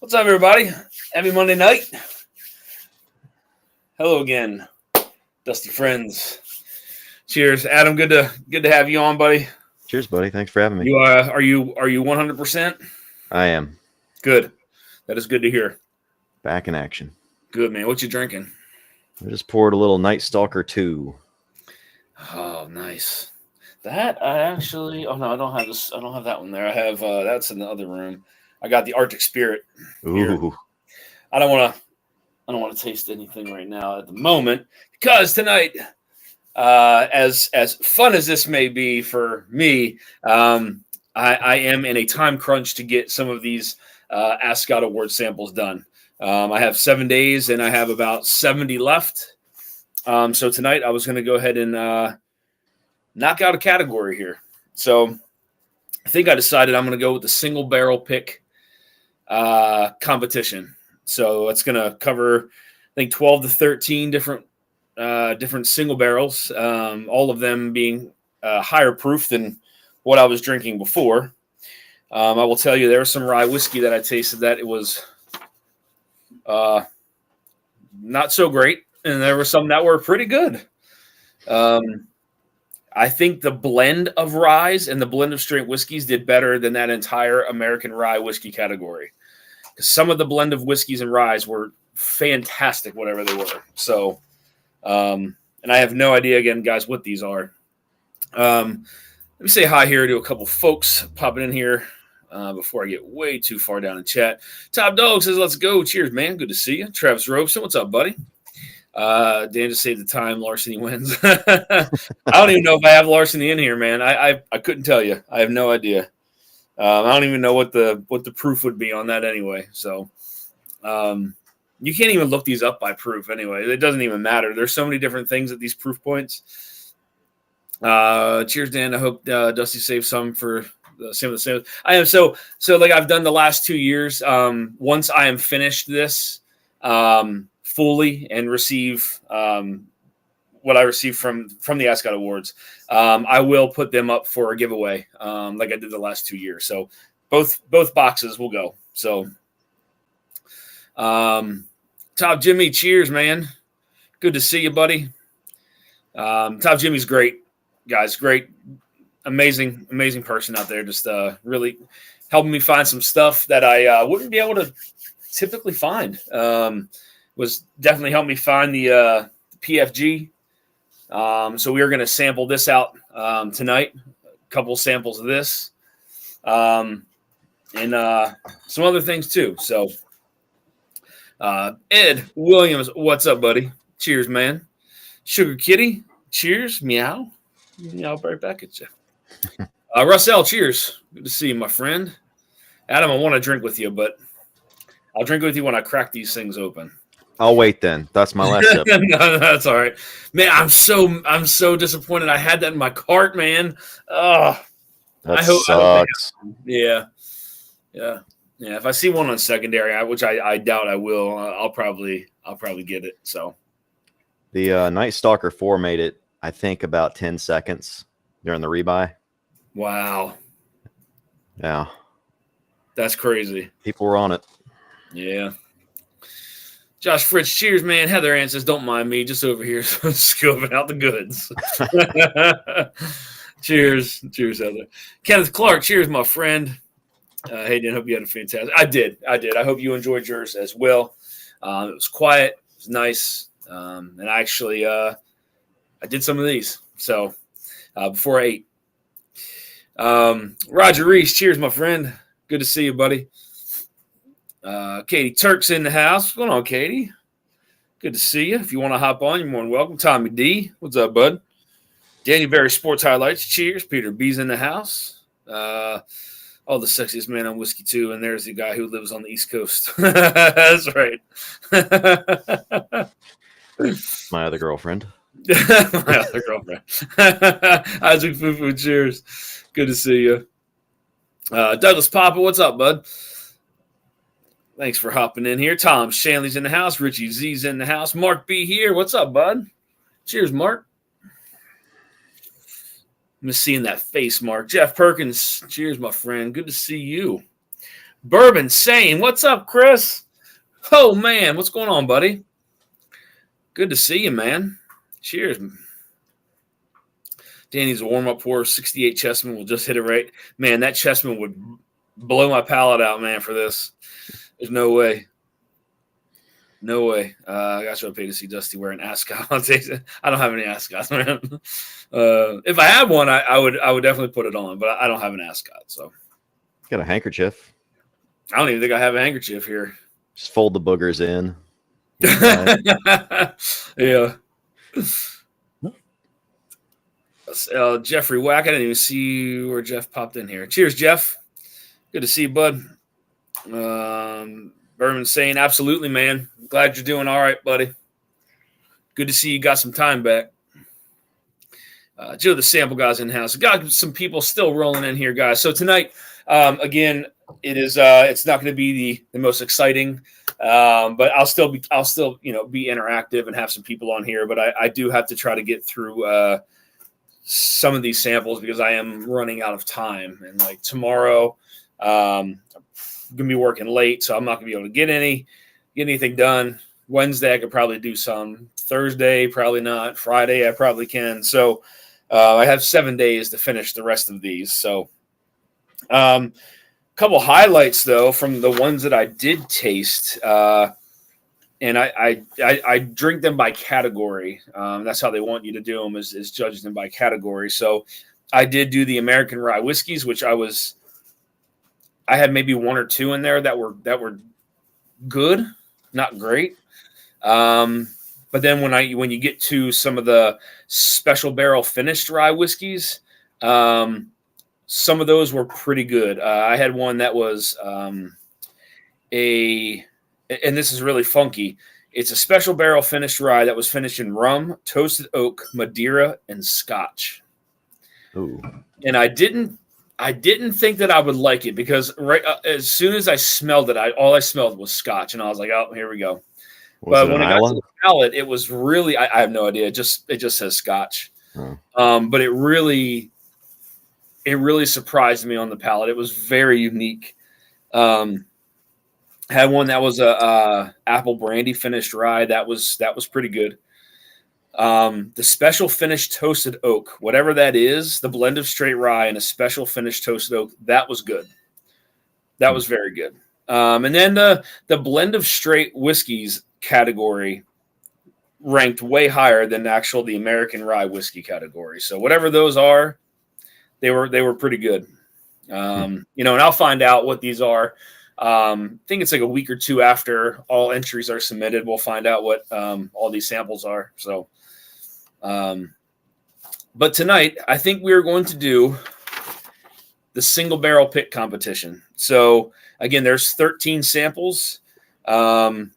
What's up, everybody? Happy Monday night. Hello again, Dusty friends. Cheers, Adam. Good to have you on, buddy. Cheers, buddy. Thanks for having me. You are you 100%? I am Good. That is good to hear. back in action. Good, man. What you drinking? I just poured a little Night Stalker 2. Oh, nice. That I actually. Oh no, I don't have this. I don't have that one there. I have that's in the other room. I got the Arctic Spirit. Here. Ooh, I don't want to taste anything right now at the moment because tonight, as fun as this may be for me, I am in a time crunch to get some of these ASCOT Awards samples done. I have 7 days and I have about 70 left. So tonight I was going to go ahead and knock out a category here. So I think I decided I'm going to go with the single barrel pick competition. So it's going to cover, I think, 12 to 13 different single barrels, all of them being higher proof than what I was drinking before. I will tell you, there was some rye whiskey that I tasted that it was not so great, and there were some that were pretty good. I think the blend of ryes and the blend of straight whiskeys did better than that entire American rye whiskey category. Some of the blend of whiskeys and ryes were fantastic, whatever they were. So, and I have no idea, again, guys, what these are. Let me say hi here to a couple folks popping in here before I get way too far down in chat. Top Dog says, let's go. Cheers, man. Good to see you. Travis Robeson, what's up, buddy? Dan just saved the time. Larceny wins. I don't even know if I have Larceny in here, man. I couldn't tell you. I have no idea. I don't even know what the proof would be on that anyway. So you can't even look these up by proof anyway. It doesn't even matter. There's so many different things at these proof points. Cheers, Dan. I hope Dusty saved some for the same. I am so like I've done the last 2 years. Once I am finished this fully and receive what I received from the ASCOT Awards, I will put them up for a giveaway, like I did the last 2 years. So both boxes will go. So, Top Jimmy, cheers, man. Good to see you, buddy. Top Jimmy's great, guys. Great, amazing person out there. Just really helping me find some stuff that I wouldn't be able to typically find. Was definitely helping me find the PFG. So we are going to sample this out tonight, a couple samples of this, and some other things too. So Ed Williams, what's up, buddy? Cheers, man. Sugar Kitty, cheers. Meow. Meow right back at you. Russell, cheers. Good to see you, my friend. Adam, I want to drink with you, but I'll drink with you when I crack these things open. I'll wait then. That's my last sip. No, that's all right, man. I'm so disappointed. I had that in my cart, man. Oh, That sucks. Yeah. If I see one on secondary, which I doubt I will, I'll probably get it. So The Night Stalker 4 made it, I think, about 10 seconds during the rebuy. Wow, Yeah, that's crazy. people were on it. Yeah. Josh Fritz, cheers, man. Heather Ann says, don't mind me, just over here scoping out the goods. Cheers, Heather. Kenneth Clark, cheers, my friend. Hey, Dan, hope you had a fantastic. I did. I hope you enjoyed yours as well. It was quiet. It was nice. And I actually, I did some of these. So before I ate. Roger Reese, cheers, my friend. Good to see you, buddy. Katie Turk's in the house. What's going on, Katie? Good to see you. If you want to hop on, you're more than welcome. Tommy D, what's up, bud? Daniel Berry Sports Highlights. Cheers. Peter B's in the house. Oh, the sexiest man on whiskey too. And there's the guy who lives on the East Coast. That's right. My other girlfriend. My other girlfriend. Isaac Fufu, cheers. Good to see you. Douglas Papa, what's up, bud? Thanks for hopping in here. Tom Shanley's in the house. Richie Z's in the house. Mark B here. What's up, bud? Cheers, Mark. I'm just seeing that face, Mark. Jeff Perkins. Cheers, my friend. Good to see you. Bourbon saying, what's up, Chris? Oh, man, what's going on, buddy? Good to see you, man. Cheers. Danny's a warm-up pour. 68 Chessman will just hit it right. Man, that Chessman would blow my palate out, man, for this. There's no way. No way. I got you pay to see Dusty wearing ascot. I don't have any ascots, man. If I had one, I would definitely put it on, but I don't have an ascot. So Got a handkerchief. I don't even think I have a handkerchief here. Just fold the boogers in. Yeah. Jeffrey Wack. I didn't even see where Jeff popped in here. Cheers, Jeff. Good to see you, bud. Berman saying, absolutely, man. Glad you're doing all right, buddy. Good to see you got some time back. Joe, the sample guys in house. Got some people still rolling in here, guys. So tonight, again, it's not going to be the most exciting, but I'll still be interactive and have some people on here. But I do have to try to get through some of these samples because I am running out of time. And like tomorrow, I'm gonna be working late, so I'm not gonna be able to get anything done. Wednesday I could probably do some. Thursday probably not. Friday I probably can. So I have 7 days to finish the rest of these. So couple highlights though from the ones that I did taste, and I drink them by category. That's how they want you to do them is judge them by category. So I did do the American rye whiskeys, which I had maybe one or two in there that were good, not great. But then when you get to some of the special barrel finished rye whiskeys, some of those were pretty good. I had one that was and this is really funky. It's a special barrel finished rye that was finished in rum, toasted oak, Madeira, and Scotch. Ooh. And I didn't think that I would like it because as soon as I smelled it, all I smelled was Scotch, and I was like, "Oh, here we go." But when I got to the palate, it was really I have no idea. It just says Scotch, but it really surprised me on the palate. It was very unique. Had one that was a apple brandy finished rye that was pretty good. The special finished toasted oak, whatever that is, the blend of straight rye and a special finished toasted oak, that was good. That was very good. And then the blend of straight whiskeys category ranked way higher than the American rye whiskey category. So whatever those are, they were pretty good. And I'll find out what these are. I think it's like a week or two after all entries are submitted. We'll find out what all these samples are. So, but tonight I think we are going to do the single barrel pick competition. So again, there's 13 samples, and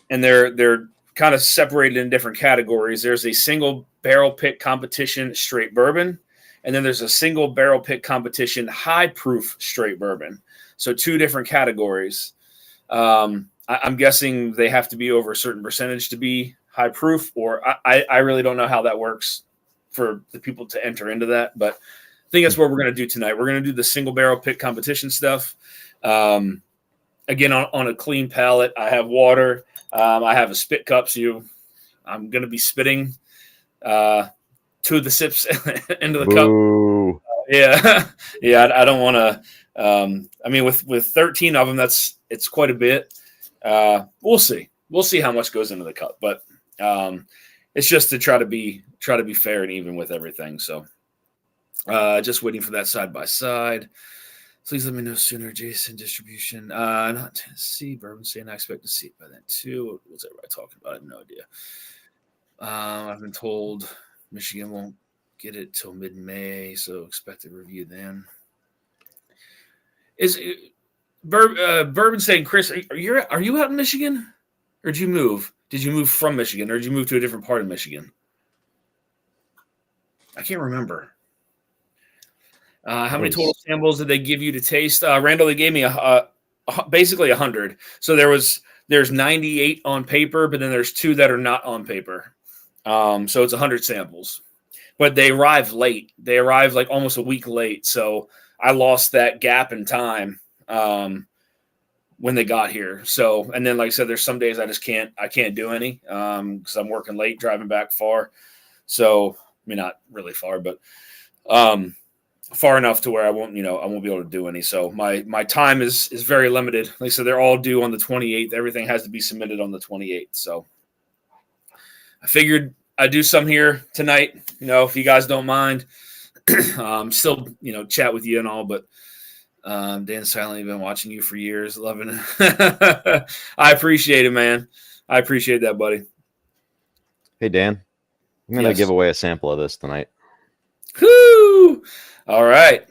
they're kind of separated in different categories. There's a single barrel pick competition straight bourbon, and then there's a single barrel pick competition high proof straight bourbon. So two different categories. I'm guessing they have to be over a certain percentage to be high proof, or I really don't know how that works for the people to enter into that. But I think that's what we're going to do tonight. We're going to do the single barrel pick competition stuff. Again, on a clean palate. I have water. I have a spit cup, so I'm going to be spitting 2 of the sips into the Ooh. cup. Yeah. I don't want to. With 13 of them, it's quite a bit. We'll see how much goes into the cup, but it's just to try to be fair and even with everything. So just waiting for that side by side. Please let me know sooner, Jason. Distribution, not Tennessee, bourbon saying I expect to see it by then too. What's everybody talking about? I have no idea. I've been told Michigan won't get it till mid-May, so expect a review then. Is Bourbon saying, Chris, are you out in Michigan, or did you move? Did you move from Michigan, or did you move to a different part of Michigan? I can't remember. How many total samples did they give you to taste? Randall, they gave me basically 100. So there's 98 on paper, but then there's 2 that are not on paper. So it's 100 samples. But they arrived late. They arrived like almost a week late. So I lost that gap in time. when they got here. So, and then like I said, there's some days I can't do any because I'm working late, driving back far. So, I mean, not really far, but far enough to where I won't be able to do any. So my time is very limited. Like I said, they're all due on the 28th. Everything has to be submitted on the 28th. So I figured I'd do some here tonight, if you guys don't mind. Still, chat with you and all, but Dan silently been watching you for years, loving it. I appreciate it, man. I appreciate that, buddy. Hey, Dan, I'm going to give away a sample of this tonight. Whoo! All right.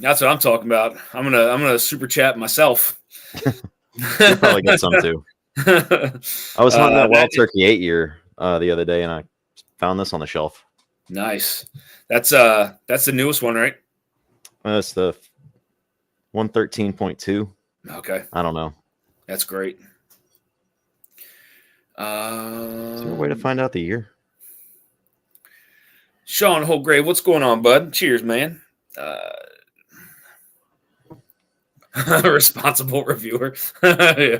That's what I'm talking about. I'm gonna super chat myself. You'll probably get some too. I was hunting that Wild Turkey 8-year the other day, and I found this on the shelf. Nice. That's the newest one, right? That's the 113.2. Okay. I don't know. That's great. Is there a way to find out the year? Sean Holgrave, what's going on, bud? Cheers, man. Responsible reviewer. Yeah.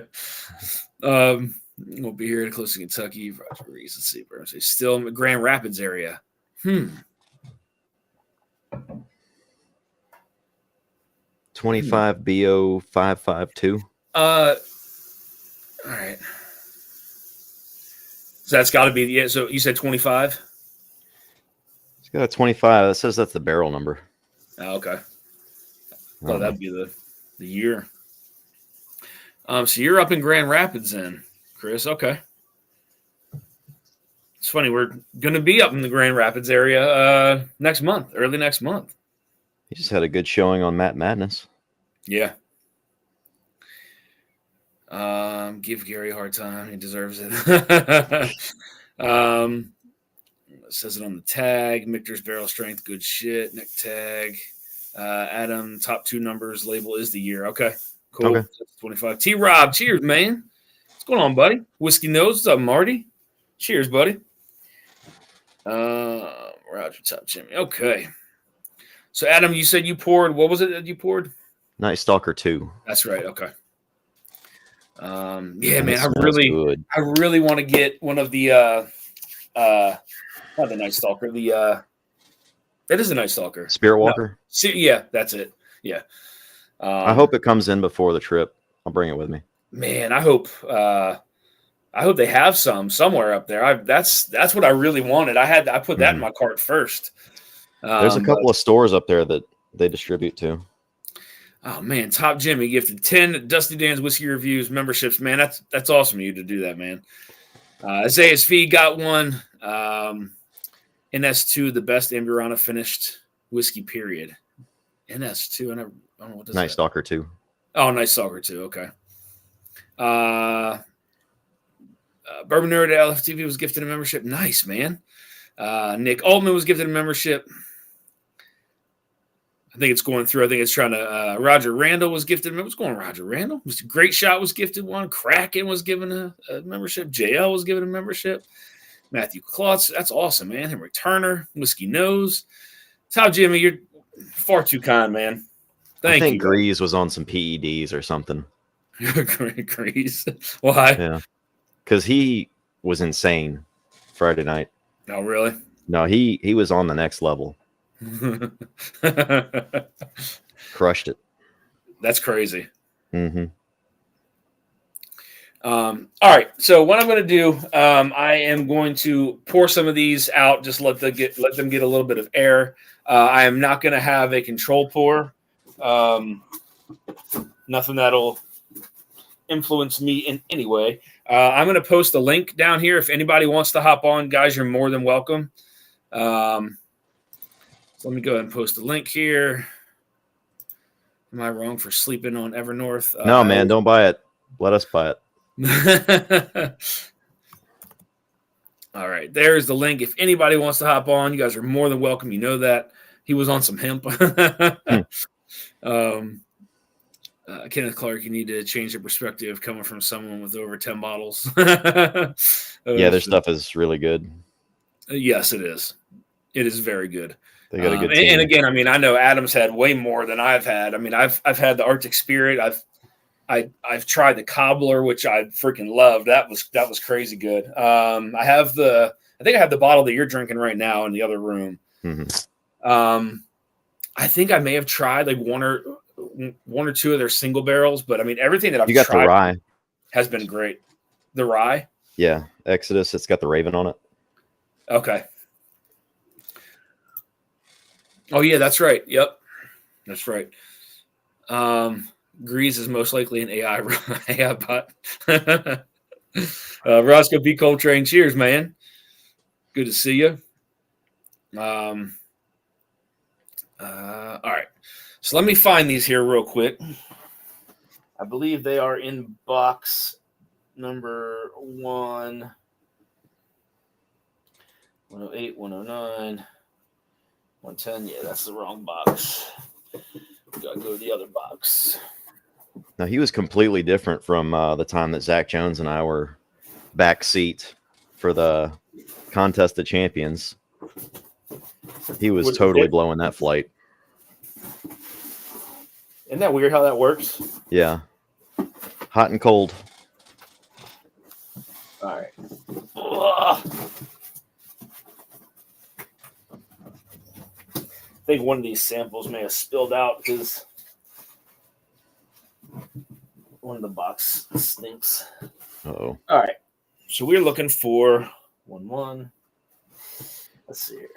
We'll be here in close to Kentucky. Roger Reese. Let's see. Still in the Grand Rapids area. 25 BO 552. All right. So that's got to be so you said 25. It's got a 25. That says that's the barrel number. Oh, okay. Well, that'd be the year. So you're up in Grand Rapids then, Chris. Okay. It's funny. We're going to be up in the Grand Rapids area early next month. He just had a good showing on Matt Madness. Yeah. Give Gary a hard time. He deserves it. It says it on the tag. Michter's barrel strength, good shit. Neck tag. Adam, top 2 numbers. Label is the year. Okay, cool. Okay. 25. T-Rob, cheers, man. What's going on, buddy? Whiskey Nose, what's up, Marty? Cheers, buddy. Roger, top Jimmy. Okay. So, Adam, you said you poured. What was it that you poured? Night Stalker 2. That's right. Okay. Yeah, man, I really want to get one of the not the Night Stalker. That is a Night Stalker. Spirit Walker. No. Yeah, that's it. Yeah. I hope it comes in before the trip. I'll bring it with me. Man, I hope they have some somewhere up there. That's what I really wanted. I put that in my cart first. There's a couple of stores up there that they distribute to. Oh man, Top Jimmy gifted 10 Dusty Dan's Whiskey Reviews memberships. Man, that's awesome of you to do that, man. Isaiah's Fee got one. NS2, the best Amburana finished whiskey, period. NS2, I don't know what this is. Night Stalker 2. Oh, Night Stalker 2, okay. Bourbon Nerd at LFTV was gifted a membership. Nice, man. Nick Altman was gifted a membership. I think it's going through. I think it's trying to. Roger Randall was gifted. What's going on, Roger Randall? Great Shot was gifted one. Kraken was given a membership. JL was given a membership. Matthew Klotz. That's awesome, man. Henry Turner. Whiskey Nose. Top Jimmy, you're far too kind, man. Thank you. I think Grease was on some PEDs or something. Grease? Why? Yeah. Because he was insane Friday night. Oh, really? No, he was on the next level. Crushed it. That's crazy. Mm-hmm. All right. So what I'm going to do, I am going to pour some of these out. Just let them get a little bit of air. I am not going to have a control pour. Nothing that'll influence me in any way. I'm going to post a link down here. If anybody wants to hop on, guys, you're more than welcome. So let me go ahead and post a link here. Am I wrong for sleeping on Evernorth? No, man, don't buy it. Let us buy it. All right, there's the link. If anybody wants to hop on, you guys are more than welcome. You know that. He was on some hemp. Kenneth Clark, you need to change your perspective coming from someone with over 10 bottles. Yeah, their stuff is really good. Yes, it is. It is very good. They got a good team. And again, I mean, I know Adam's had way more than I've had. I mean, I've had the Arctic Spirit. I've I've tried the cobbler, which I freaking loved. That was crazy good. I think I have the bottle that you're drinking right now in the other room. Mm-hmm. I think I may have tried like one or two of their single barrels, but I mean everything that I've You got tried the rye. has been great. The rye? Yeah, Exodus. It's got the raven on it. Okay. Oh yeah, that's right. Yep, that's right. Grease is most likely an AI bot. Roscoe B. Coltrane, cheers, man. Good to see you. All right. So let me find these here real quick. I believe they are in box number 108, 109, 110. Yeah, that's the wrong box. We gotta go to the other box. Now, he was completely different from the time that Zach Jones and I were back seat for the Contest of Champions. He was totally blowing that flight. Isn't that weird how that works? Yeah. Hot and cold. All right. Ugh. I think one of these samples may have spilled out because one of the box stinks. Uh-oh. All right. So we're looking for 1-1. Let's see here.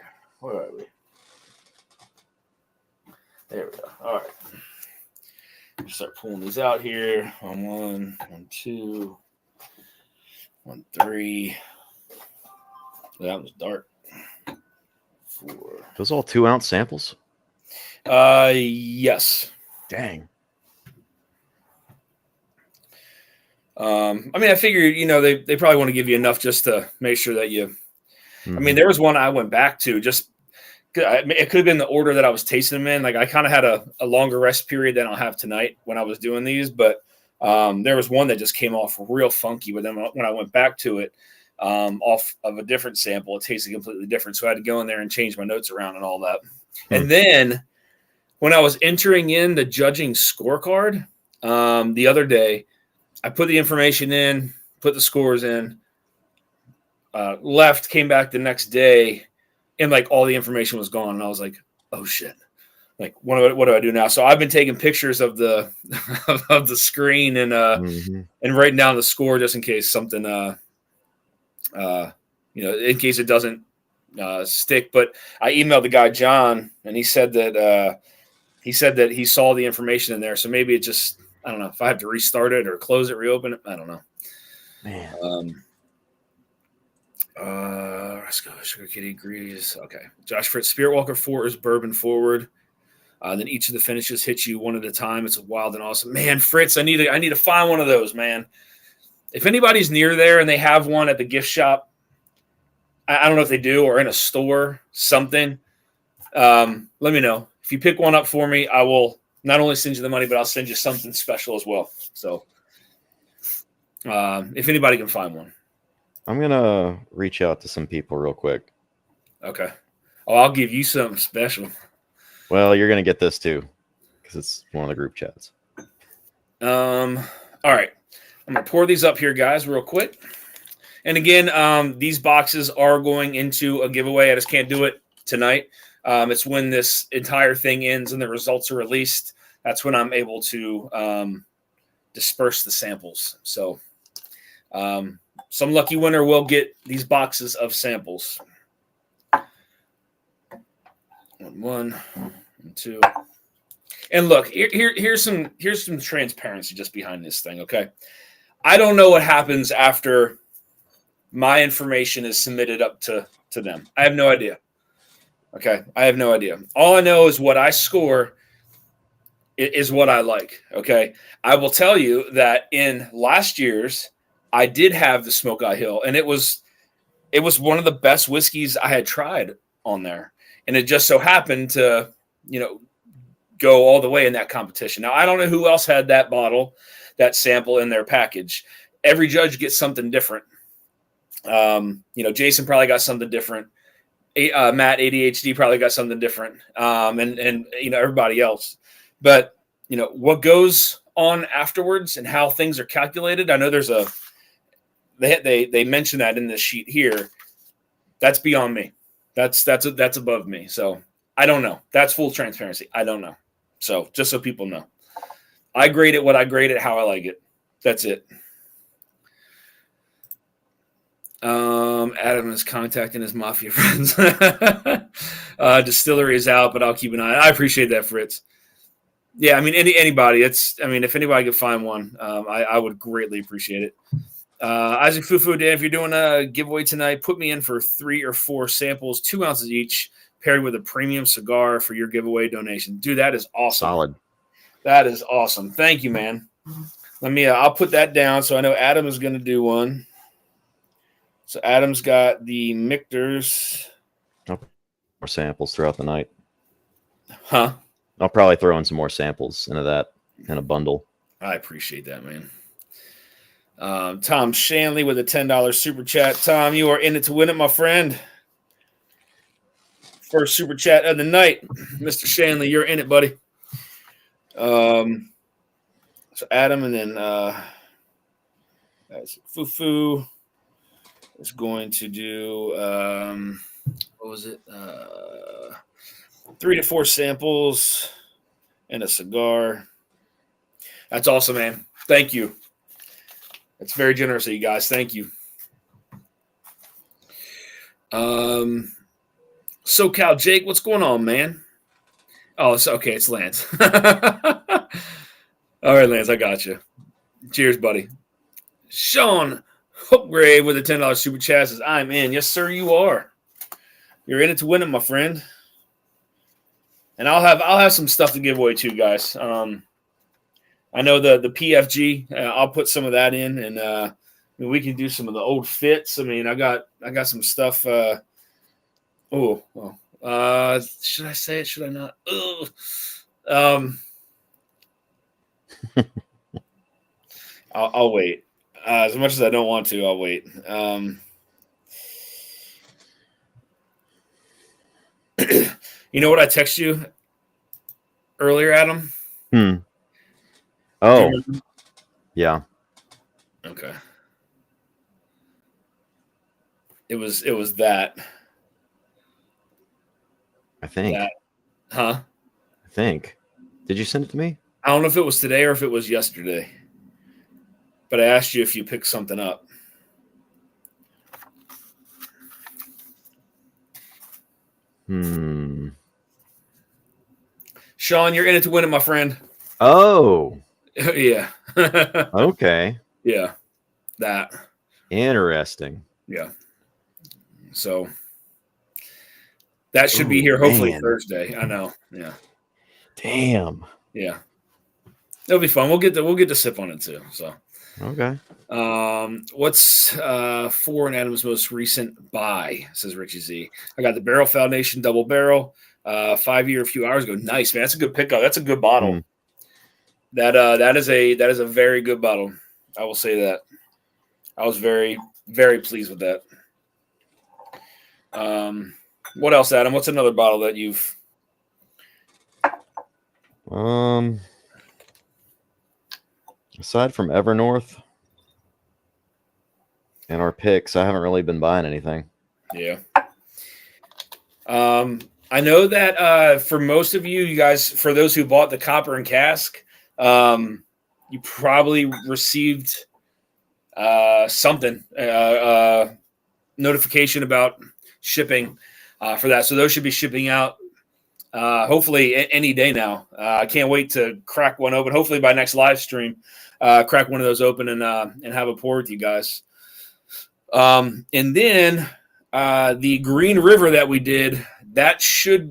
Where are we? There we go. All right. Start pulling these out here. 1-1, 1-2, 1-3. That was dark. 4. Those all 2-ounce samples? Yes. Dang. I mean, I figure, they probably want to give you enough just to make sure that you. Mm-hmm. I mean, there was one I went back to just. It could have been the order that I was tasting them in. Like I kind of had a longer rest period than I'll have tonight when I was doing these, but there was one that just came off real funky. But then when I went back to it, off of a different sample, it tasted completely different. So I had to go in there and change my notes around and all that. And then when I was entering in the judging scorecard the other day, I put the information in, put the scores in, left, came back the next day, and like all the information was gone. And I was like, oh shit. Like, what do I do now? So I've been taking pictures of the of the screen and and writing down the score just in case something in case it doesn't stick. But I emailed the guy John, and he said that he saw the information in there. So maybe it just, I don't know if I have to restart it or close it, reopen it. I don't know. Man. Let's go. Sugar Kitty agrees. Okay. Josh Fritz, Spirit Walker 4 is bourbon forward. Then each of the finishes hits you one at a time. It's wild and awesome. Man, Fritz, I need to find one of those, man. If anybody's near there and they have one at the gift shop, I don't know if they do, or in a store, something, let me know. If you pick one up for me, I will not only send you the money, but I'll send you something special as well. So if anybody can find one. I'm going to reach out to some people real quick. Okay. Oh, I'll give you something special. Well, you're going to get this too, because it's one of the group chats. All right. I'm going to pour these up here, guys, real quick. And again, these boxes are going into a giveaway. I just can't do it tonight. It's when this entire thing ends and the results are released. That's when I'm able to disperse the samples. So some lucky winner will get these boxes of samples. 1, 2. And look, here's some transparency just behind this thing, okay? I don't know what happens after my information is submitted up to them. I have no idea. Okay, I have no idea. All I know is what I score is what I like, okay? I will tell you that in last year's, I did have the Smoke Eye Hill, and it was one of the best whiskeys I had tried on there. And it just so happened to, go all the way in that competition. Now, I don't know who else had that bottle, that sample in their package. Every judge gets something different. Jason probably got something different. Matt ADHD probably got something different. And everybody else. But, what goes on afterwards and how things are calculated. I know there's they mention that in this sheet here. That's beyond me. That's above me. So I don't know. That's full transparency. I don't know. So just so people know, I grade it what I grade it, how I like it. That's it. Adam is contacting his mafia friends. Distillery is out, but I'll keep an eye. I appreciate that, Fritz. Yeah, I mean anybody. If anybody could find one, I would greatly appreciate it. Isaac Fufu, Dan, if you're doing a giveaway tonight, put me in for 3 or 4 samples, 2 ounces each, paired with a premium cigar for your giveaway donation. Dude, that is awesome. Solid. That is awesome. Thank you, man. Let me. I'll put that down. So I know Adam is going to do one. So Adam's got the Michter's. More samples throughout the night. Huh? I'll probably throw in some more samples into that kind of bundle. I appreciate that, man. Tom Shanley with a $10 super chat. Tom, you are in it to win it, my friend. First super chat of the night. Mr. Shanley, you're in it, buddy. So Adam and then Fufu is going to do what was it? 3 to 4 samples and a cigar. That's awesome, man. Thank you. That's very generous of you guys. Thank you. SoCal Jake, what's going on, man? Oh, it's okay. It's Lance. All right, Lance, I got you. Cheers, buddy. Sean Hopegrave with a $10 super chat says, I'm in. Yes, sir, you are. You're in it to win it, my friend. And I'll have some stuff to give away too, guys. I know the PFG. I'll put some of that in, and we can do some of the old fits. I mean, I got some stuff. Should I say it? Should I not? I'll wait. As much as I don't want to, I'll wait. You know what I text you earlier, Adam? Oh, yeah. Okay. It was that. I think. That. Huh? I think. Did you send it to me? I don't know if it was today or if it was yesterday. But I asked you if you picked something up. Sean, you're in it to win it, my friend. Oh. Yeah. Okay. Yeah. That. Interesting. Yeah. So that should be here hopefully Thursday. I know. Yeah. Damn. Yeah. It'll be fun. We'll get to sip on it too. So okay. What's for an Adam's most recent buy? Says Richie Z. I got the Barrel Foundation double barrel, 5-year a few hours ago. Nice, man. That's a good pickup. That's a good bottle. That is a very good bottle. I will say that. I was very, very pleased with that. What else, Adam? What's another bottle that you've? Aside from Evernorth and our picks, I haven't really been buying anything. Yeah. I know that for most of you guys, for those who bought the copper and cask, you probably received something, notification about shipping for that. So those should be shipping out hopefully any day now. I can't wait to crack one open. Hopefully by next live stream, crack one of those open and have a pour with you guys. And then the Green River that we did, that should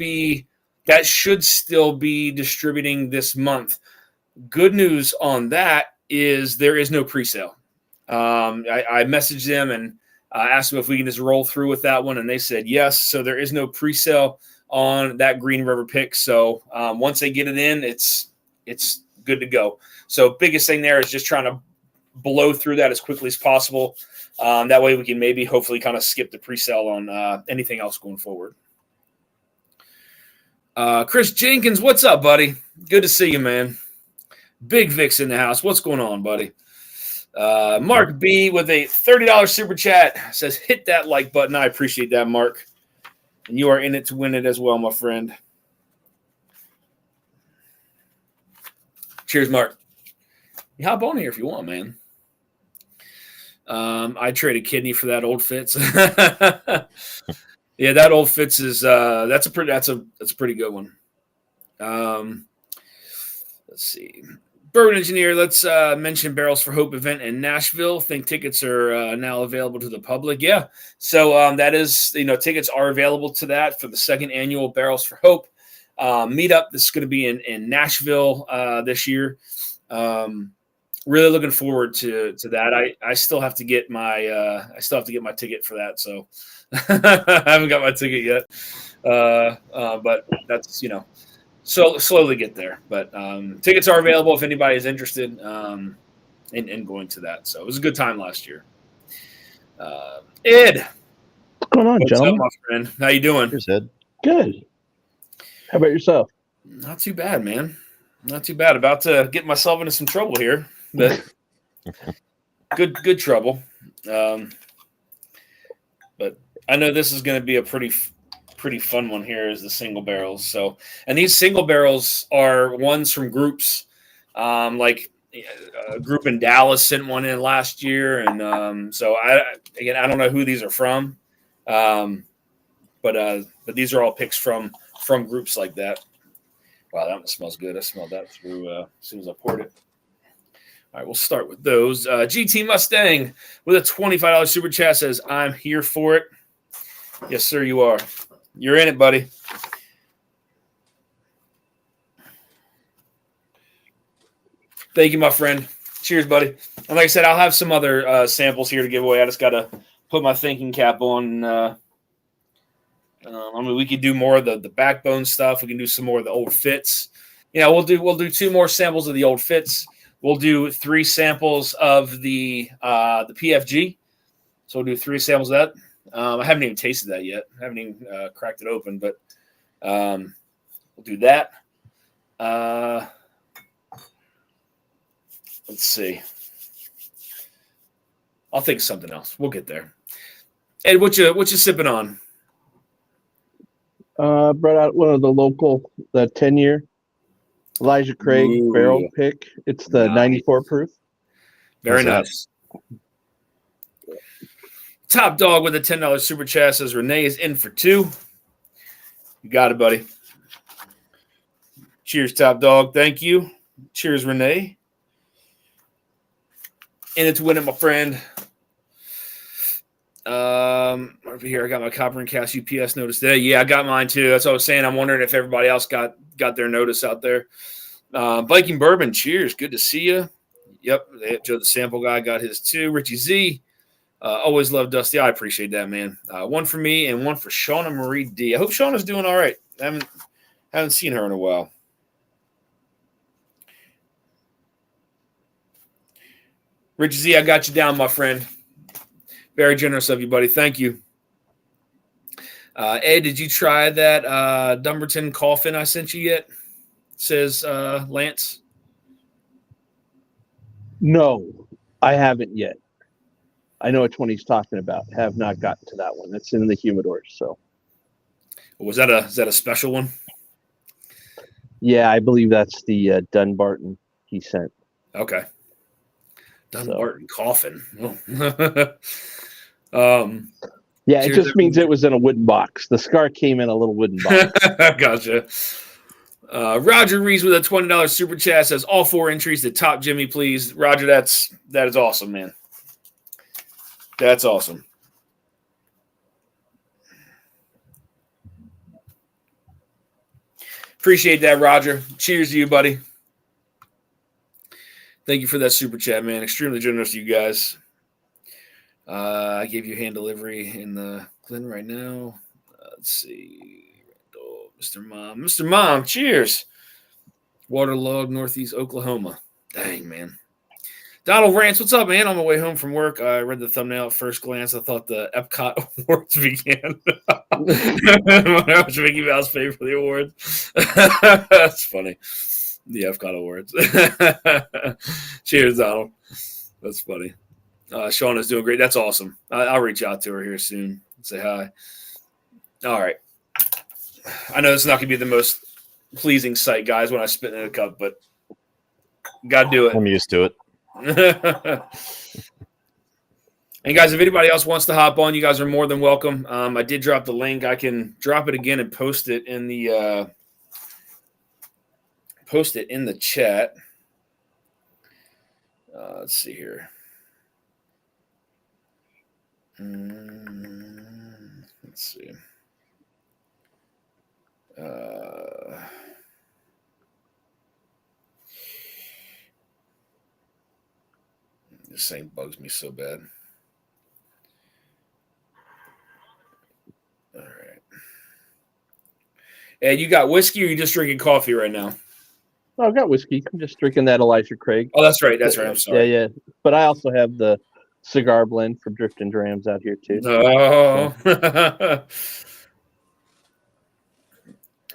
still be distributing this month. Good news on that is there is no pre-sale. I messaged them and asked them if we can just roll through with that one, and they said yes. So there is no pre-sale on that Green River pick. So once they get it in, it's good to go. So biggest thing there is just trying to blow through that as quickly as possible. That way we can maybe hopefully kind of skip the pre-sale on anything else going forward. Chris Jenkins, what's up, buddy? Good to see you, man. Big Vic's in the house. What's going on, buddy? Mark B with a $30 super chat says, hit that like button. I appreciate that, Mark. And you are in it to win it as well, my friend. Cheers, Mark. You hop on here if you want, man. I traded kidney for that old Fitz. Yeah, that old Fitz is that's a pretty good one. Let's see. Bourbon Engineer, let's mention Barrels for Hope event in Nashville. Think tickets are now available to the public. Yeah. So that is, tickets are available to that for the second annual Barrels for Hope meetup. This is going to be in Nashville this year. Really looking forward to that. I still have to get my ticket for that. So I haven't got my ticket yet. But that's, so slowly get there. But tickets are available if anybody is interested in going to that. So it was a good time last year. Ed, what's going on, what's gentlemen? up, my friend? How you doing? Here's Ed. Good. How about yourself? Not too bad, man. Not too bad. About to get myself into some trouble here, but good trouble. But I know this is going to be a pretty fun one here is the single barrels. So, and these single barrels are ones from groups, like a group in Dallas sent one in last year. And so I don't know who these are from. But these are all picks from groups like that. Wow, that one smells good. I smelled that through as soon as I poured it. All right, we'll start with those. GT Mustang with a $25 super chat says, I'm here for it. Yes, sir, you are. You're in it, buddy. Thank you, my friend. Cheers, buddy. And like I said, I'll have some other samples here to give away. I just got to put my thinking cap on. We could do more of the backbone stuff. We can do some more of the old Fitz. We'll do 2 more samples of the old Fitz. We'll do 3 samples of the PFG. So we'll do 3 samples of that. I haven't even tasted that yet. I haven't even cracked it open, but we'll do that. Let's see. I'll think of something else. We'll get there. Ed, what you sipping on? Brought out one of the 10-year Elijah Craig barrel pick. It's the 94 proof. Very nice. Top Dog with a $10 super chat says Renee is in for 2. You got it, buddy. Cheers, Top Dog. Thank you. Cheers, Renee. And it's winning, my friend. Over here, I got my Copper and Cast UPS notice today. Yeah, I got mine too. That's what I was saying. I'm wondering if everybody else got their notice out there. Viking Bourbon, cheers. Good to see you. Yep, Joe the Sample Guy got his too. Richie Z, always love Dusty. I appreciate that, man. 1 for me and 1 for Shauna Marie D. I hope Shauna's doing all right. I haven't seen her in a while. Richie Z, I got you down, my friend. Very generous of you, buddy. Thank you. Ed, did you try that Dumbarton coffin I sent you yet? Says Lance. No, I haven't yet. I know which one he's talking about. Have not gotten to that one. It's in the humidor. So, is that a special one? Yeah, I believe that's the Dunbarton he sent. Okay. Dunbarton coffin. Yeah, it just means it was in a wooden box. The scar came in a little wooden box. Gotcha. Roger Reese with a $20 super chat says all 4 entries to Top Jimmy, please. Roger, that is awesome, man. That's awesome. Appreciate that, Roger. Cheers to you, buddy. Thank you for that super chat, man. Extremely generous to you guys. I gave you hand delivery in the Glen right now. Let's see. Oh, Mr. Mom, cheers. Waterlog, Northeast Oklahoma. Dang, man. Donald Rance, what's up, man? On my way home from work, I read the thumbnail at first glance. I thought the ASCOT Awards began. When I was Mickey Mouse paid for the awards. That's funny. The ASCOT Awards. Cheers, Donald. That's funny. Shauna's doing great. That's awesome. I'll reach out to her here soon. Say hi. All right. I know it's not going to be the most pleasing sight, guys, when I spit in a cup, but got to do it. I'm used to it. And guys, if anybody else wants to hop on, you guys are more than welcome. I did drop the link. I can drop it again and post it in the chat. Let's see here. Let's see. This thing bugs me so bad. All right. And you got whiskey, or you just drinking coffee right now? Oh, I've got whiskey. I'm just drinking that Elijah Craig. Oh, that's right. That's right. I'm sorry. Yeah. But I also have the cigar blend from Drifting Drams out here too. Oh. All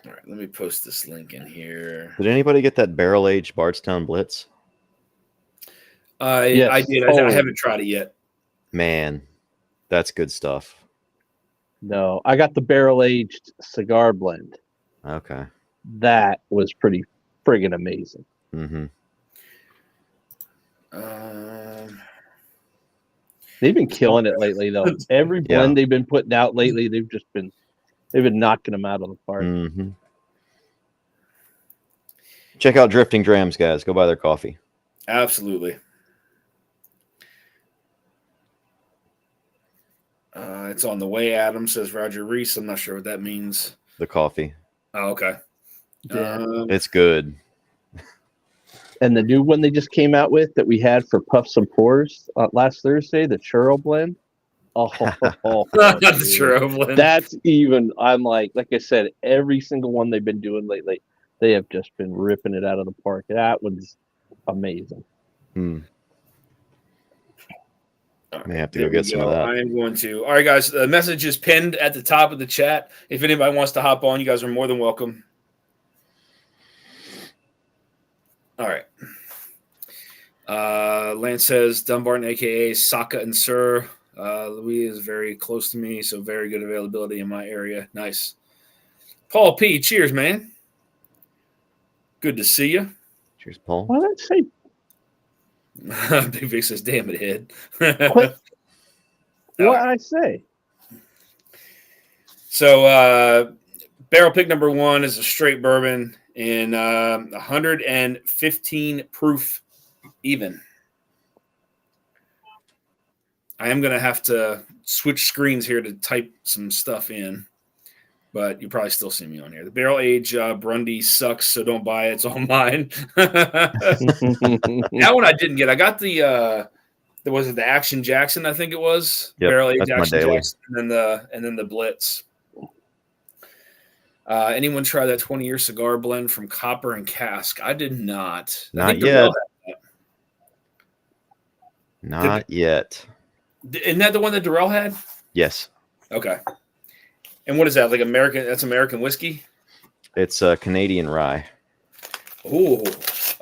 right. Let me post this link in here. Did anybody get that barrel-aged Bardstown Blitz? Yes. I did. I haven't tried it yet. Man, that's good stuff. No, I got the barrel-aged cigar blend. Okay. That was pretty friggin' amazing. Mm-hmm. They've been killing it lately, though. Every blend they've been putting out lately, they've been knocking them out of the park. Mm-hmm. Check out Drifting Drams, guys. Go buy their coffee. Absolutely. It's on the way, Adam, says Roger Reese. I'm not sure what that means. The coffee. Oh, okay. Yeah. It's good. And the new one they just came out with that we had for Puffs and Pours last Thursday, the churro blend. Oh, The churro blend. That's even. I'm like I said, every single one they've been doing lately, they have just been ripping it out of the park. That was amazing. May have to go get some of that. I am going to. All right, guys. The message is pinned at the top of the chat. If anybody wants to hop on, you guys are more than welcome. All right. Lance says Dunbarton, a.k.a. Saka and Sir. Louis is very close to me, so very good availability in my area. Nice. Paul P., cheers, man. Good to see you. Cheers, Paul. What did I say? Big Vic says, damn it, Head. What did I say? So barrel pick number 1 is a straight bourbon in 115 proof even. I am going to have to switch screens here to type some stuff in, but you probably still see me on here. The barrel age Brundy sucks, so don't buy it. It's all mine. That one I didn't get. I got the was it the Action Jackson? I think it was barrel age Action Jackson, and then the Blitz. Anyone try that 20-year cigar blend from Copper and Cask? I did not. Not yet. Not yet. Isn't that the one that Darrell had? Yes. Okay. And what is that? Like American? That's American whiskey? It's a Canadian rye. Ooh.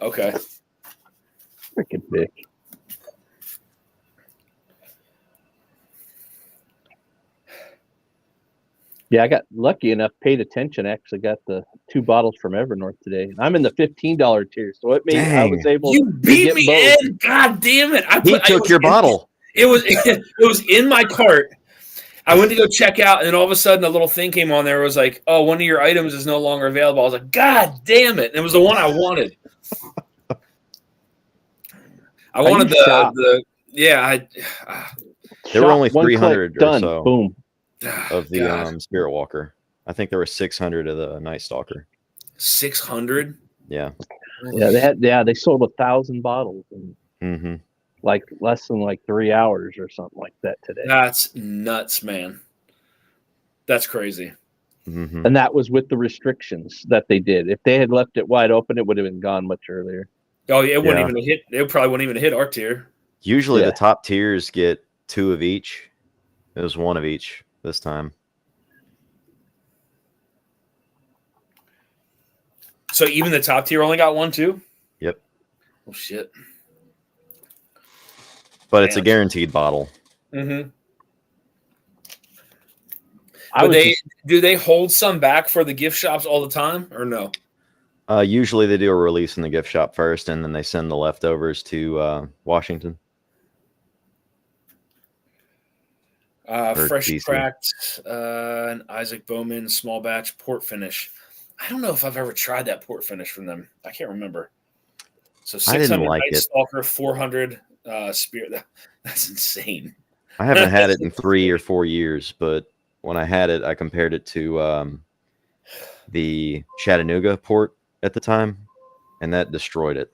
Okay. Freaking big. Yeah, I got lucky enough, paid attention. Actually, got the 2 bottles from Evernorth today. I'm in the $15 tier, so it made I was able. You beat me, both. Ed. God damn it! He took your bottle. It was in my cart. I went to go check out, and then all of a sudden, a little thing came on there. It was like, "Oh, one of your items is no longer available." I was like, "God damn it!" And it was the one I wanted. I wanted the yeah. There were only 300 or done. so. Boom. Of the Spirit Walker. I think there were 600 of the Night Stalker. 600? Yeah. Yeah, they sold 1,000 bottles in like less than 3 hours or something like that today. That's nuts, man. That's crazy. And that was with the restrictions that they did. If they had left it wide open, it would have been gone much earlier. Oh, yeah, it wouldn't even hit. It probably wouldn't even hit our tier. Usually the top tiers get 2 of each. It was 1 of each this time. So even the top tier only got one too? Yep. Oh shit. But it's a guaranteed bottle. Mm-hmm. But do they hold some back for the gift shops all the time or no? Usually they do a release in the gift shop first, and then they send the leftovers to Washington. Fresh DC. cracked, and Isaac Bowman small batch port finish. I don't know if I've ever tried that port finish from them. I can't remember. So 600 like Night it. Stalker, 400 Spirit. That's insane. I haven't had it in 3 or 4 years, but when I had it, I compared it to the Chattanooga port at the time, and that destroyed it.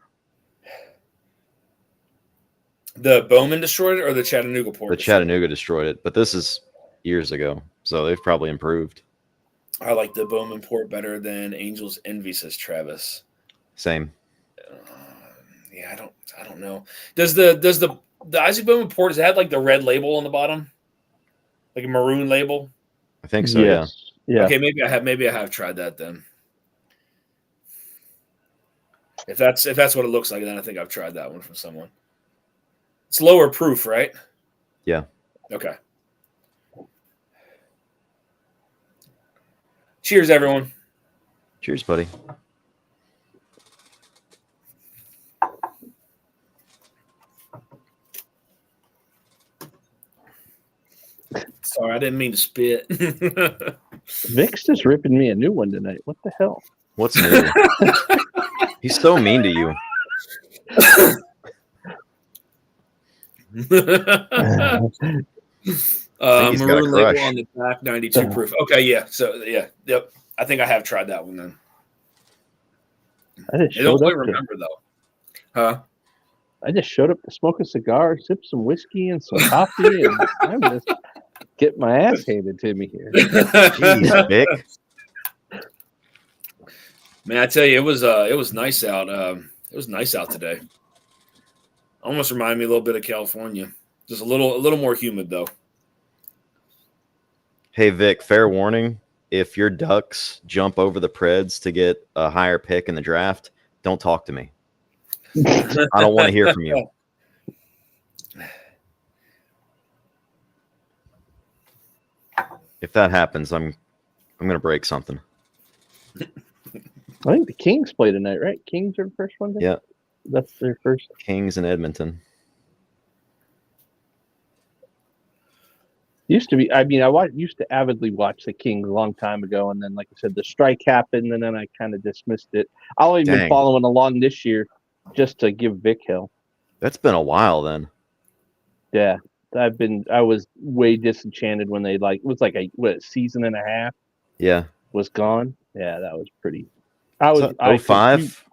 The Bowman destroyed it, or the Chattanooga port? The Chattanooga destroyed it, but this is years ago, so they've probably improved. I like the Bowman port better than Angel's Envy, says Travis. Same. Yeah, I don't know. Does the Isaac Bowman port, does it have like the red label on the bottom, like a maroon label? I think so. Yes. Yeah. Okay, maybe I have tried that then. If that's what it looks like, then I think I've tried that one from someone. It's lower proof, right? Yeah. Okay. Cheers, everyone. Cheers, buddy. Sorry, I didn't mean to spit. Vic's just ripping me a new one tonight. What the hell? What's new? He's so mean to you. Maroon label on the back, 92 proof. Okay, yeah. So yeah, yep. I think I have tried that one then. I don't quite remember though. Huh? I just showed up to smoke a cigar, sip some whiskey and some coffee, and I'm just getting my ass handed to me here. Jeez, Vic. Man, I tell you, it was nice out. It was nice out today. Almost reminded me a little bit of California. Just a little more humid though. Hey Vic, fair warning. If your Ducks jump over the Preds to get a higher pick in the draft, don't talk to me. I don't want to hear from you. If that happens, I'm going to break something. I think the Kings play tonight, right? Kings are the first one. Yeah. That's their first. Kings in Edmonton. Used to be. I mean, used to avidly watch the Kings a long time ago, and then, like I said, the strike happened, and then I kind of dismissed it. I've only been following along this year just to give Vic hell. That's been a while then. Yeah, I was way disenchanted when they it was like a season and a half. Yeah, was gone. Yeah, that was pretty. 05,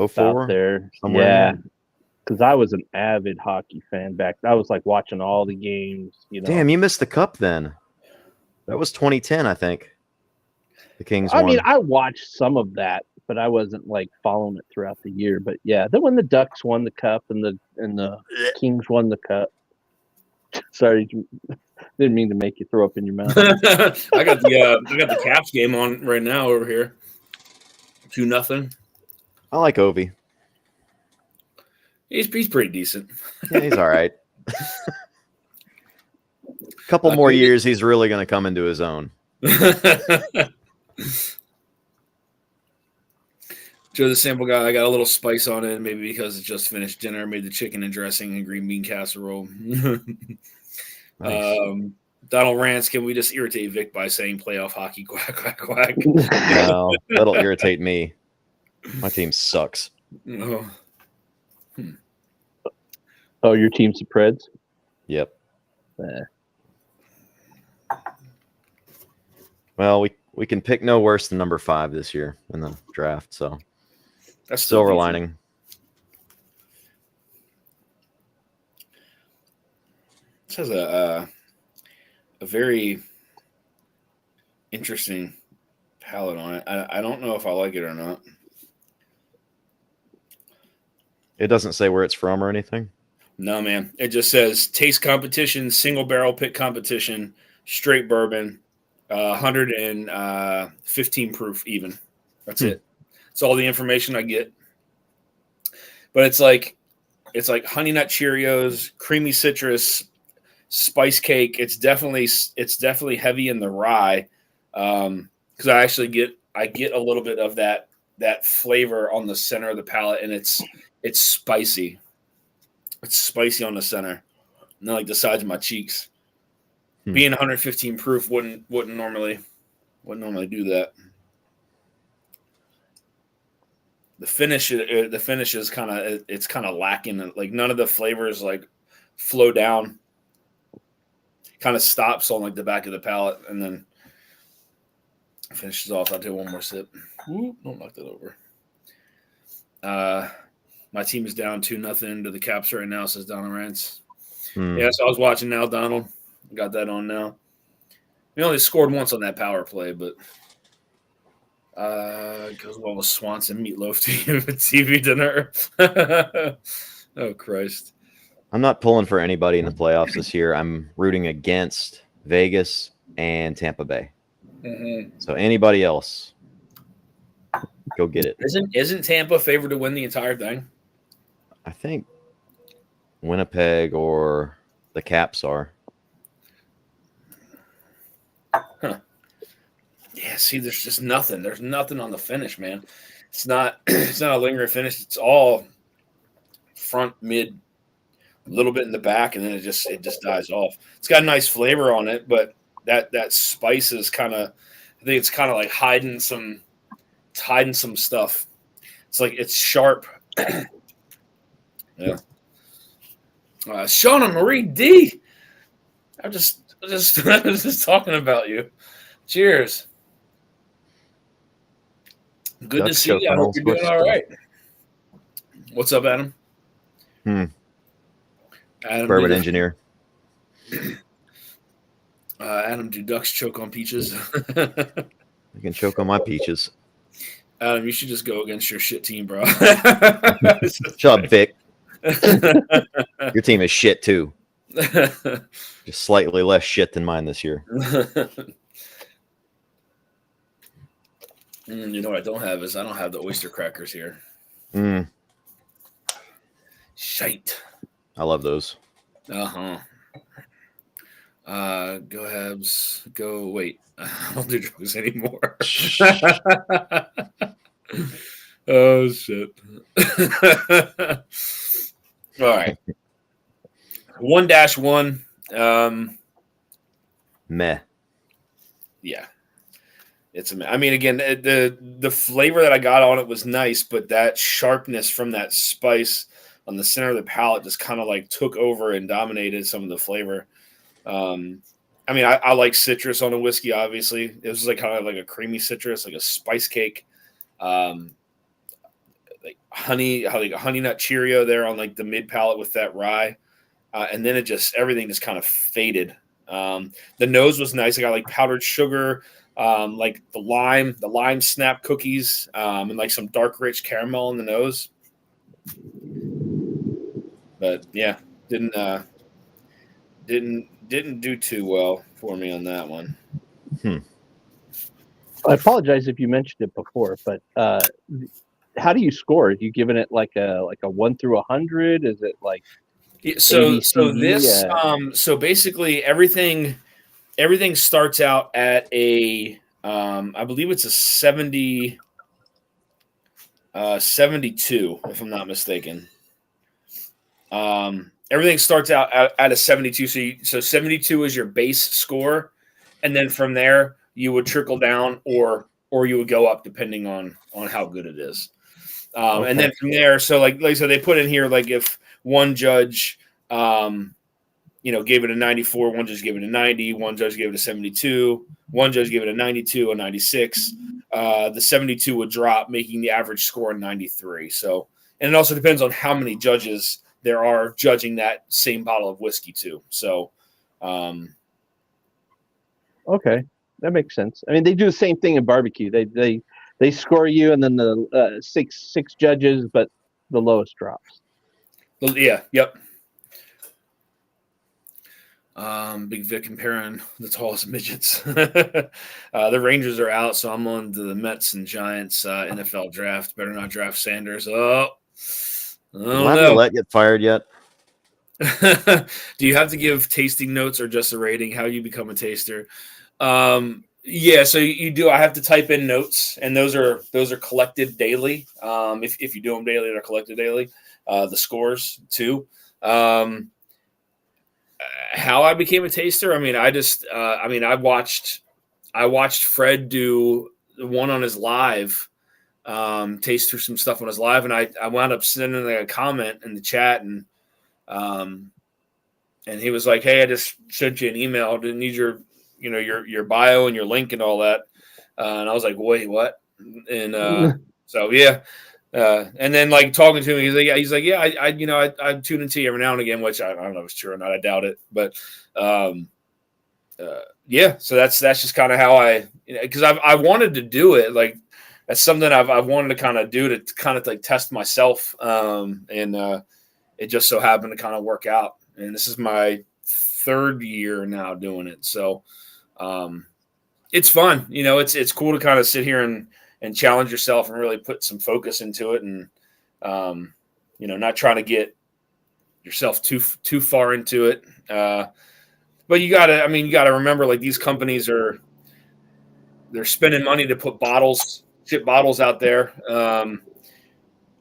04 there. Somewhere. Yeah, because I was an avid hockey fan back. I was like watching all the games. Damn, you missed the cup then. That was 2010, I think. The Kings won. I mean, I watched some of that, but I wasn't like following it throughout the year. But yeah, then when the Ducks won the cup and the Kings won the cup. Sorry, didn't mean to make you throw up in your mouth. I got the Caps game on right now over here. 2-0. I like Ovi. He's pretty decent. Yeah, he's all right. Couple more years, he's really going to come into his own. Joe the Sample Guy, I got a little spice on it, maybe because it just finished dinner. Made the chicken and dressing and green bean casserole. Nice. Donald Rance, can we just irritate Vic by saying playoff hockey quack, quack, quack? No, that'll irritate me. My team sucks. Oh. Oh, your team's the Preds? Yep. Well, we can pick no worse than number 5 this year in the draft, so that's silver lining. This has a very interesting palette on it. I don't know if I like it or not. It doesn't say where it's from or anything? No, man. It just says taste competition, single barrel pick competition, straight bourbon, 115 proof even. That's it. It's all the information I get. But it's like Honey Nut Cheerios, creamy citrus, spice cake. It's definitely heavy in the rye, because I get a little bit of that flavor on the center of the palate, and it's spicy. It's spicy on the center, not like the sides of my cheeks. Being 115 proof wouldn't normally do that. The finish is kind of lacking. Like none of the flavors like flow down. Kind of stops on like the back of the palate, and then finishes off. I'll do one more sip. Ooh, don't knock that over. My team is down 2-0 to the Caps right now, says Donald Rance. Yeah, so I was watching now, Donald. Got that on now. We only scored once on that power play, but it goes well with Swanson meatloaf TV dinner. Oh, Christ. I'm not pulling for anybody in the playoffs this year. I'm rooting against Vegas and Tampa Bay. Mm-hmm. So anybody else, go get it. Isn't Tampa favored to win the entire thing? I think Winnipeg or the Caps are. Huh. Yeah, see, there's just nothing. There's nothing on the finish, man. It's not a lingering finish. It's all front, mid, a little bit in the back, and then it just dies off. It's got a nice flavor on it, but that spice is kind of, I think it's kind of like hiding some stuff. It's like it's sharp. Yeah. Shauna Marie D. I was just talking about you. Cheers. Good to see you. I hope you're doing all right. What's up, Adam? Adam Bourbon engineer. Adam, do ducks choke on peaches? You can choke on my peaches. Adam, you should just go against your shit team, bro. Shut up, Vic. Your team is shit too. Just slightly less shit than mine this year. You know what I don't have is I don't have the oyster crackers here. Shite. I love those. Go Habs. Go. Wait. I don't do drugs anymore. Oh shit. All right. 1-1. Meh. Yeah. I mean, again, the flavor that I got on it was nice, but that sharpness from that spice on the center of the palate just kind of like took over and dominated some of the flavor. I mean, I like citrus on a whiskey, obviously. It was like kind of like a creamy citrus, like a spice cake. Like honey nut Cheerio there on like the mid palate with that rye. And then everything just kind of faded. The nose was nice. I got like powdered sugar, like the lime snap cookies, and like some dark rich caramel in the nose. But yeah, didn't do too well for me on that one. I apologize if you mentioned it before, but how do you score? Are you giving it like a 1 through 100? Is it like so basically everything starts out at a I believe it's a 72 if I'm not mistaken. Everything starts out at a 72. So 72 is your base score, and then from there you would trickle down or you would go up depending on how good it is. Okay. And then from there, so like so they put in here like if one judge gave it a 94, one judge gave it a 90, one judge gave it a 72, one judge gave it a 92, a 96. The 72 would drop, making the average score a 93. So, and it also depends on how many judges there are judging that same bottle of whiskey too. So, okay, that makes sense. I mean, they do the same thing in barbecue. They score you, and then the six judges, but the lowest drops. Yeah. Yep. Big Vic and Perrin, the tallest midgets. The Rangers are out, so I'm on to the Mets and Giants NFL draft. Better not draft Sanders. Oh, I Did don't know. Laviolette get fired yet? Do you have to give tasting notes or just a rating? How you become a taster? Yeah, so you do. I have to type in notes, and those are collected daily. If you do them daily, they're collected daily. The scores too. How I became a taster? I mean, I watched Fred do the one on his live, taste through some stuff on his live, and I wound up sending like a comment in the chat, and he was like, "Hey, I just sent you an email. Didn't need your bio and your link and all that." And I was like, "Wait, what?" And so yeah. And then like talking to him, he's like, yeah, I tune into you every now and again, which I don't know if it's true or not. I doubt it, but yeah. So that's just kind of how because I wanted to do it. Like that's something I've wanted to kind of do to kind of like test myself. And it just so happened to kind of work out. And this is my 3rd year now doing it. So it's fun. It's cool to kind of sit here and challenge yourself and really put some focus into it, and not trying to get yourself too far into it. But you gotta remember, like, these companies they're spending money to put ship bottles out there,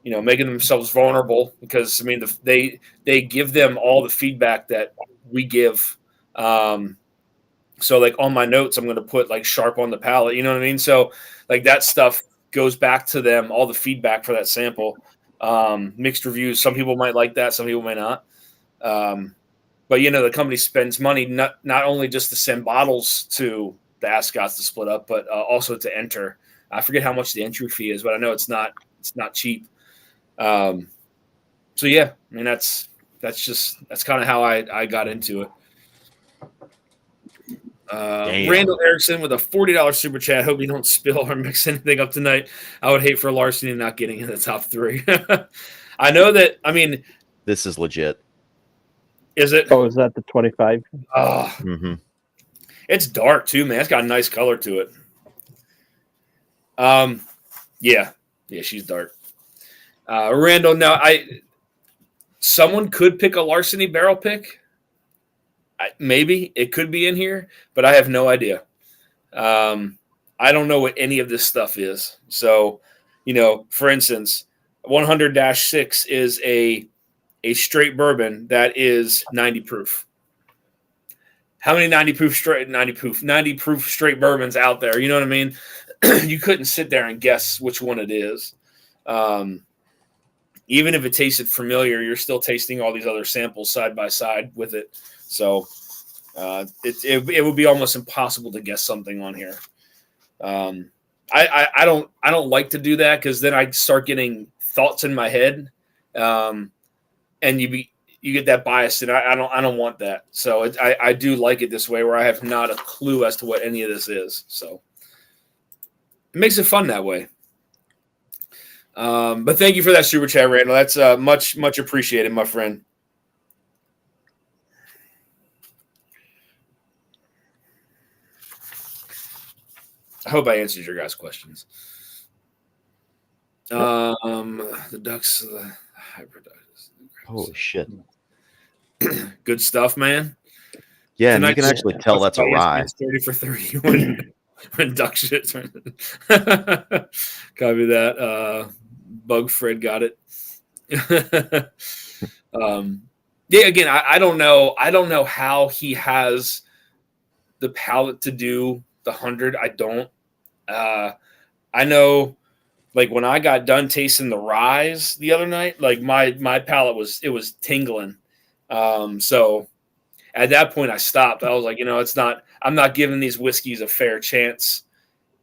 making themselves vulnerable because they give them all the feedback that we give. So like on my notes, I'm going to put like sharp on the palate, you know what I mean? So like that stuff goes back to them, all the feedback for that sample. Mixed reviews. Some people might like that. Some people may not. But the company spends money, not only just to send bottles to the ASCOTs to split up, but also to enter. I forget how much the entry fee is, but I know it's not cheap. So yeah, I mean, that's kind of how I got into it. Randall Erickson with a $40 super chat. Hope you don't spill or mix anything up tonight. I would hate for Larceny not getting in the top 3. I know that. I mean, this is legit. Is it? Oh, is that the 25? Oh, It's dark too, man. It's got a nice color to it. Yeah, she's dark. Randall, now someone could pick a Larceny barrel pick. Maybe it could be in here, but I have no idea. I don't know what any of this stuff is. So, for instance, 100-6 is a straight bourbon that is 90 proof. How many 90 proof straight bourbons out there? You know what I mean? You couldn't sit there and guess which one it is. Even if it tasted familiar, you're still tasting all these other samples side by side with it. So it would be almost impossible to guess something on here. I don't like to do that because then I start getting thoughts in my head, and you get that bias, and I don't want that. So I do like it this way, where I have not a clue as to what any of this is. So it makes it fun that way. But thank you for that super chat, Randall. That's much appreciated, my friend. I hope I answered your guys' questions. The Ducks, the hybrid Ducks. Holy shit! Good stuff, man. Yeah, and you can actually tell that's a rye. 30 for 30 when Duck shit. Copy that. Bug Fred got it. Yeah, again, I don't know how he has the palate to do the 100. I don't. I know, like, when I got done tasting the ryes the other night, like my palate was tingling. So at that point I stopped. I was like, I'm not giving these whiskeys a fair chance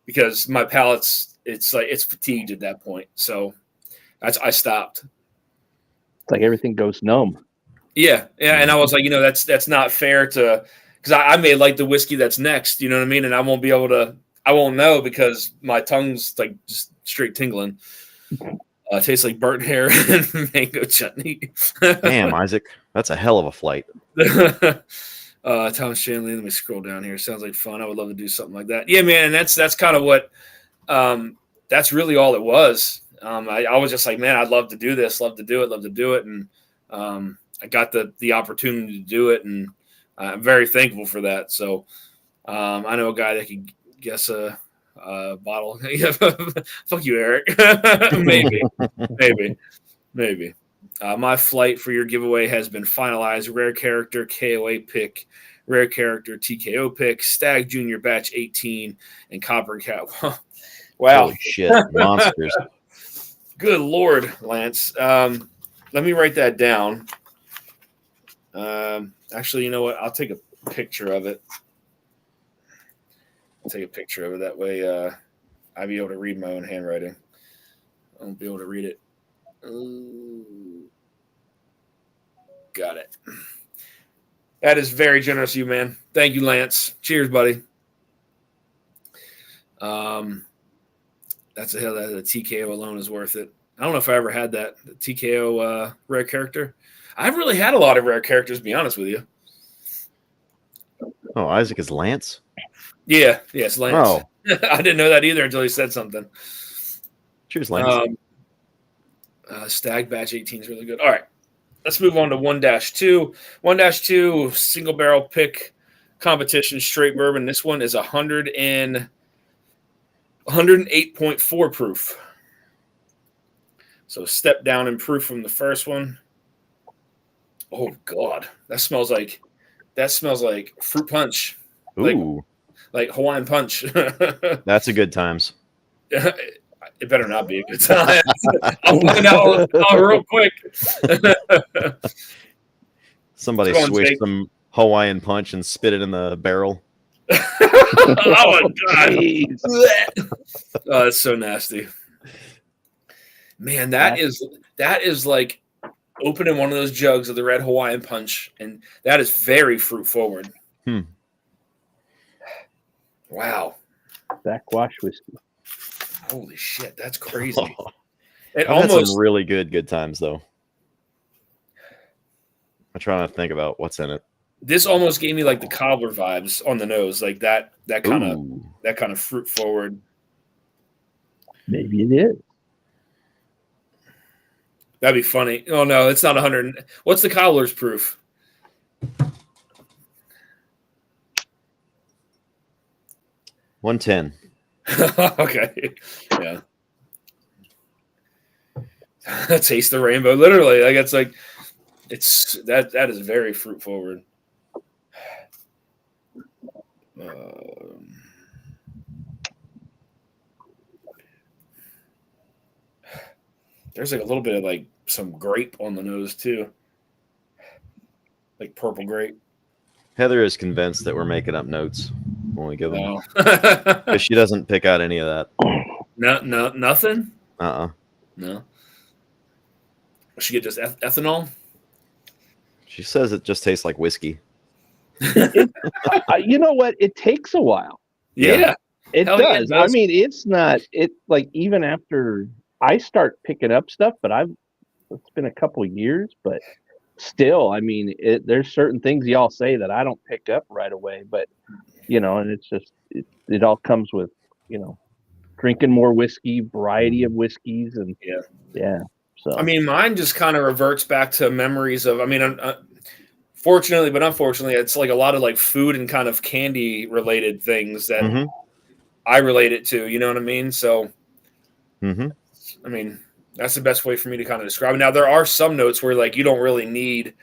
because my palate's it's fatigued at that point. So I stopped. It's like everything goes numb. Yeah, and I was like, that's not fair to, because I may like the whiskey that's next, you know what I mean, and I won't know because my tongue's like just straight tingling. Tastes like burnt hair and mango chutney. Damn, Isaac, that's a hell of a flight. Thomas Shanley. Let me scroll down here. Sounds like fun. I would love to do something like that. Yeah, man. And that's kind of what. That's really all it was. I was just like, man, I'd love to do this. Love to do it. And I got the opportunity to do it, and I'm very thankful for that. So I know a guy that could guess a bottle. Fuck you, Eric. maybe. My flight for your giveaway has been finalized. Rare character KOA pick, rare character TKO pick, Stag Junior Batch 18, and Copper Cat. Wow. Holy shit. Monsters. Good Lord, Lance. Let me write that down. Actually, you know what? I'll take a picture of it. That way I'll be able to read my own handwriting. I won't be able to read it. Got it. That is very generous of you, man. Thank you, Lance. Cheers, buddy. That's the TKO alone is worth it. I don't know if I ever had that the TKO rare character. I've really had a lot of rare characters, to be honest with you. Oh, Isaac is Lance? Yeah, it's Lance. Oh. I didn't know that either until he said something. Cheers, Lance. Stag Batch 18 is really good. All right, let's move on to 1-2. 1-2 single barrel pick competition straight bourbon. This one is 108.4 proof. So step down in proof from the first one. Oh God, that smells like fruit punch. Ooh, like Hawaiian punch. that's a good times. It better not be a good time. I'll find out real quick. Somebody swished some Hawaiian punch and spit it in the barrel. Oh my God. Oh, it's so nasty. Man, that is like opening one of those jugs of the red Hawaiian punch, and that is very fruit forward. Wow. Backwash whiskey. Holy shit, that's crazy. It almost had some really good times though. I'm trying to think about what's in it. This almost gave me like the cobbler vibes on the nose, like that kind of fruit forward. Maybe it is. That'd be funny. Oh no, it's not 100. What's the cobbler's proof? $110. Okay. Yeah. Taste the rainbow. Literally. Like it's that is very fruit forward. There's like a little bit of like some grape on the nose too. Like purple grape. Heather is convinced that we're making up notes when we give them. No. But she doesn't pick out any of that. No, nothing? No. She get just ethanol? She says it just tastes like whiskey. You know what? It takes a while. Yeah. It does. I mean, it's not like even after I start picking up stuff, but it's been a couple of years, but still, I mean, there's certain things y'all say that I don't pick up right away, but and it's just it all comes with drinking more whiskey, variety of whiskeys, and yeah. So I mean, mine just kind of reverts back to memories of. I mean, fortunately, but unfortunately, it's like a lot of like food and kind of candy related things that I relate it to. You know what I mean? So, I mean, that's the best way for me to kind of describe it. Now, there are some notes where like you don't really need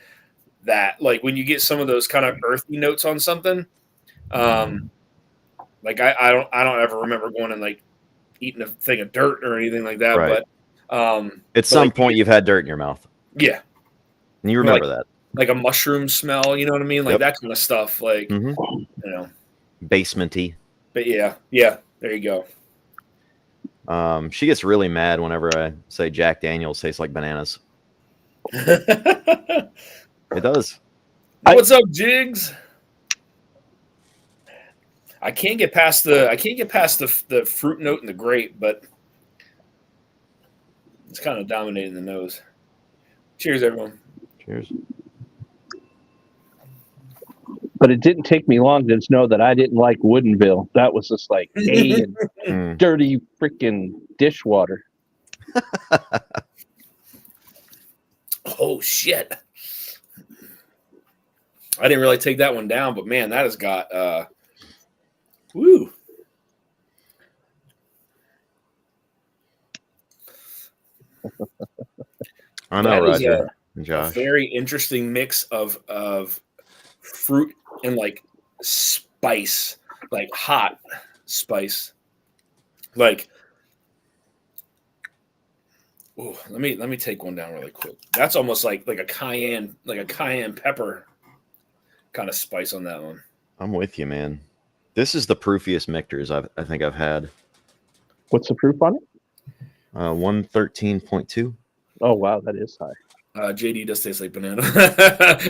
that. Like when you get some of those kind of earthy notes on something. Like I don't ever remember going and like eating a thing of dirt or anything like that. Right. But at some point you've had dirt in your mouth. Yeah. And you remember that. Like a mushroom smell, you know what I mean? Like that kind of stuff. Like basement-y. But yeah, there you go. She gets really mad whenever I say Jack Daniels tastes like bananas. It does. What's up, Jigs? I can't get past the fruit note and the grape, but it's kind of dominating the nose. Cheers, everyone. Cheers. But it didn't take me long to know that I didn't like Woodinville. That was just like Mm. dirty freaking dishwater. Oh shit! I didn't really take that one down, but man, that has got woo. I know, That is Roger and a Josh. very interesting mix of fruit and like spice, like hot spice. Like, oh, let me take one down really quick. That's almost like a cayenne pepper kind of spice on that one. I'm with you, man. This is the proofiest Michter's I think I've had. What's the proof on it? 113.2. Oh wow, that is high. JD does taste like banana.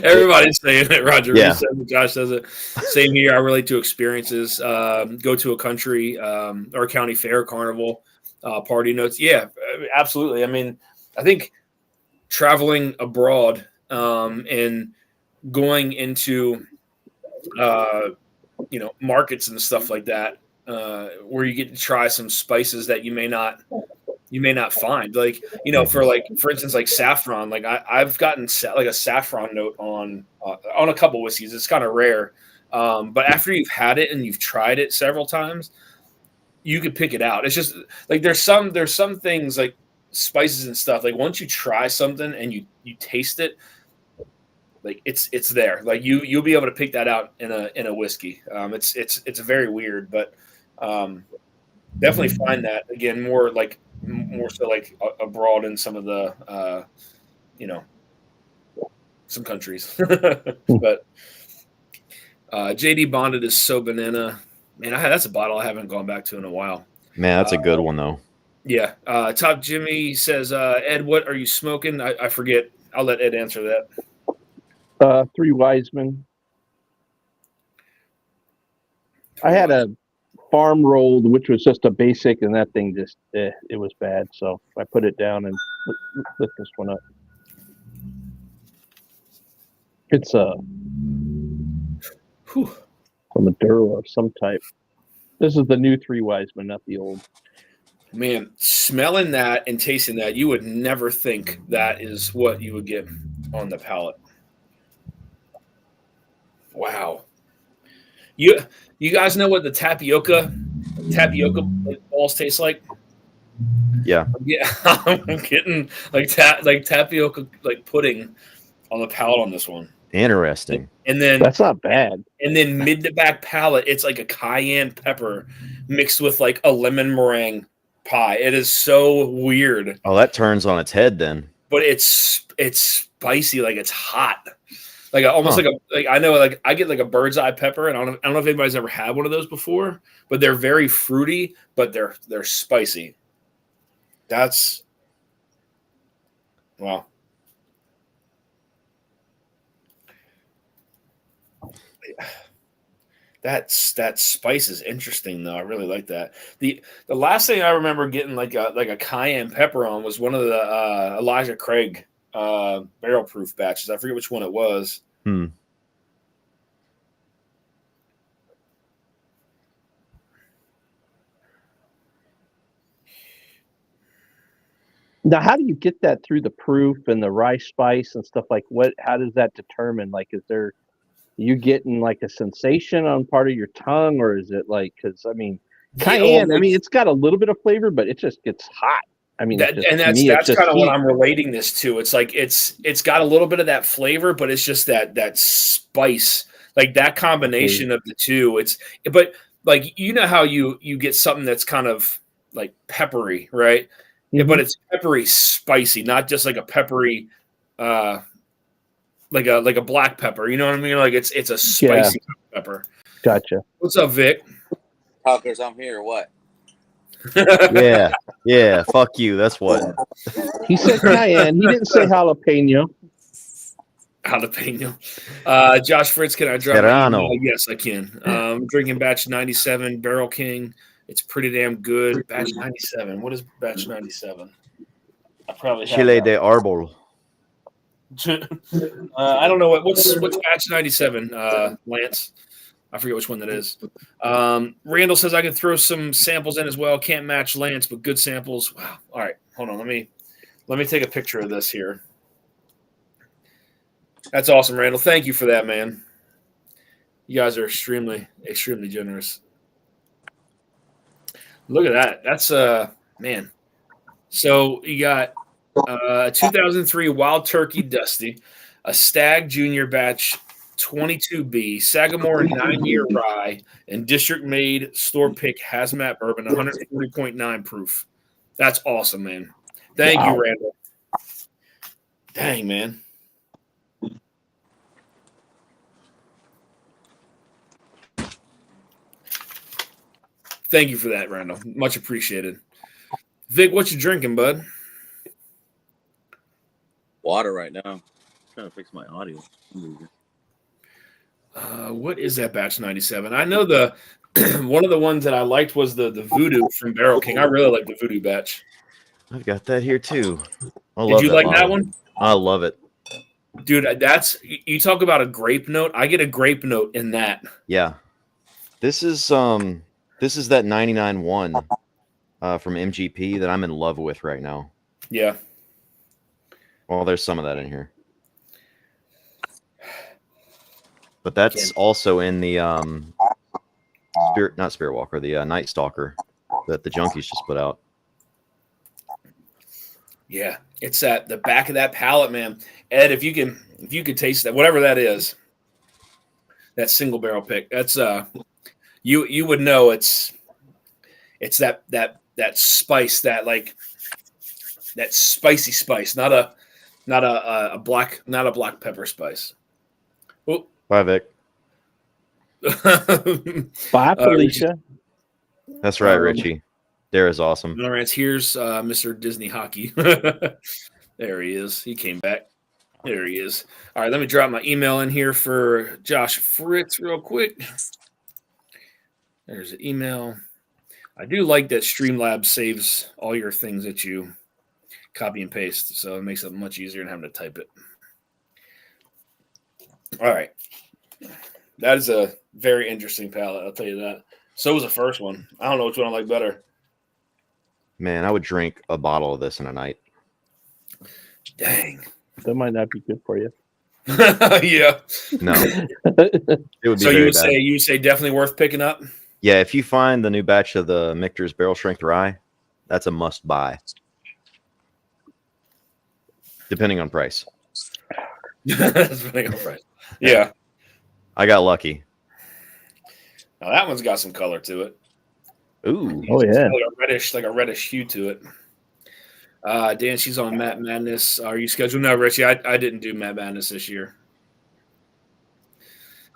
Everybody's saying it. Roger Yeah. says it. Josh says it. Same here. I relate to experiences. Go to a country or county fair, carnival, party notes. Yeah, absolutely. I mean, I think traveling abroad and going into markets and stuff like that, where you get to try some spices that you may not find, like, for instance, like saffron. Like I've gotten like a saffron note on a couple whiskeys. It's kind of rare, but after you've had it and you've tried it several times, you could pick it out. It's just like there's some things like spices and stuff. Like once you try something and you taste it, like it's there. Like you'll be able to pick that out in a whiskey. It's very weird, but definitely find that again more so like abroad in some of the some countries. But JD Bonded is so banana, man. That's a bottle I haven't gone back to in a while. Man, that's a good one though. Yeah. Top Jimmy says, Ed, what are you smoking? I forget. I'll let Ed answer that. Three Wiseman. I had a farm rolled, which was just a basic, and that thing just it was bad. So I put it down and lit this one up. It's a Maduro of some type. This is the new Three Wiseman, not the old. Man, smelling that and tasting that, you would never think that is what you would get on the palate. Wow. You guys know what the tapioca balls taste like? Yeah. Yeah, I'm getting like tapioca like pudding on the palate on this one. Interesting. And then that's not bad. And then mid to back palate, it's like a cayenne pepper mixed with like a lemon meringue pie. It is so weird. Oh, that turns on its head then. But it's spicy, like it's hot. Like almost like I know, like I get like a bird's eye pepper, and I don't know if anybody's ever had one of those before, but they're very fruity, but they're spicy. That's wow. That spice is interesting though. I really like that. The last thing I remember getting like a cayenne pepper on was one of the Elijah Craig barrel proof batches. I forget which one it was. Now, how do you get that through the proof and the rye spice and stuff like what? How does that determine? Like, is there you getting like a sensation on part of your tongue, or is it like because I mean, cayenne? I mean, it's got a little bit of flavor, but it just gets hot. I mean, that's kind of what I'm relating this to. It's like it's got a little bit of that flavor, but it's just that spice, like that combination of the two. But like how you get something that's kind of like peppery, right? Mm-hmm. Yeah, but it's peppery spicy, not just like a peppery, like a black pepper. You know what I mean? Like it's a spicy pepper. Gotcha. What's up, Vic? Talkers, I'm here. What? Yeah. Fuck you. That's what he said. Cayenne. He didn't say jalapeno. Josh Fritz, can I drop? Yes, I can. Drinking batch 97 Barrel King. It's pretty damn good. Batch 97. What is batch 97? I probably have Chile de Arbol. I don't know what's batch 97, Lance. I forget which one that is. Randall says I can throw some samples in as well. Can't match Lance, but good samples. Wow. All right, hold on. Let me take a picture of this here. That's awesome, Randall. Thank you for that, man. You guys are extremely, extremely generous. Look at that. That's man. So you got 2003 Wild Turkey Dusty, a Stag Junior Batch 22B, Sagamore 9-year rye, and district made store pick hazmat bourbon, 140.9 proof. That's awesome, man. Thank you, Randall. Dang, man. Thank you for that, Randall. Much appreciated. Vic, what you drinking, bud? Water right now. I'm trying to fix my audio. What is that batch 97? I know the one of the ones that I liked was the Voodoo from Barrel King. I really like the Voodoo batch. I've got that here too. Did you like that one? I love it. Dude, that's you talk about a grape note. I get a grape note in that. Yeah. This is that 99-1 from MGP that I'm in love with right now. Yeah. Well, there's some of that in here. But that's also in the Spirit Walker, the Night Stalker that the Junkies just put out. Yeah, it's at the back of that palate, man. Ed, if you could taste that, whatever that is, that single barrel pick, that's you would know it's that spice, that spicy spice, not a black pepper spice. Oh. Bye, Vic. Bye, Felicia. That's right, Richie. Dara's awesome. All right, here's Mr. Disney Hockey. There he is. He came back. There he is. All right, let me drop my email in here for Josh Fritz real quick. There's an email. I do like that Streamlabs saves all your things that you copy and paste, so it makes it much easier than having to type it. All right. That is a very interesting palette, I'll tell you that. So was the first one. I don't know which one I like better. Man, I would drink a bottle of this in a night. Dang. That might not be good for you. Yeah. No. It would be so very you would say definitely worth picking up? Yeah, if you find the new batch of the Michter's Barrel Strength Rye, that's a must buy. Depending on price. Depending on price. Yeah. I got lucky. Now that one's got some color to it. Ooh. Oh yeah. Like a reddish hue to it. Dan, she's on Matt Madness. Are you scheduled? No, Richie, I didn't do Matt Madness this year.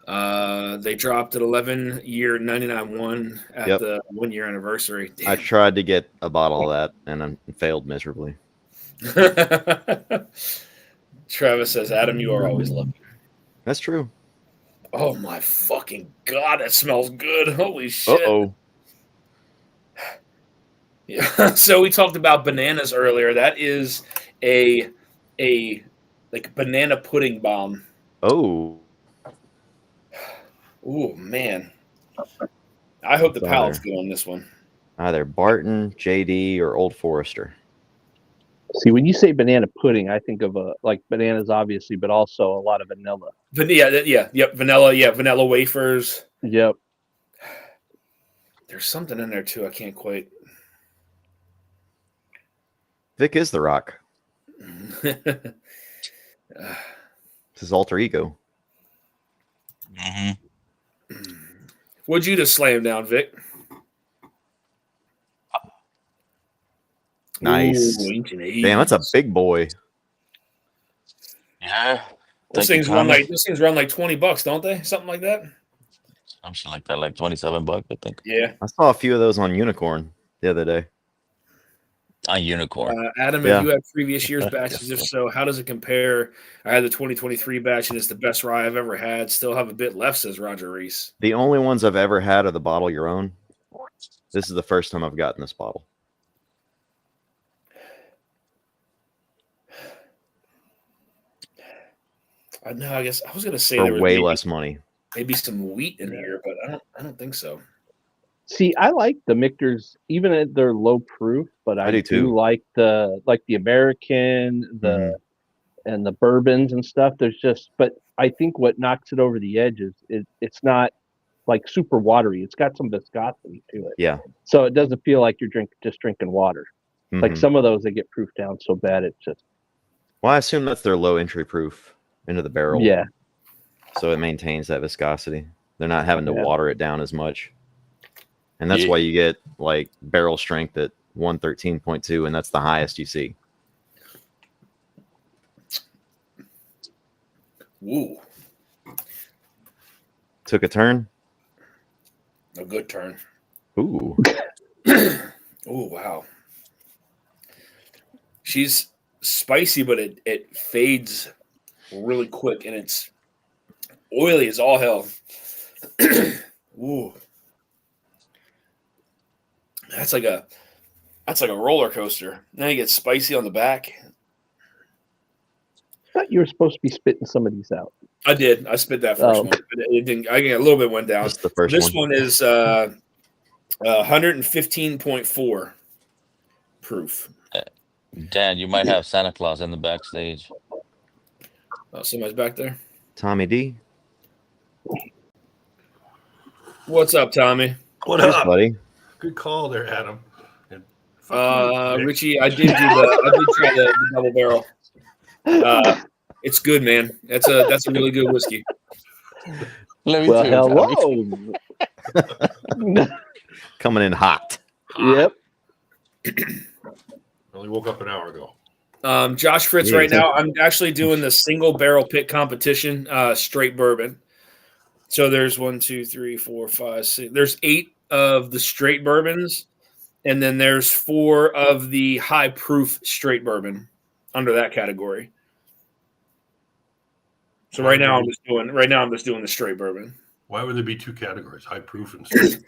They dropped an 11-year 99-1 at the 1-year anniversary. Damn. I tried to get a bottle of that and I failed miserably. Travis says, Adam, you are always lucky. That's true. Oh my fucking God, that smells good. Holy shit. Uh-oh. Yeah. So we talked about bananas earlier. That is a like banana pudding bomb. Oh. Oh man. I hope the palate's good on this one. Either Barton, JD, or Old Forester. See, when you say banana pudding, I think of like bananas, obviously, but also a lot of vanilla. Vanilla wafers. Yep. There's something in there too. I can't quite. Vic is the Rock. It's his alter ego. Mm-hmm. What'd you just slam down, Vic? Nice. Ooh, damn, that's a big boy. Yeah. Those things run like $20, don't they? Something like that. Something like that, like $27, I think. Yeah. I saw a few of those on Unicorn the other day. On Unicorn. Adam, if you had previous year's batches, if so, how does it compare? I had the 2023 batch, and it's the best rye I've ever had. Still have a bit left, says Roger Reese. The only ones I've ever had are the bottle your own. This is the first time I've gotten this bottle. No, I guess I was gonna say for there was way less money. maybe some wheat in here, but I don't think so. See, I like the Michter's even at their low proof, but I I do too. like the American, Mhm. and the bourbons and stuff. But I think what knocks it over the edge is it's not like super watery. It's got some viscosity to it, Yeah. so it doesn't feel like you're just drinking water. Like Mhm. some of those, they get proofed down so bad it's just Well, I assume that's their low entry proof into the barrel. yeah. So it maintains that viscosity. They're not having to Yeah. water it down as much. And that's Yeah. why you get like barrel strength at 113.2, and that's the highest you see. Woo, Took a turn. a good turn. Ooh. Oh wow, she's spicy, but it fades really quick, and it's oily as all hell. Ooh, that's like a roller coaster. Now you get spicy on the back. I thought you were supposed to be spitting some of these out. I did. I spit that first Oh. one. It didn't. I a little bit went down. Just the first This one. one is 115.4 proof. Dan, you might have Santa Claus in the backstage. Oh, somebody's back there. Tommy D. What's up, Tommy? What Cheers, up? buddy. Good call there, Adam. And fuck you, Nick. Richie, I did try the double barrel. It's good, man. That's a really good whiskey. Let me Well, tell you, Tommy. hello. Coming in hot. Yep. I only woke up an hour ago. Josh Fritz, Yeah. right now, I'm actually doing the single barrel pick competition, straight bourbon. So there's 1, 2, 3, 4, 5, 6. There's 8 of the straight bourbons, and then there's 4 of the high proof straight bourbon under that category. So right now I'm just doing the straight bourbon. Why would there be 2 categories, high proof and straight?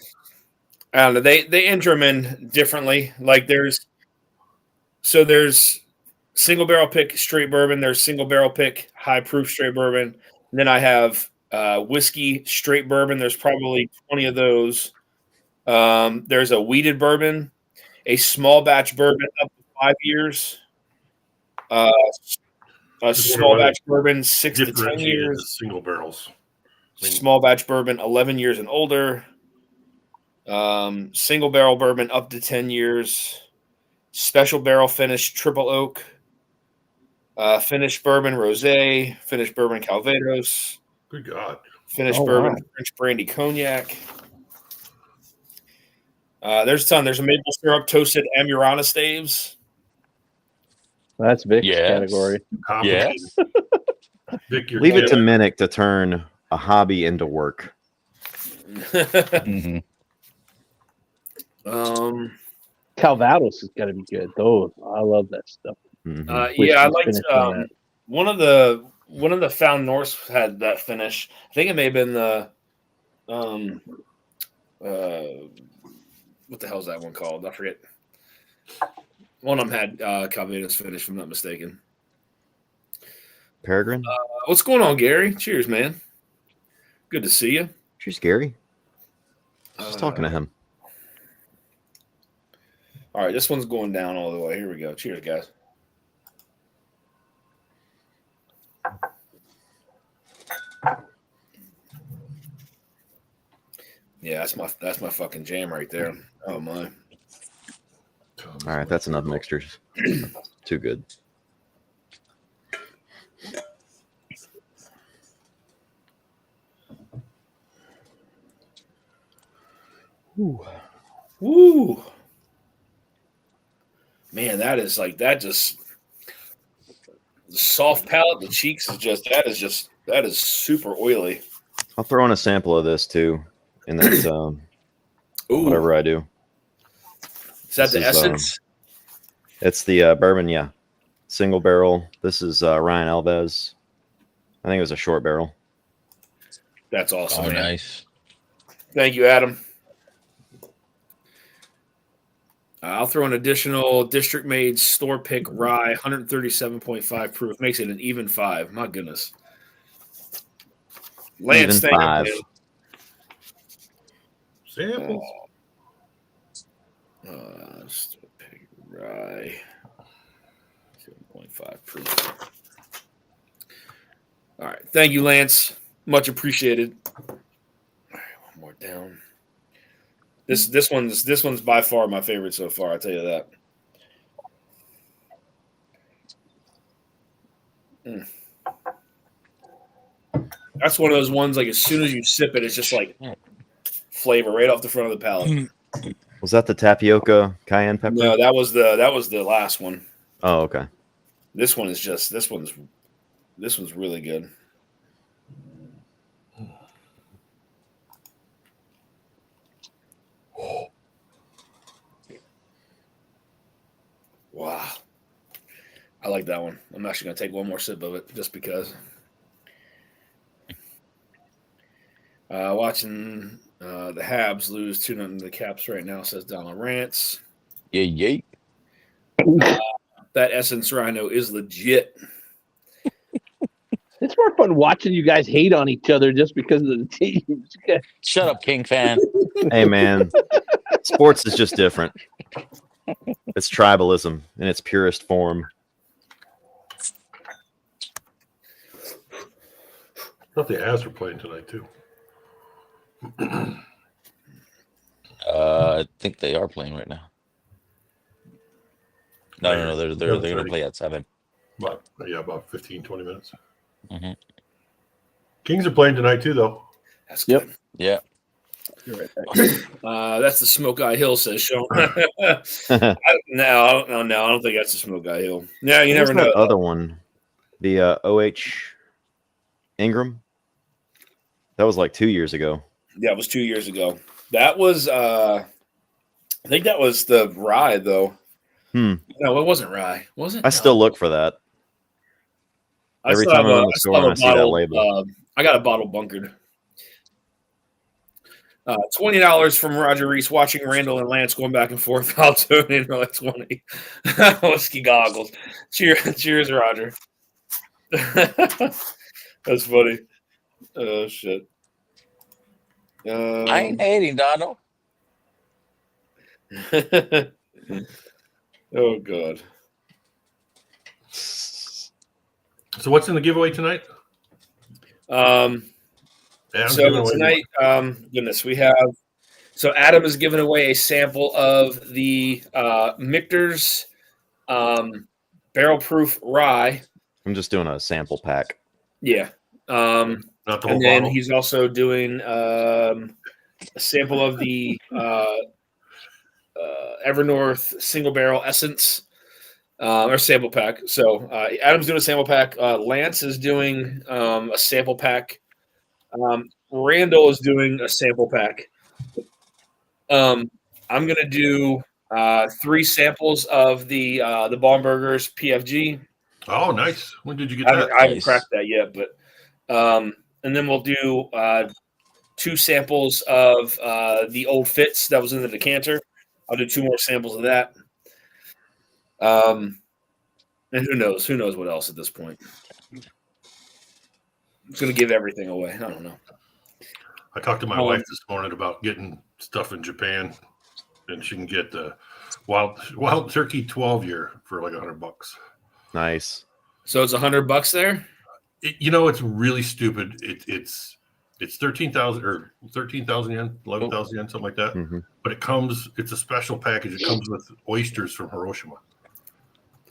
I don't know. They enter them in differently. Like there's single barrel pick straight bourbon. There's single barrel pick high proof straight bourbon. And then I have whiskey straight bourbon. There's probably 20 of those. There's a wheated bourbon, a small batch bourbon up to 5 years. A Just small wonder why batch bourbon 6 to 10 differentiated years. the single barrels. I mean, Small batch bourbon 11 years and older. Single barrel bourbon up to 10 years. Special barrel finish triple oak. Finished bourbon rosé. Finished bourbon calvados. good God. Finished Oh, bourbon wow. French brandy cognac. There's a ton. There's a maple syrup toasted Amurana staves. That's Vic's Yes. category. Complicated. Vic, you're Leave it to killing Minnick to turn a hobby into work. Mhm. Calvados is gonna be good. Those I love that stuff. Mhm. Yeah, I Whiskey's liked finished on that. one of the Found Norse had that finish. I think it may have been the what the hell is that one called? I forget. One of them had Calvados finish, if I'm not mistaken. Peregrine? What's going on, Gary? Cheers, man. Good to see you. Cheers, Gary. Just talking to him. All right, this one's going down all the way. Here we go. Cheers, guys. Yeah, that's my fucking jam right there. Oh my. All right, that's enough mixtures. Too good. Woo. Man, that is the soft palate, the cheeks that is super oily. I'll throw in a sample of this too, in that Ooh, whatever I do. is that this the is, essence? It's the bourbon, yeah. Single barrel. This is Ryan Alves. I think it was a short barrel. That's awesome. Oh, man. nice. Thank you, Adam. I'll throw an additional district made store pick rye, 137.5 proof. Makes it an even 5. My goodness. Lance, Even thank you, 5. man. Samples. Pig rye. 7.5 proof. All right. Thank you, Lance. Much appreciated. All right, one more down. This one's by far my favorite so far, I'll tell you that. That's one of those ones, like as soon as you sip it, it's just like flavor right off the front of the palate. Was that the tapioca cayenne pepper? No, that was the last one. Oh, okay. This one's really good. Wow. I like that one. I'm actually going to take one more sip of it just because. Watching the Habs lose 2-0 to the Caps right now, says Donald Rance. Yeah. That Essence Rhino is legit. It's more fun watching you guys hate on each other just because of the teams. Shut up, King fan. Hey, man. Sports is just different. It's tribalism in its purest form. I thought the Avs were playing tonight too. I think they are playing right now. No. They're going to play at 7. About 15, 20 minutes. Mm-hmm. Kings are playing tonight too, though. That's good. Yeah. You're right back. That's the Smoke Eye Hill, says Sean. I don't think that's the Smoke Eye Hill. Yeah, you never know. That other one, the OH Ingram. That was like 2 years ago. Yeah, it was 2 years ago. That was, I think that was the rye, though. No, it wasn't rye. Was it? I still look for that. Every time I'm in the store and I see that label. I got a bottle bunkered. $20 from Roger Reese watching Randall and Lance going back and forth. I'll tune in for like 20. Whiskey goggles. Cheers, Roger. That's funny. Oh, shit. I ain't hating, Donald. Oh, God. So what's in the giveaway tonight? So tonight, goodness, we have. So Adam is giving away a sample of the Michter's barrel proof rye. I'm just doing a sample pack. Yeah. Not the whole And then bottle. he's also doing a sample of the Evernorth single barrel essence or sample pack. So Adam's doing a sample pack. Lance is doing a sample pack. Randall is doing a sample pack. I'm gonna do 3 samples of the Baumburgers PFG. Oh, nice. When did you get I that? haven't Nice. cracked that yet, but and then we'll do 2 samples of the Old Fitz that was in the decanter. I'll do 2 more samples of that. And who knows what else at this point. I'm just gonna give everything away. I don't know. I talked to my wife this morning about getting stuff in Japan, and she can get the wild turkey 12-year for like $100. Nice. So it's $100 there. It's really stupid. It's 13,000 or 13,000 yen, 11,000 yen, something like that. Mm-hmm. But it's a special package. It comes with oysters from Hiroshima.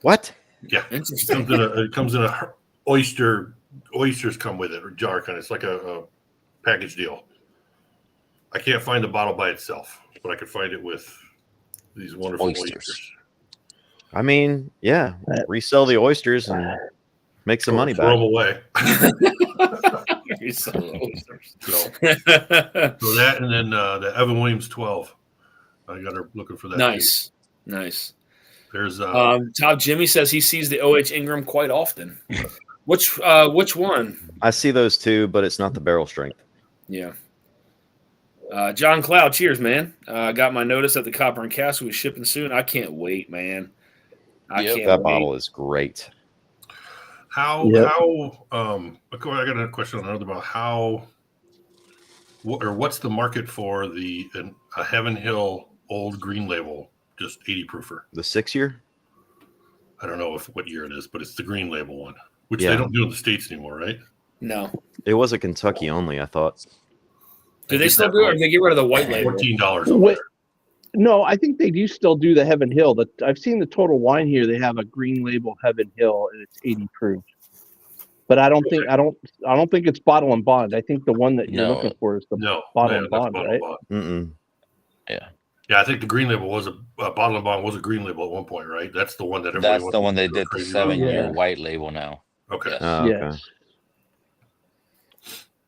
What? Yeah, Interesting. it comes in a oyster. Oysters come with it, or jar kind of. It's like a package deal. I can't find the bottle by itself, but I could find it with these wonderful oysters. I mean, yeah, resell the oysters and make some money Throw them back. away. So that, and then the Evan Williams 12. I got her looking for that. nice. There's Top Jimmy says he sees the OH Ingram quite often. Which one? I see those too, but it's not the barrel strength. Yeah. John Cloud, cheers, man. Got my notice that the Copper and Cask will be shipping soon. I can't wait, man. I can't That wait. bottle is great. I got a question on another about how what's the market for a Heaven Hill old green label, just 80 proofer? The 6-year? I don't know what year it is, but it's the green label one, which Yeah. they don't do in the States anymore, right? No. It was a Kentucky only, I thought. Do they still do it, or do they get rid of the white label? $14 over Wait, there. no, I think they do still do the Heaven Hill. I've seen the Total Wine here. They have a green label Heaven Hill, and it's 80 proof. But I don't think it's bottle and bond. I think the one that you're No. looking for is the No, bottle yeah, and that's bond, bottle right? and bond. Mm-mm. Yeah. Yeah, I think the green label was a bottle and bond was a green label at one point, right? That's the one that everybody That's went the one they go did the crazy about. 7-year Yeah. white label now. Okay. Yes. Oh, okay. Yes.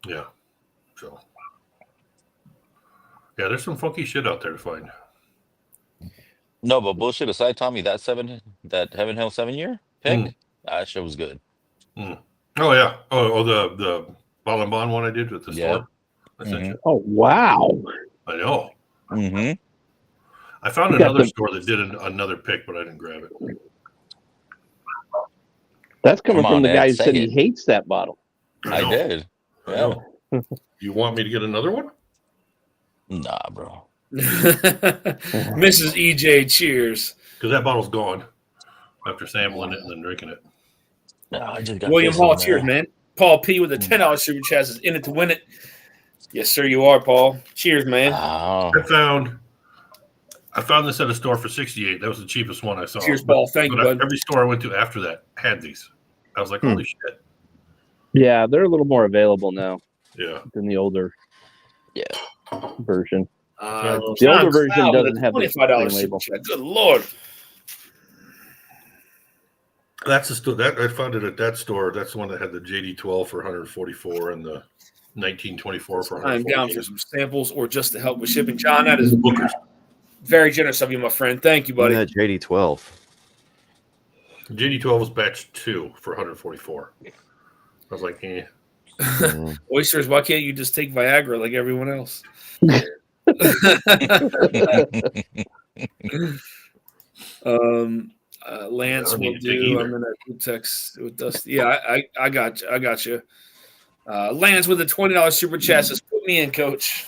Yeah. So. Yeah, there's some funky shit out there to find. No, but bullshit aside, Tommy, that Heaven Hill 7-year pick, Mm. that shit was good. Oh yeah. The bottle and bond one I did with the Yeah. store. I sent you. Oh wow! I know. Mm-hmm. I found You got another the- store that did another pick, but I didn't grab it. That's coming Come from on, the Ed, guy who say said he it. hates that bottle. I know. did. I Yeah. know. You want me to get another one? Nah, bro. Mrs. EJ, cheers. Because that bottle's gone after sampling it and then drinking it. Nah, I just got William this Hall, one, cheers, man. Paul P with a $10 super chat is in it to win it. Yes, sir, you are, Paul. Cheers, man. Oh, I found this at a store for $68. That was the cheapest one I saw. Cheers, Paul. Thank you, bud. Every store I went to after that had these. I was like, holy shit. Yeah, they're a little more available now Yeah. than the older version. John The older version Cloud with doesn't a have the $25 green super label. chat. Good Lord. That's the store that I found it at that store. That's the one that had the JD12 for 144 and the 1924 for I'm 148. down for some samples or just to help with shipping. John, that is Booker's. very generous of you, my friend. Thank you, buddy. Yeah, JD12. JD12 was batch 2 for 144. I was like, eh. Yeah. Oysters, why can't you just take Viagra like everyone else? Lance I don't will need to take do. either. I'm gonna text with Dusty. Yeah, I got you. I got you. Lance with a $20 super chat says, "Put me in, coach."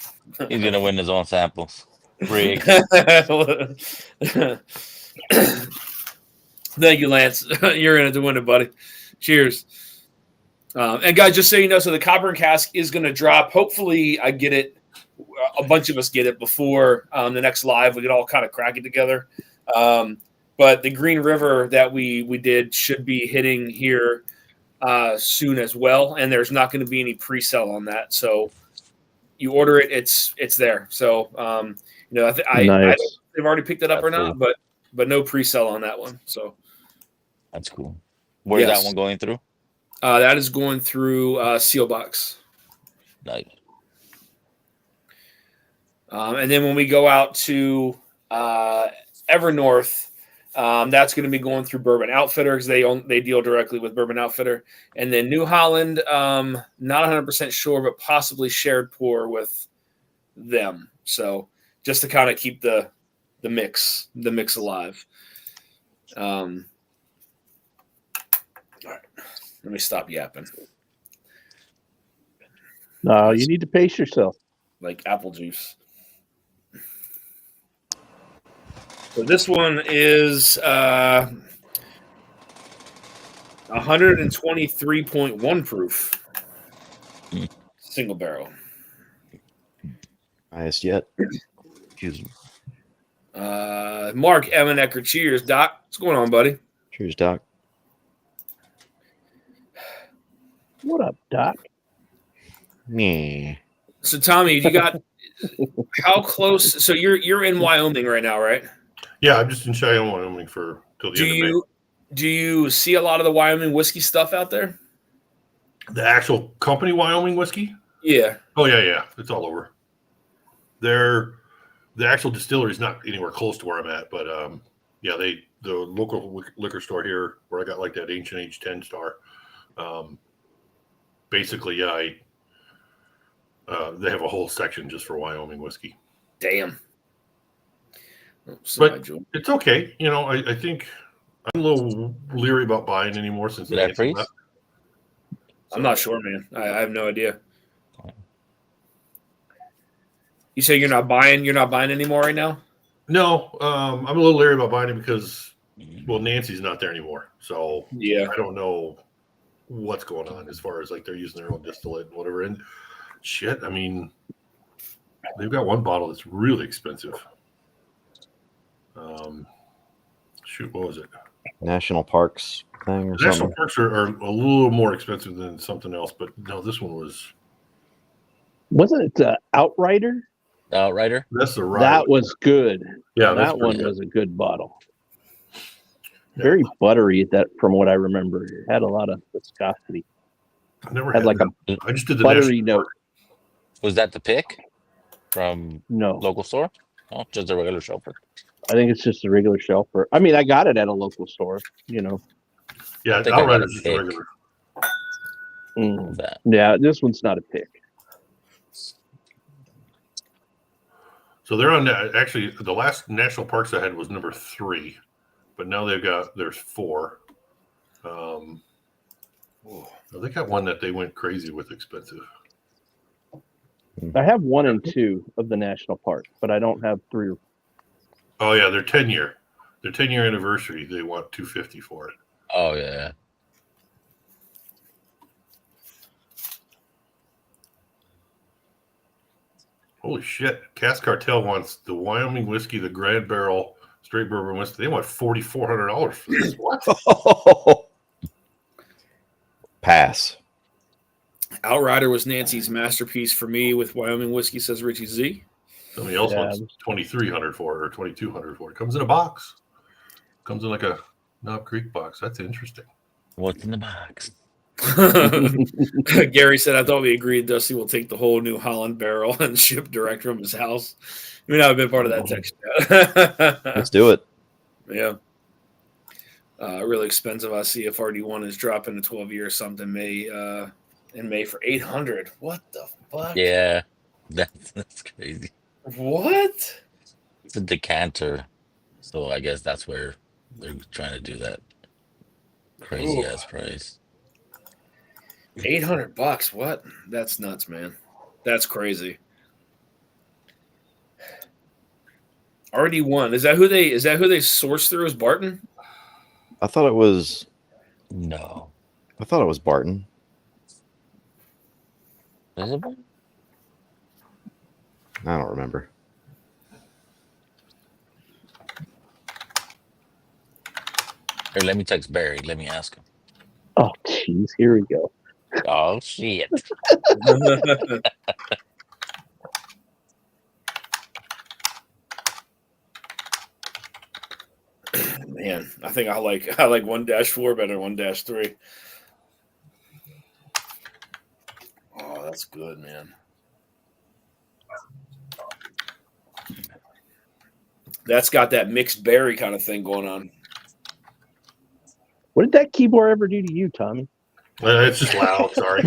he's gonna win his own samples. Rigged. Thank you, Lance. You're in it to win it, buddy. Cheers. And guys, just so you know, so the Copper and Cask is going to drop. Hopefully, I get it. A bunch of us get it before the next live. We can all kind of crack it together. But the Green River that we did should be hitting here soon as well. And there's not going to be any pre-sale on that. So you order it, it's there. So I don't know if they've already picked it up or That's not, but no pre-sale on that one. So That's cool. Where's Yes. that one going through? that is going through Seal Box. Like, And then when we go out to Evernorth, that's going to be going through Bourbon Outfitter because they deal directly with Bourbon Outfitter. And then New Holland, not 100% sure, but possibly shared pour with them. So just to kind of keep the mix alive. All right, let me stop yapping. No, you need to pace yourself. Like apple juice. So this one is 123.1 proof. Single barrel. Highest yet. excuse me. Mark Emenecker, cheers. Doc, what's going on, buddy? Cheers, Doc. What up, Doc? Yeah. So Tommy, you got how close? So you're in Wyoming right now, right? Yeah, I'm just in Cheyenne, Wyoming till the end of May. Do you see a lot of the Wyoming whiskey stuff out there? The actual company Wyoming whiskey? Yeah. Oh yeah, it's all over. The actual distillery is not anywhere close to where I'm at, but the local liquor store here where I got like that Ancient Age 10 star. Basically, they have a whole section just for Wyoming whiskey. Damn. But it's okay. I think I'm a little leery about buying anymore since Did I freeze? left. I'm not sure, man. I have no idea. You say you're not buying anymore right now? No, I'm a little leery about buying it because, well, Nancy's not there anymore, so Yeah. I don't know what's going on as far as like they're using their own distillate and whatever. And shit, I mean, they've got one bottle that's really expensive. Shoot, what was it? National Parks thing or National something. Parks are a little more expensive than something else, but no, this one was. Wasn't it Outrider? Outrider. That's the rye. That was good. Yeah, that's that one pretty good. was a good bottle. Yeah. Very buttery. That, from what I remember, it had a lot of viscosity. I never Had like that. I just did the buttery National note. Was that the pick from No, local store? Oh, just a regular shelfer. I think it's just a regular shelfer. I mean, I got it at a local store. Yeah, I think I got Outrider's a just a pick. regular. Mm. That. Yeah, this one's not a pick. So they're on that. Actually, the last national parks I had was number 3, but now there's 4. They got one that they went crazy with expensive. I have 1 and 2 of the national park, but I don't have 3 or Oh yeah, their 10-year anniversary. They want $250 for it. Oh yeah. Holy shit! Cask Cartel wants the Wyoming whiskey, the Grand Barrel straight bourbon whiskey. They want $4,400 for this. What? Pass. Outrider was Nancy's masterpiece for me with Wyoming whiskey, says Richie Z. Somebody else wants $2,300 for it or $2,200 for it. Comes in a box. Comes in like a Knob Creek box. That's interesting. What's in the box? Gary said, I thought we agreed Dusty will take the whole New Holland barrel and ship direct from his house. I mean, I've been part of that text chat. Let's do it. Yeah. Really expensive. I see if RD1 is dropping a 12-year or something in May for $800. What the fuck? Yeah, that's crazy. What? It's a decanter, so I guess that's where they're trying to do that crazy ass price. $800. What? That's nuts, man. That's crazy. RD1. Is that who they source through as Barton? I thought it was No. Barton. Is it? I don't remember. Here, let me text Barry. Let me ask him. Oh, jeez. Here we go. Oh shit! Man, I think I like 1-4 better than 1-3. Oh, that's good, man. That's got that mixed berry kind of thing going on. What did that keyboard ever do to you, Tommy? It's just loud. Sorry.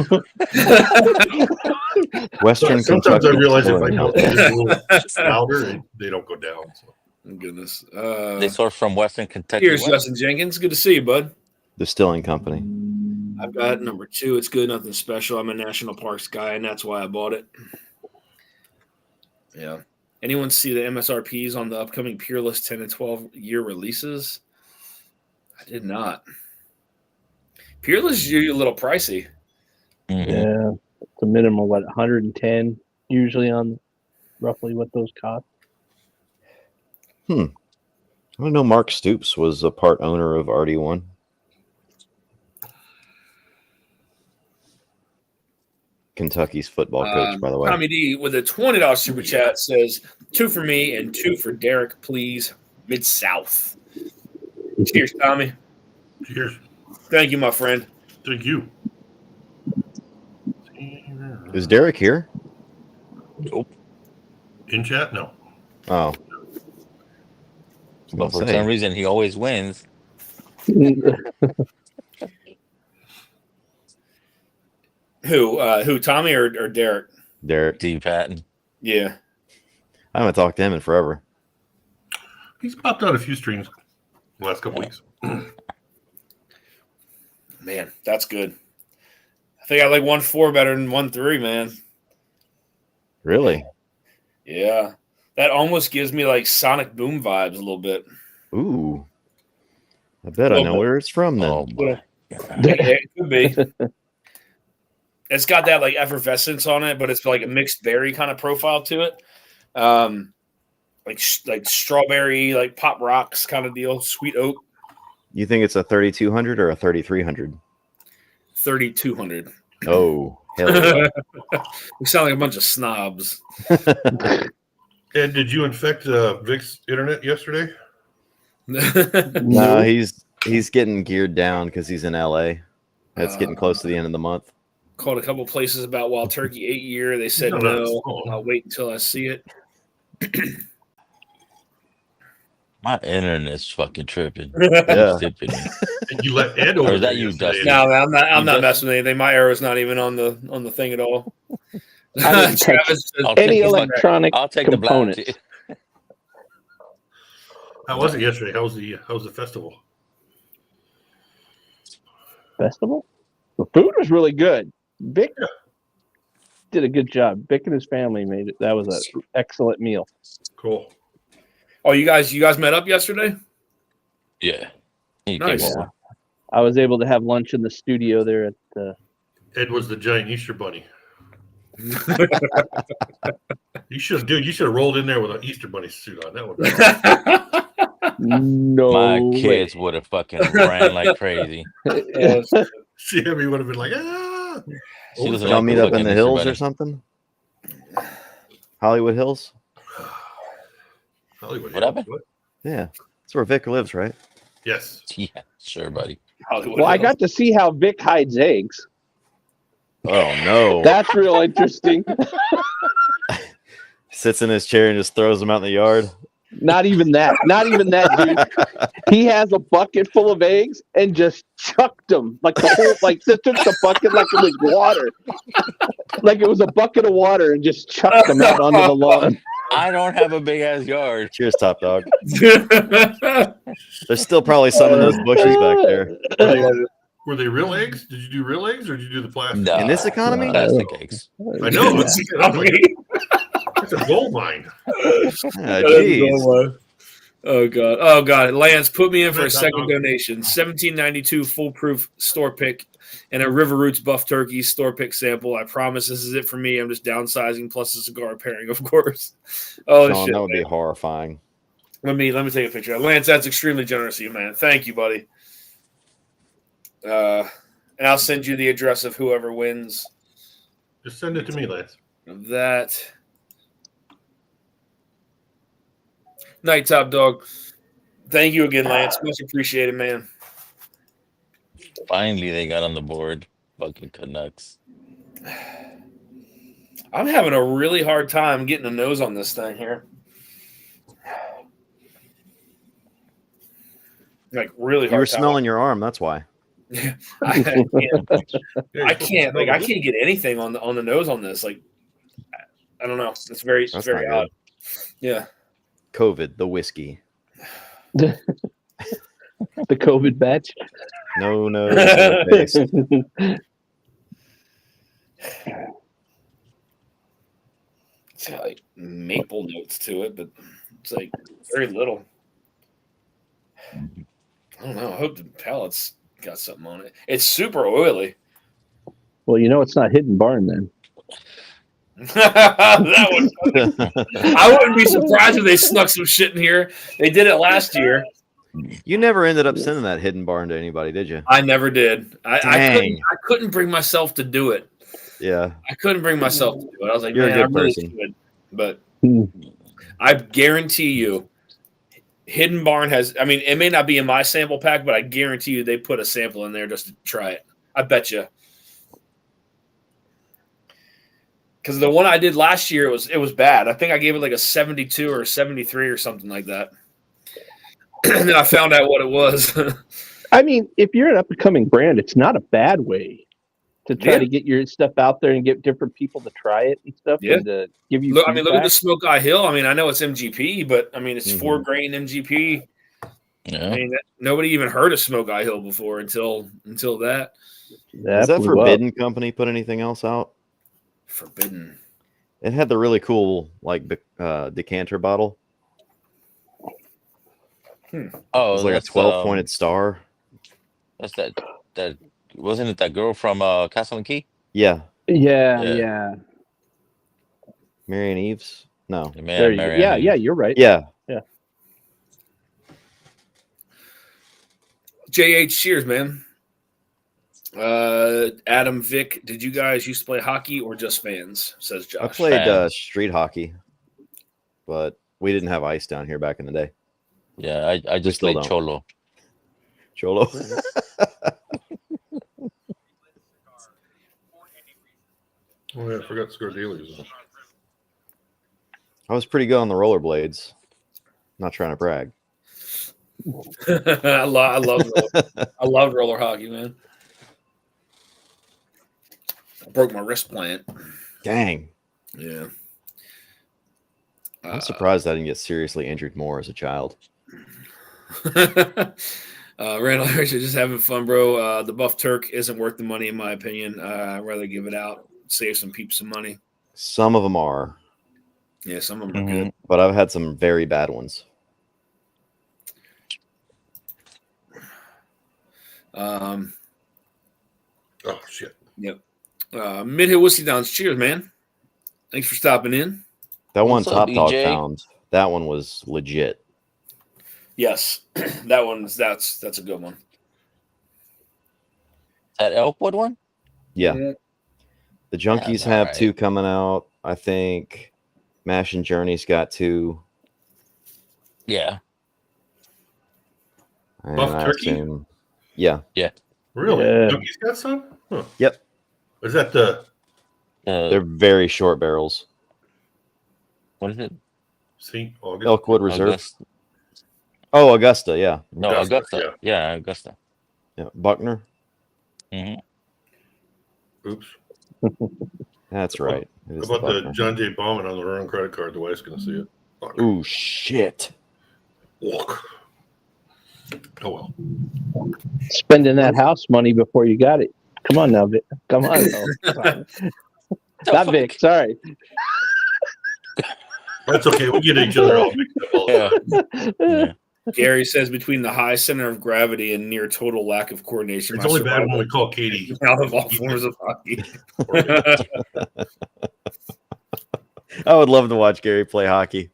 Western Sometimes Kentucky. I realize if I Brewing go Company. just a little louder, they don't go down. So. Goodness. They source from Western Kentucky. Here's West. Justin Jenkins. Good to see you, bud. Distilling Company. I've got number 2. It's good, nothing special. I'm a national parks guy, and that's why I bought it. Yeah. Anyone see the MSRPs on the upcoming Peerless 10 and 12-year releases? I did not. Peerless is usually a little pricey. Mhm. Yeah, it's a minimum of 110 usually on roughly what those cost. I didn't know Mark Stoops was a part owner of RD1. Kentucky's football coach, by the way. Tommy D with a $20 super chat says 2 for me and 2 for Derek, please. Mid-South. Cheers, Tommy. Cheers. Thank you, my friend. Thank you. Is Derek here? Nope. In chat? No. Oh. But for some reason, he always wins. Who, Tommy or Derek? Derek. D. Patton. Yeah. I haven't talked to him in forever. He's popped out a few streams the last couple weeks. Man, that's good. I think I like 1-4 better than 1-3, man. Really? Yeah. That almost gives me like Sonic Boom vibes a little bit. Ooh. I bet I know where it's from then. Oh my God. It could be. It's got that like effervescence on it, but it's like a mixed berry kind of profile to it. Like strawberry, like pop rocks kind of deal. Sweet oak. You think it's a 3200 or a 3300? 3200. Oh, hell yeah. We sound like a bunch of snobs. And did you infect Vic's internet yesterday? No, he's getting geared down because he's in LA. It's getting close to the end of the month. Called a couple places about Wild Turkey 8 year. They said no. I'll wait until I see it. My internet's fucking tripping. Yeah. Tipping me. And you let Ed over Or is that there you, yesterday. Dustin? No, I'm not messing with anything. My arrow's not even on the thing at all. I didn't touch Travis says, I'll take any the fucking- electronic I'll take the components. black. How was it yesterday? How was the festival? Festival. The food was really good. Vic did a good job. Vic and his family made it. That was an excellent meal. Cool. Oh, you guys met up yesterday? Yeah. He Nice. came over. I was able to have lunch in the studio there at Ed was the giant Easter bunny. You should have rolled in there with an Easter bunny suit on. That would no My way. kids would have fucking ran like crazy. see him. He would have been like, ah. She was Y'all like meet the up in fucking the Easter hills bunny. or something? Hollywood Hills? Hollywood. What happened? Yeah. That's where Vic lives, right? Yes. Yeah, sure, buddy. Hollywood Well, I Hills. got to see how Vic hides eggs. Oh, no. That's real interesting. Sits in his chair and just throws them out in the yard. Not even that. Not even that, dude. He has a bucket full of eggs and just chucked them like the whole, like just took the bucket like it was water, like it was a bucket of water and just chucked them out onto the lawn. I don't have a big ass yard. Cheers, Top Dog. There's still probably some in those bushes back there. Were they real eggs? Did you do real eggs or did you do the plastic? Nah, In this economy? plastic eggs. I know. I'm like, it's a gold mine. Ah, jeez. Oh god! Lance, put me in for a Right, second dog. donation. 1792 foolproof store pick and a River Roots Buff Turkey store pick sample. I promise this is it for me. I'm just downsizing plus a cigar pairing, of course. Oh Sean, shit! that would be Man. horrifying. Let me take a picture. Lance, that's extremely generous of you, man. Thank you, buddy. And I'll send you the address of whoever wins Just send it to me, Lance. that. Night, Top Dog. Thank you again, Lance. Much appreciated, man. Finally, they got on the board. Fucking Canucks. I'm having a really hard time getting a nose on this thing here. Like really hard. You were time. smelling your arm, that's why. I can't. Like I can't get anything on the nose on this. Like I don't know. It's very That's very not odd. Yeah. COVID, the whiskey. The COVID batch. No, taste. It's got like maple notes to it, but it's like very little. I don't know. I hope the palate's got something on it. It's super oily. Well, you know it's not Hidden Barn then. That was. I wouldn't be surprised if they snuck some shit in here. They did it last year. You never ended up sending that hidden barn to anybody, did you? I never did. I Dang. couldn't bring myself to do it. Yeah. I couldn't bring myself to do it. I was like, You're a man, good I really person. should. But I guarantee you, Hidden Barn has. I mean, it may not be in my sample pack, but I guarantee you they put a sample in there just to try it. I bet you. Because the one I did last year, it was bad. I think I gave it like a 72 or a 73 or something like that. And then I found out what it was. I mean, if you're an up and coming brand, it's not a bad way to try Yeah. to get your stuff out there and get different people to try it and stuff. Yeah. And to give you. Look at the feedback. Smoke Eye Hill. I mean, I know it's MGP, but I mean, it's 4 grain MGP. Yeah. I mean, nobody even heard of Smoke Eye Hill before until that. That Is that blew up. Forbidden Company put anything else out? Forbidden. It had the really cool decanter bottle. It Oh, was like a that's 12-pointed star. that's that wasn't it that girl from Castle and Key? Yeah, Yeah, Yeah. yeah. Marion Eves. No. Yeah, There you go. Yeah, yeah, you're right. Yeah. JH, cheers, man. Adam, Vic, did you guys used to play hockey or just fans? Says Josh. I played Fans. street hockey, but we didn't have ice down here back in the day. Yeah, I just still played don't. Cholo. Cholo. Oh, yeah, I forgot Scardelli's. I was pretty good on the rollerblades. Not trying to brag. I love roller hockey, man. I broke my wrist plant. Dang. Yeah. I'm surprised I didn't get seriously injured more as a child. Randall Harrison, just having fun, bro. The Buff Turk isn't worth the money, in my opinion. I'd rather give it out, save some peeps some money. Some of them are. Yeah, some of them are good. But I've had some very bad ones. Oh, shit. Yep. Mid-Hill Whiskey Downs, cheers, man. Thanks for stopping in. That one What's up, Top Dog BJ? found. That one was legit. Yes, that's a good one. That Elkwood one? Yeah. The Junkies That's have alright. 2 coming out. I think Mash and Journey's got 2. Yeah. And Buff I Turkey? assume- yeah. Really? Yeah. Junkies got some? Huh. Yep. Is that the They're very short barrels. What is it? St. August? Elkwood Reserve. Augusta. Oh, Augusta, yeah. No, Augusta, Augusta. Yeah, Augusta. Yeah. Buckner. hmm Oops. That's right. It How is about the Buckner. John J. Bauman on the wrong credit card? The wife's going to see it. Fuck. Ooh, shit. Walk. Oh, well. Spending that house money before you got it. Come on now, Vic. Come on. Sorry. Not Vic. Sorry. That's okay. We get each other all mixed up all the Yeah. time. yeah. Gary says between the high center of gravity and near total lack of coordination, It's my only bad survival when we call Katie. out of all forms of hockey. I would love to watch Gary play hockey.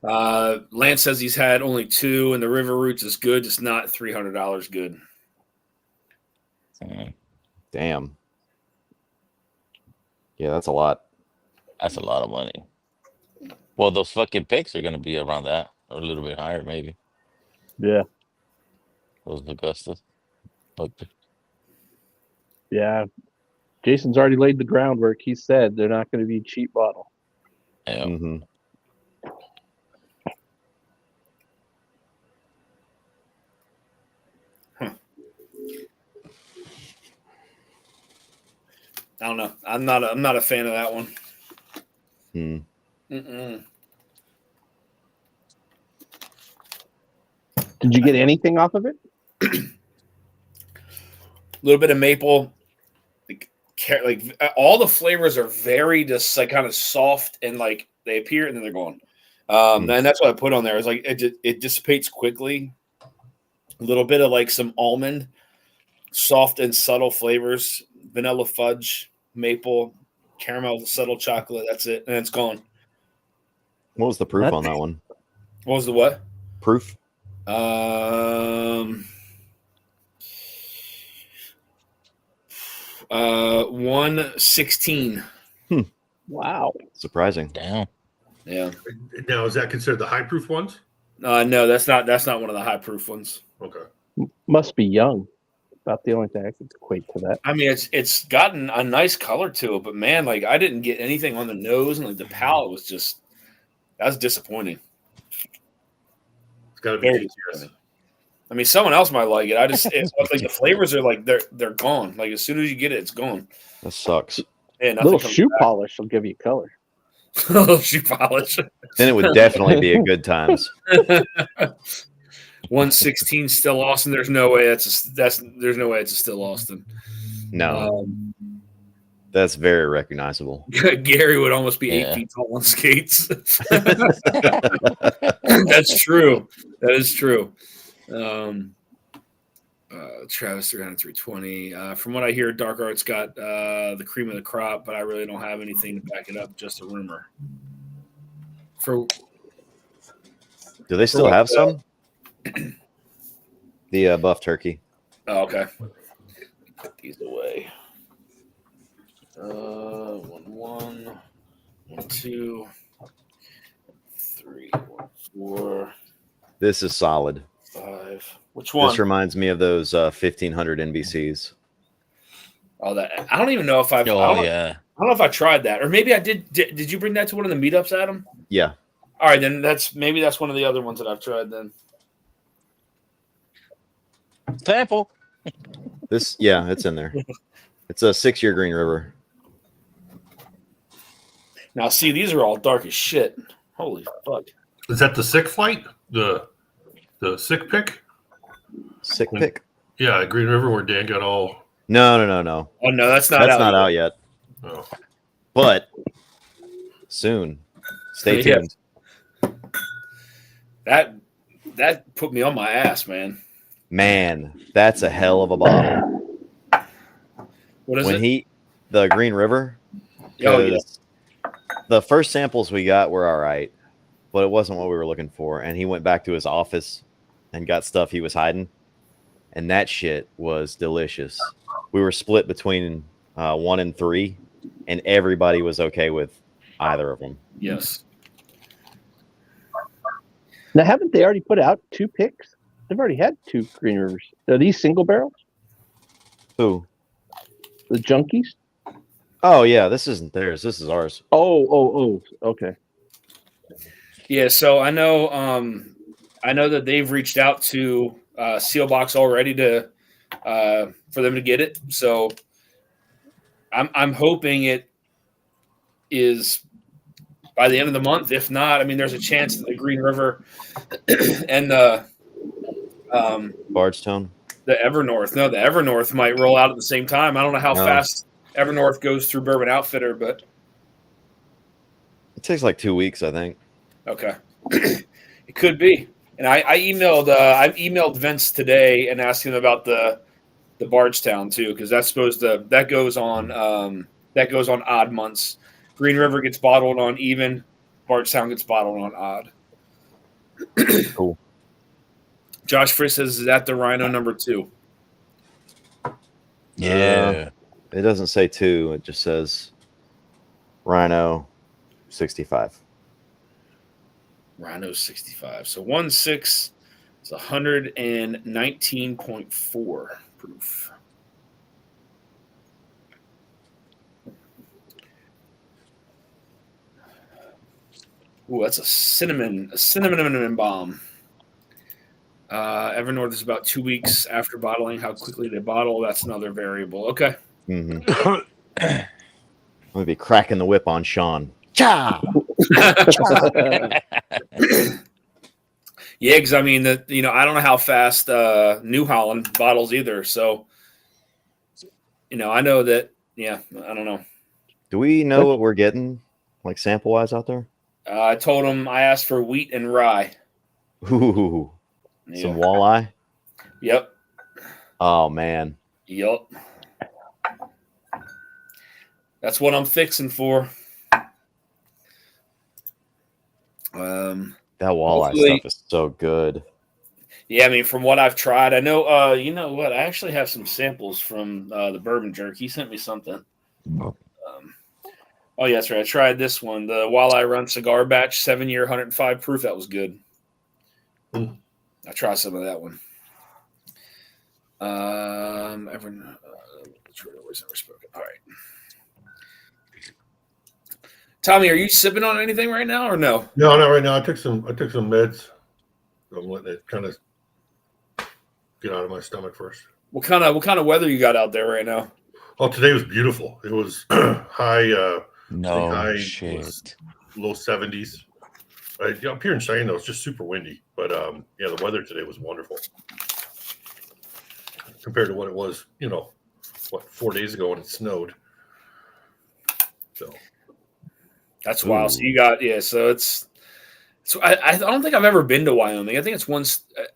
Lance says he's had only 2, and the River Roots is good. It's not $300 good. Mhm. Damn. Yeah, that's a lot. That's a lot of money. Well, those fucking picks are going to be around that or a little bit higher, maybe. Yeah. Those Augusta. But Yeah. Jason's already laid the groundwork. He said they're not going to be cheap bottle. yeah. hmm I don't know. I'm not a fan of that one. Hmm. Mm-mm. Did you get anything off of it? A little bit of maple, all the flavors are very just like kind of soft and like they appear and then they're gone. And that's what I put on there. It's like it dissipates quickly. A little bit of like some almond, soft and subtle flavors, vanilla fudge, maple, caramel, subtle chocolate. That's it, and it's gone. What was the proof on that one? What was the what? Proof? 116. Wow. Surprising. Damn. Yeah. Now, is that considered the high proof ones? No, that's not one of the high proof ones. Okay. Must be young. About the only thing I could equate to that. I mean, it's gotten a nice color to it, but man, like I didn't get anything on the nose, and like the palate was just that was disappointing. It's got to be Very disappointing. I mean, someone else might like it. It's like the flavors are like they're gone. Like as soon as you get it, it's gone. That sucks. Yeah, A little nothing comes shoe back. polish will give you color. Little shoe polish. Then it would definitely be a good times. 116 still Austin. There's no way there's no way it's a still Austin. No. That's very recognizable. Gary would almost be 8 Yeah. feet tall on skates. That's true. That is true. Travis 300, 320. From what I hear, Dark Arts got the cream of the crop, but I really don't have anything to back it up. Just a rumor. Do they still have some? The buff turkey. Oh, okay. Put these away. 1, 1, 1, 2, 3, 4, This is solid. 5. Which one? This reminds me of those 1500 NBCs. Oh, that I don't even know if I've. I Oh don't, yeah. I don't know if I tried that, or maybe I did. Did you bring that to one of the meetups, Adam? Yeah. All right, then that's one of the other ones that I've tried. Then Sample. It's in there. It's a 6-year Green River. now, see, these are all dark as shit. Holy fuck! Is that the sick flight? The sick pick? Sick pick. Yeah, Green River where Dan got all. No. Oh no, that's not. That's not out yet. Oh. But soon. Stay Yeah. tuned. That put me on my ass, man. Man, that's a hell of a bottle. What is it? The Green River. Oh, yeah. 'cause the first samples we got were all right, but it wasn't what we were looking for. And he went back to his office and got stuff he was hiding, and that shit was delicious. We were split between 1 and 3, and everybody was okay with either of them. Yes. Now, haven't they already put out 2 picks? They've already had 2 Green Rivers. Are these single barrels? Who? The Junkies? Oh yeah, this isn't theirs. This is ours. Oh. Okay. Yeah. So I know that they've reached out to Sealbox already to for them to get it. So I'm hoping it is by the end of the month. If not, I mean, there's a chance that the Green River and the Bardstown. the Evernorth might roll out at the same time. I don't know how No. fast Evernorth goes through Bourbon Outfitter, but It takes like 2 weeks, I think. okay, it could be. And I emailed Vince today and asked him about the Bardstown too, because that goes on odd months. Green River gets bottled on even, Bardstown gets bottled on odd. Cool. Josh Friss says, is that the Rhino number 2? Yeah. It doesn't say 2. It just says Rhino 65. Rhino 65. So 1.6 is 119.4 proof. Ooh, that's a cinnamon bomb. Evernorth is about 2 weeks after bottling. How quickly they bottle, that's another variable. Okay. Mm-hmm. I'm gonna be cracking the whip on Sean. Cha! Yeah, because I mean, I don't know how fast New Holland bottles either. So, I know that. Yeah, I don't know. Do we know what we're getting, like sample wise, out there? I told him I asked for wheat and rye. Ooh, Yeah. some walleye. Yep. Oh man, Yep. That's what I'm fixing for. that walleye Hopefully- stuff is so good. Yeah, I mean, from what I've tried, I know. You know what? I actually have some samples from the Bourbon Jerk. He sent me something. Oh, yeah, that's right. I tried this one, the Walleye Run Cigar Batch, 7-year, 105 proof. That was good. Mm. I tried some of that one. Words never spoken. All right. Tommy, are you sipping on anything right now or no? No, not right now. I took some meds. I'm letting it kind of get out of my stomach first. What kind of weather you got out there right now? Oh, today was beautiful. It was high. No high shit. was low 70s. Up here in Cheyenne, though, it's just super windy. But yeah, the weather today was wonderful compared to what it was, 4 days ago when it snowed. So That's wild. So Ooh. you got So it's. So I don't think I've ever been to Wyoming. I think it's one.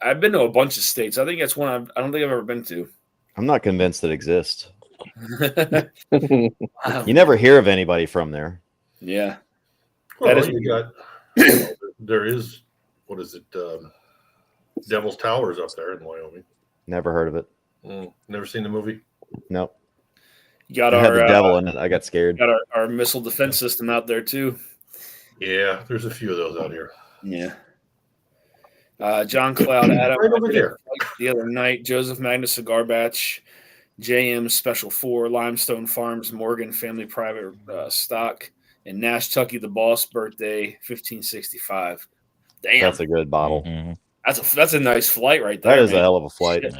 I've been to a bunch of states. I think it's one I don't think I've ever been to. I'm not convinced it exists. Wow. You never hear of anybody from there. Yeah. well, is you got there is what is it? Devil's Towers up there in Wyoming. Never heard of it. Never seen the movie. Nope. You got It had our the devil in it. I got scared. got our missile defense system out there too. Yeah, there's a few of those out here. Yeah. John Cloud Adam Right over there. the other night. Joseph Magnus Cigar Batch, JM Special 4, Limestone Farms, Morgan Family Private Stock, and Nash Tucky the Boss birthday 1565. Damn, That's a good bottle. Mhm. that's a nice flight right there. That is a man. hell of a flight. Shit.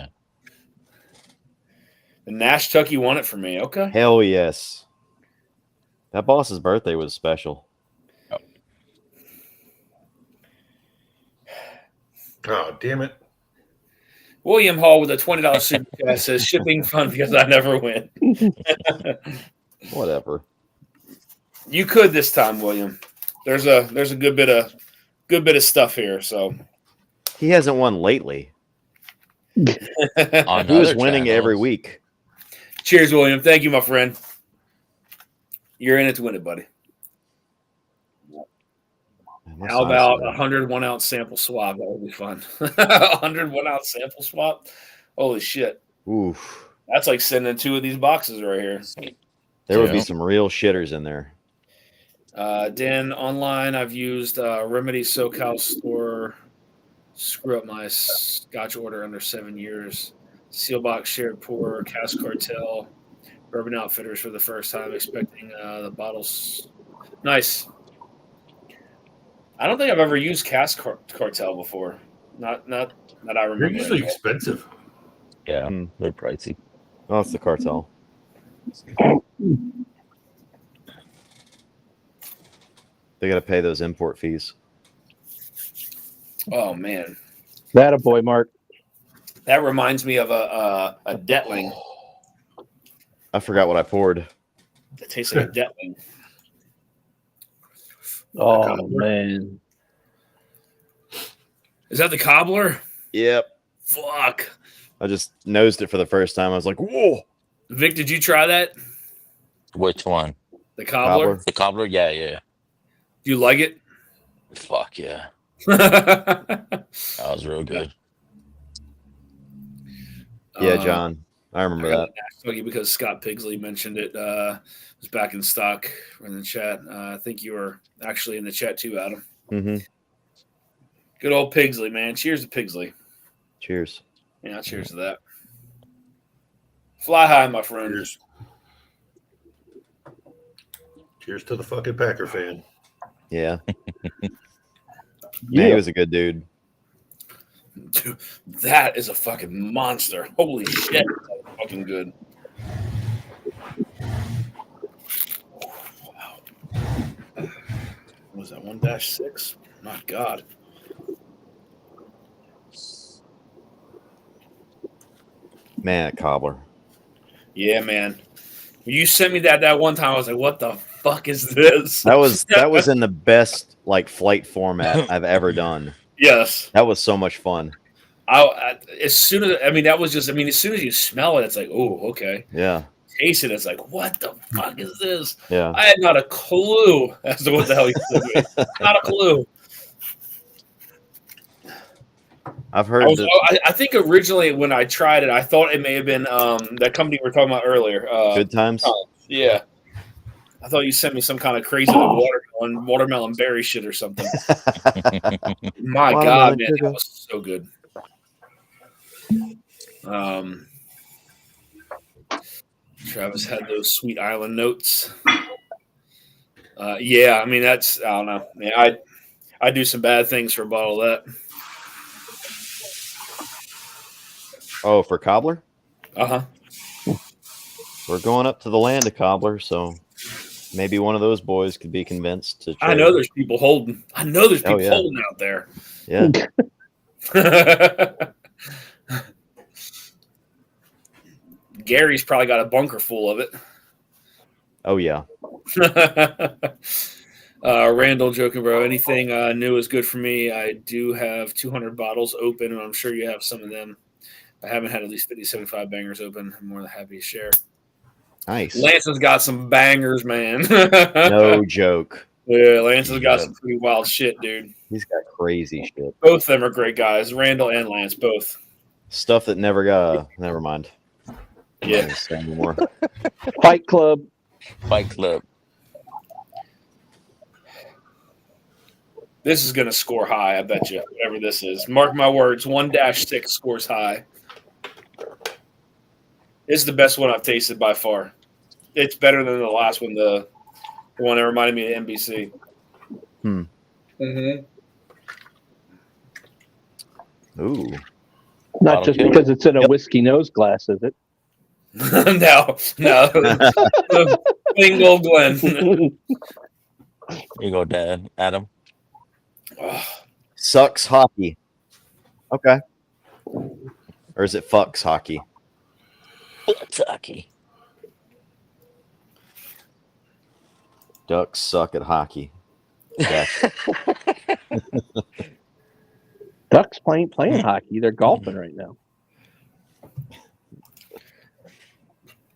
The Nash Tucky won it for me. Okay. Hell yes. That boss's birthday was special. Oh, damn it. William Hall with a $20 super chat says shipping fun because I never win. Whatever. You could this time, William. There's a good bit of stuff here. So He hasn't won lately. On He was other winning every channels, week. cheers, William. Thank you, my friend. You're in it to win it, buddy. Man, my How sinuses about are- 101 ounce sample swab? That would be fun. 101 ounce sample swab. Holy shit! Oof. That's like sending 2 of these boxes right here. There would be Yeah. some real shitters in there. Dan, online, I've used Remedy SoCal store. Screw up my Scotch order under 7 years. Sealbox shared pour, Cask Cartel, Bourbon Outfitters for the first time, expecting the bottles. Nice. I don't think I've ever used Cask Cartel before. Not that I They're remember. usually expensive. Yeah, Hmm. they're pricey. Oh, it's the cartel. They got to pay those import fees. Oh man, That a boy, Mark. that reminds me of a Detling. I forgot what I poured. It tastes like a Detling. Oh man. Is that the cobbler? Yep. Fuck. I just nosed it for the first time. I was like, whoa. Vic, did you try that? Which one? The cobbler? Cobbler. The cobbler? Yeah. Do you like it? Fuck yeah. yeah, That was real good. Yeah, John. I remember that. Because Scott Pigsley mentioned it. It was back in stock in the chat. I think you were actually in the chat too, Adam. Mm-hmm. Good old Pigsley, man. Cheers to Pigsley. Cheers. Yeah, cheers to that. Fly high, my friend. Cheers. Cheers to the fucking Packer fan. Yeah. Man, Yeah. he was a good dude. Dude, that is a fucking monster. Holy shit. That's fucking good. Wow. What was that 1-6? My God. Man, a cobbler. Yeah, man. When you sent me that one time, I was like, what the fuck is this? That was in the best like flight format I've ever done. Yes. That was so much fun. As soon as as soon as you smell it, it's like, oh, okay. Yeah. Taste it, it's like, what the fuck is this? Yeah. I had not a clue as to what the hell you said. Not a clue. I've heard I think originally when I tried it, I thought it may have been that company we were talking about earlier. Good Times. Yeah. I thought you sent me some kind of crazy watermelon berry shit or something. My God, Watermelon man, sugar. that was so good. Travis had those Sweet Island notes. Yeah, I mean that's I don't know. Yeah, I do some bad things for a bottle of that. Oh, for cobbler? Uh-huh. We're going up to the land of cobbler, so maybe one of those boys could be convinced to I trade. know there's people holding. I know there's people yeah. holding out there. Yeah. Gary's probably got a bunker full of it. Oh yeah. Randall joking, bro. Anything new is good for me. I do have 200 bottles open, and I'm sure you have some of them. I haven't had at least 50, 75 bangers open. I'm more than happy to share. Nice. Lance has got some bangers, man. No joke. Yeah, Lance has got Yep. some pretty wild shit, dude. He's got crazy shit. Both of them are great guys. Randall and Lance, both. Stuff that never got. Never mind. I'm not Yeah. gonna say anymore. Fight Club. Fight Club. This is going to score high, I bet you, whatever this is. Mark my words, 1-6 scores high. This is the best one I've tasted by far. It's better than the last one, the one that reminded me of NBC. Mm-hmm. Ooh. Not Bottle just killer. because it's in a Yep. whiskey nose glass, is it? No. Single Glen. Here you go, Dad. Adam. Sucks hockey. Okay. Or is it fucks hockey? Kentucky. Ducks suck at hockey. Gotcha. Ducks playing hockey. They're golfing right now.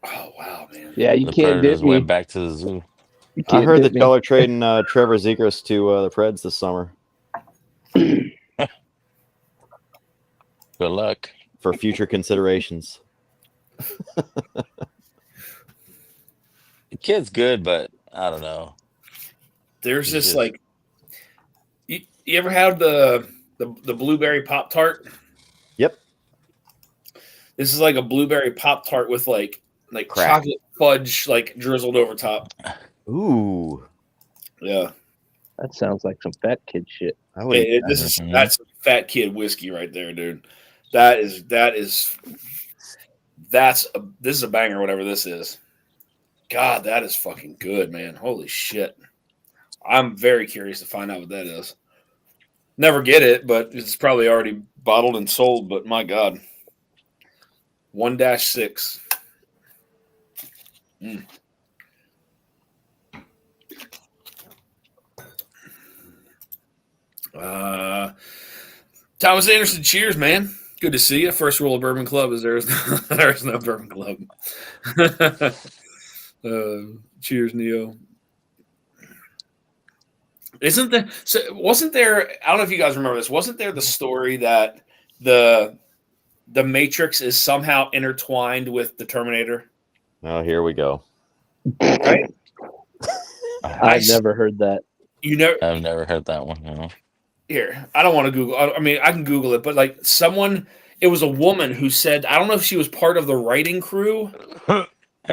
Oh, wow, man. Yeah, you The can't Predators dip me. went back to the zoo. You I can't heard dip that me. y'all are trading Trevor Zegras to the Preds this summer Good luck. for future considerations. The kid's good, but I don't know. There's this, He's like, you ever had the blueberry Pop-Tart? Yep. This is like a blueberry Pop-Tart with, like Crack. chocolate fudge, like, drizzled over top. Ooh. Yeah. That sounds like some fat kid shit. I would eat that. This Mhm. that's fat kid whiskey right there, dude. This is a banger, whatever this is. God, that is fucking good, man. Holy shit. I'm very curious to find out what that is. Never get it, but it's probably already bottled and sold, but my God. 1-6. Thomas Anderson, cheers, man. Good to see you. First rule of Bourbon Club is there's no Bourbon Club. Cheers, Neo. Wasn't there, I don't know if you guys remember this, wasn't there the story that the Matrix is somehow intertwined with the Terminator? Oh, here we go. Right? I've never heard that. You know, I've never heard that one. You know? here, I don't want to Google. I mean, I can Google it, but like it was a woman who said, I don't know if she was part of the writing crew.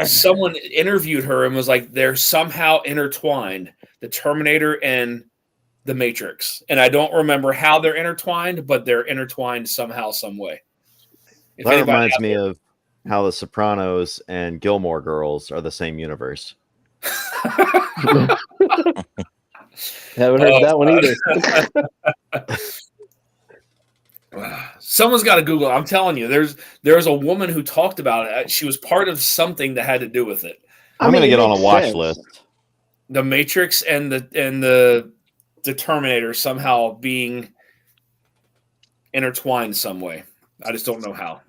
Someone interviewed her and was like, they're somehow intertwined, the Terminator and the Matrix. And I don't remember how they're intertwined, but they're intertwined somehow, some way. If That anybody reminds out me there- of how The Sopranos and Gilmore Girls are the same universe. Haven't heard that one either. Someone's got to Google it. I'm telling you, there's a woman who talked about it. She was part of something that had to do with it. I'm going to it get on a makes watch sense. list. The Matrix and the Terminator somehow being intertwined some way. I just don't know how.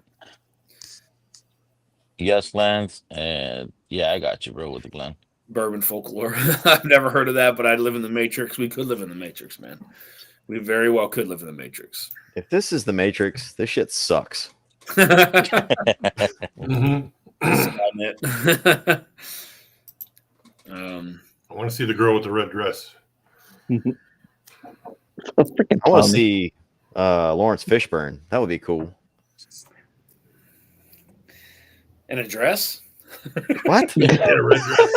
Yes, Lance. And yeah, I got you, bro, with the Glen. Bourbon folklore. I've never heard of that, but I live in the Matrix. We could live in the Matrix, man. We very well could live in the Matrix. If this is the Matrix, this shit sucks. Mm-hmm. It. I want to see the girl with the red dress. Freaking I want to Tommy. see Lawrence Fishburne. That would be cool. In a dress? What? Yeah, red dress.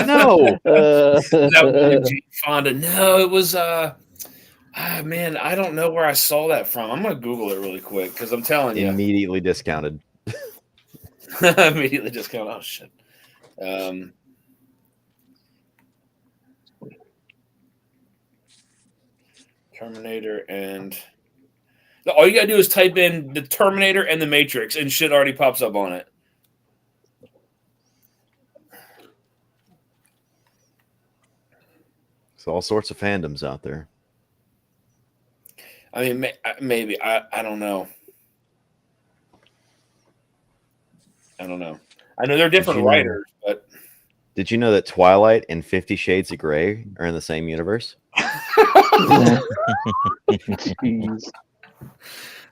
No. That Jane Fonda. No, it was man, I don't know where I saw that from. I'm gonna Google it really quick because I'm telling you. Immediately discounted. Immediately just going, oh shit. Terminator and all you gotta do is type in the Terminator and the Matrix and shit already pops up on it. So all sorts of fandoms out there. I mean, maybe I don't know. I don't know. I know they're different writers, but did you know that Twilight and 50 Shades of Grey are in the same universe? Jeez.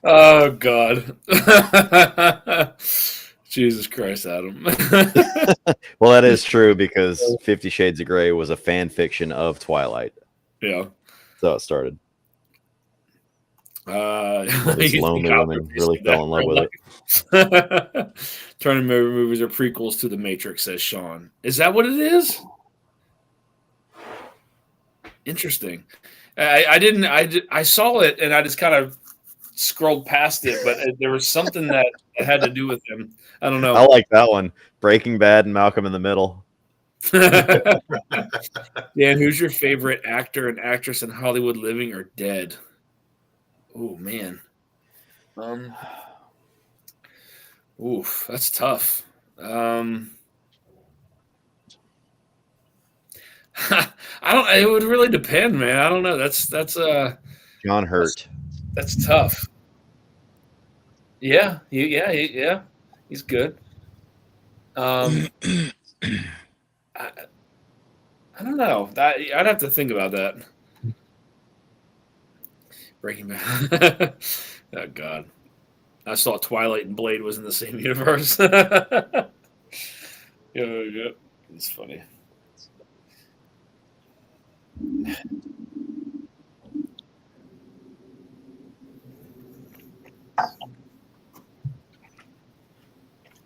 Oh God. Jesus Christ, Adam. Well, that is true because 50 Shades of Grey was a fan fiction of Twilight. Yeah. So it started. This you lonely think woman really fell in love with it. Turning movies are prequels to The Matrix, says Sean. Is that what it is? Interesting. I saw it and I just kind of scrolled past it, but there was something that had to do with him. I don't know. I like that one. Breaking Bad and Malcolm in the Middle. Dan, who's your favorite actor and actress in Hollywood, living or dead? Oh man. Oof, that's tough. I don't. It would really depend, man. I don't know. That's John Hurt. That's tough. Yeah, yeah. He's good. I don't know. I'd have to think about that. Breaking Bad. Oh God. I saw Twilight and Blade was in the same universe. Yeah. It's funny.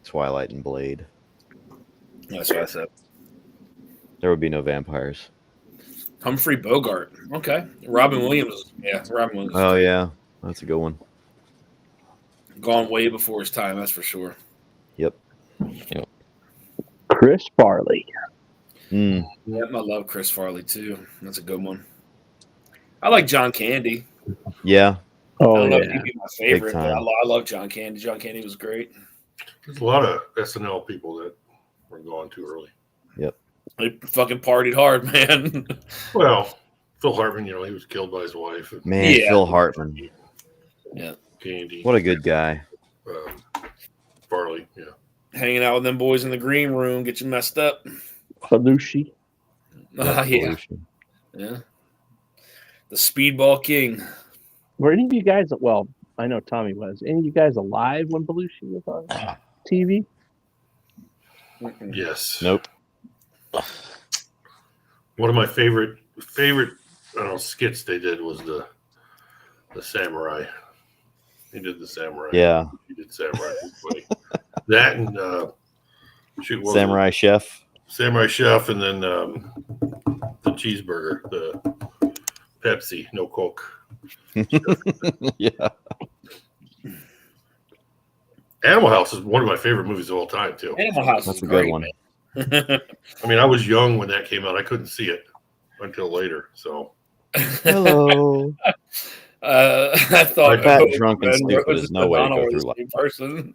Twilight and Blade. That's what I said. There would be no vampires. Humphrey Bogart. Okay. Robin Williams. Yeah, Robin Williams. Oh, yeah. That's a good one. Gone way before his time, that's for sure. Yep. Chris Farley. Yep, I love Chris Farley, too. That's a good one. I like John Candy. Yeah. Oh, I don't know yeah. if he'd be my favorite, but time. I love John Candy. John Candy was great. There's a lot of SNL people that were gone too early. Yep. They fucking partied hard, man. Well, Phil Hartman, he was killed by his wife. Man, Yeah. Phil Hartman. Yeah. Candy. What a good guy. Farley, yeah. Hanging out with them boys in the green room, get you messed up. Belushi. Yeah. Evolution. Yeah. The Speedball King. Were any of you guys? Well, I know Tommy was. Any of you guys alive when Belushi was on TV? Yes. Nope. One of my favorite skits they did was the samurai. He did the samurai. Yeah. He did samurai. It was funny. That and what was Samurai Chef. it? Samurai Chef, and then the cheeseburger, the Pepsi, no Coke. Yeah. Animal House is one of my favorite movies of all time, too. Animal House That's is a great, good one. man. I mean, I was young when that came out. I couldn't see it until later. So Hello. I thought Fat, Hope drunk, and and stupid Rose is no way to Madonna go were the through life. same person.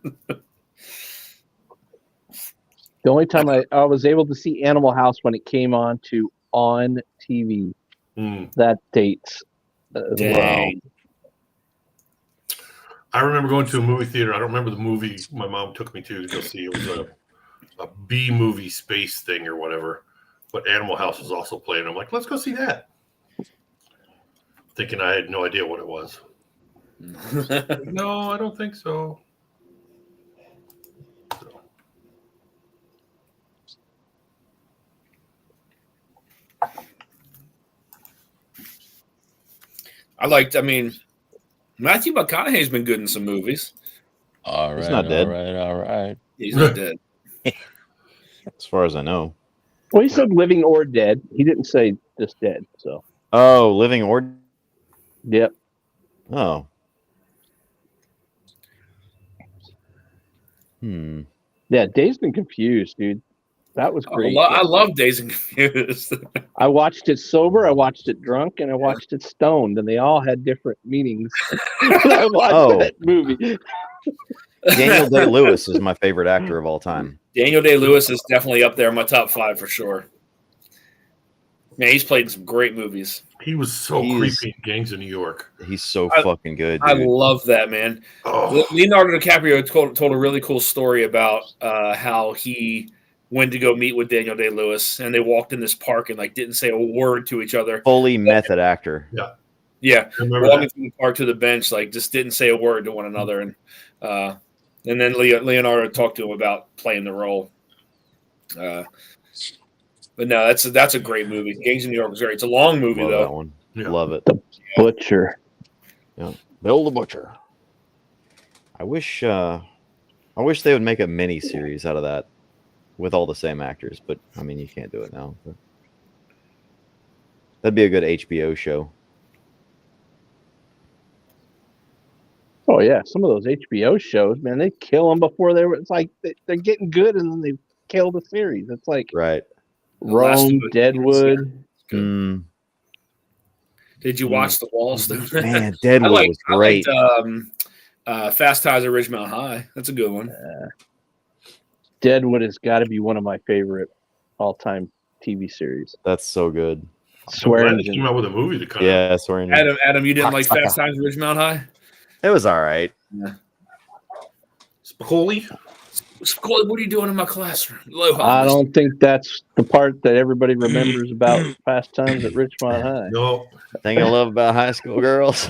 The only time I was able to see Animal House when it came on TV. That dates. Dang. I remember going to a movie theater. I don't remember the movie my mom took me to go see. It was a B movie space thing or whatever. But Animal House was also playing. I'm like, let's go see that. Thinking I had no idea what it was. No, I don't think so. I mean, Matthew McConaughey's been good in some movies. All right. He's not dead. All right. He's not dead. As far as I know. Well, he said living or dead. He didn't say just dead. So, Oh, living or. yep. Oh. Yeah, Dazed and Confused, dude. That was great. I love Dazed and Confused. I watched it sober, I watched it drunk, and I watched it stoned, and they all had different meanings. I watched that movie. Daniel Day-Lewis is my favorite actor of all time. Daniel Day-Lewis is definitely up there in my top 5 for sure. Man, he's played in some great movies. He was so creepy in Gangs of New York. He's so fucking good, I dude. love that, man. Oh, Leonardo DiCaprio told a really cool story about how he went to go meet with Daniel Day-Lewis, and they walked in this park and like didn't say a word to each other. Fully method actor. Yeah, I remember walking that. from the park to the bench, like just didn't say a word to one another, and then Leonardo talked to him about playing the role. But no, that's a great movie. Gangs of New York is great. It's a long movie Love though. that one. Yeah. Love it. Butcher. Yeah. Bill the Butcher. I wish they would make a mini series out of that with all the same actors, but I mean you can't do it now. But that'd be a good HBO show. Oh yeah, some of those HBO shows, man, they kill them before they were. It's like they're getting good, and then they kill the series. It's like Right. Last Rome, of Us. Deadwood. Mm, Did you watch The Walls? man, Deadwood was great. I liked Fast Times at Ridgemont High. That's a good one. Deadwood has got to be one of my favorite all-time TV series. That's so good. Swear Glad they Engine. came out with a movie to kind Yeah, swearing. Adam, you didn't like Fast Times at Ridgemont High? It was all right. Spicoli. What are you doing in my classroom? I don't think that's the part that everybody remembers about Fast Times at Ridgemont High. No. Thing I love about high school girls.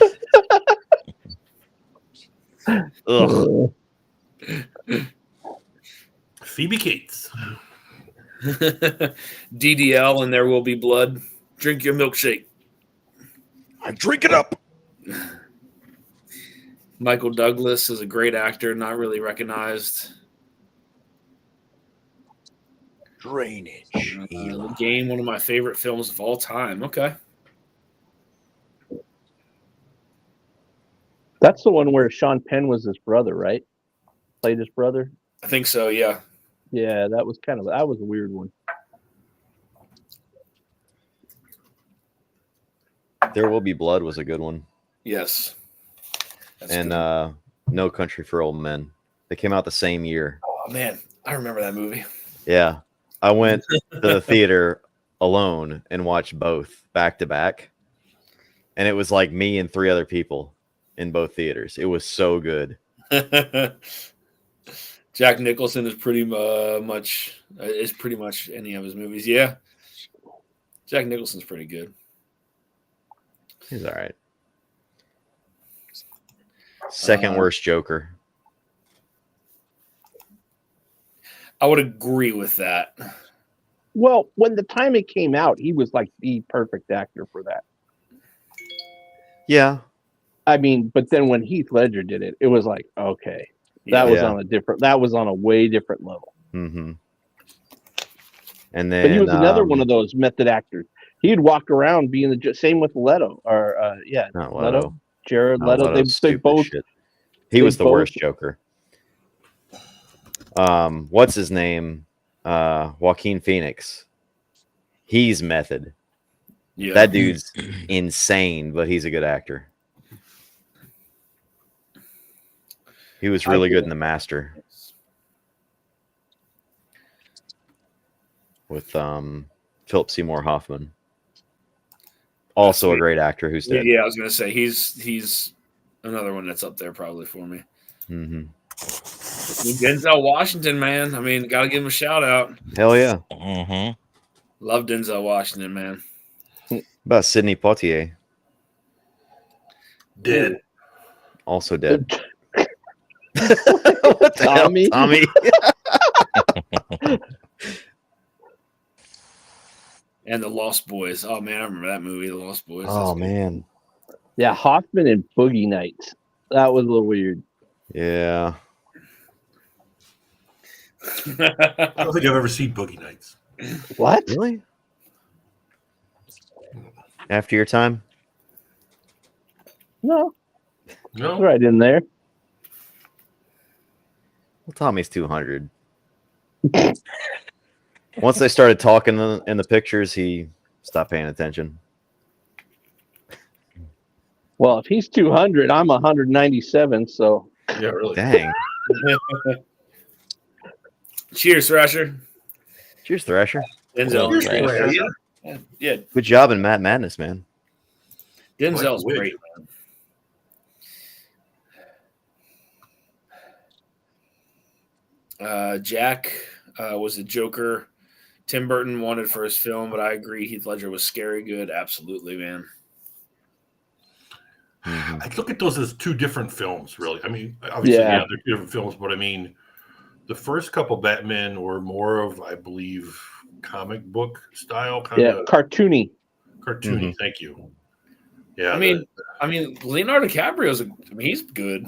Ugh. Phoebe Cates. DDL and There Will Be Blood. Drink your milkshake. I drink it up. Michael Douglas is a great actor, not really recognized. Drainage. The Game, one of my favorite films of all time. Okay. That's the one where Sean Penn was his brother, right? Played his brother. I think so, yeah. Yeah, that was a weird one. There Will Be Blood was a good one. Yes. That's And good. No Country for Old Men. They came out the same year. Oh, man. I remember that movie. Yeah. I went to the theater alone and watched both back to back. And it was like me and 3 other people in both theaters. It was so good. Jack Nicholson is pretty much any of his movies. Yeah. Jack Nicholson's pretty good. He's all right. Second worst Joker. I would agree with that. Well, when the time it came out, he was like the perfect actor for that. Yeah. I mean, but then when Heath Ledger did it, it was like, okay, that was on a way different level. Mm-hmm. And then But he was another one of those method actors. He'd walk around being the same with Leto, or not Leto, Jared Not Leto. They stupid both. shit. He was the worst Joker. What's his name? Joaquin Phoenix. He's method. Yeah. That dude's insane, but he's a good actor. He was really good in The Master with Philip Seymour Hoffman. Also a great actor who's dead. Yeah, I was gonna say he's another one that's up there probably for me. Mm-hmm. Denzel Washington, man. I mean, gotta give him a shout out. Hell yeah. Mm-hmm. Love Denzel Washington, man. About Sidney Poitier. Dead. Also dead. What the Tommy? hell, Tommy? And The Lost Boys. Oh man, I remember that movie, The Lost Boys. Oh man. Yeah, Hoffman and Boogie Nights. That was a little weird. Yeah. I don't think I've ever seen Boogie Nights. What? Really? After your time? No, No. it's right in there. Well, Tommy's 200. Once they started talking in the pictures, he stopped paying attention. Well, if he's 200, I'm 197. So Yeah, really. Dang. Cheers, Thrasher. Cheers, Thrasher. Denzel. Well, right. Yeah. Yeah, Good job in Matt Madness, man. Denzel's wig. great, man. Jack was the Joker Tim Burton wanted for his film, but I agree Heath Ledger was scary good. Absolutely, man. Mhm. I look at those as two different films, really. I mean, obviously, Yeah. they're two different films, but I mean, the first couple Batman were more of, I believe, comic book style, kind Yeah, of cartoony. cartoony. Thank you. Yeah, I mean, Leonardo DiCaprio's. He's good.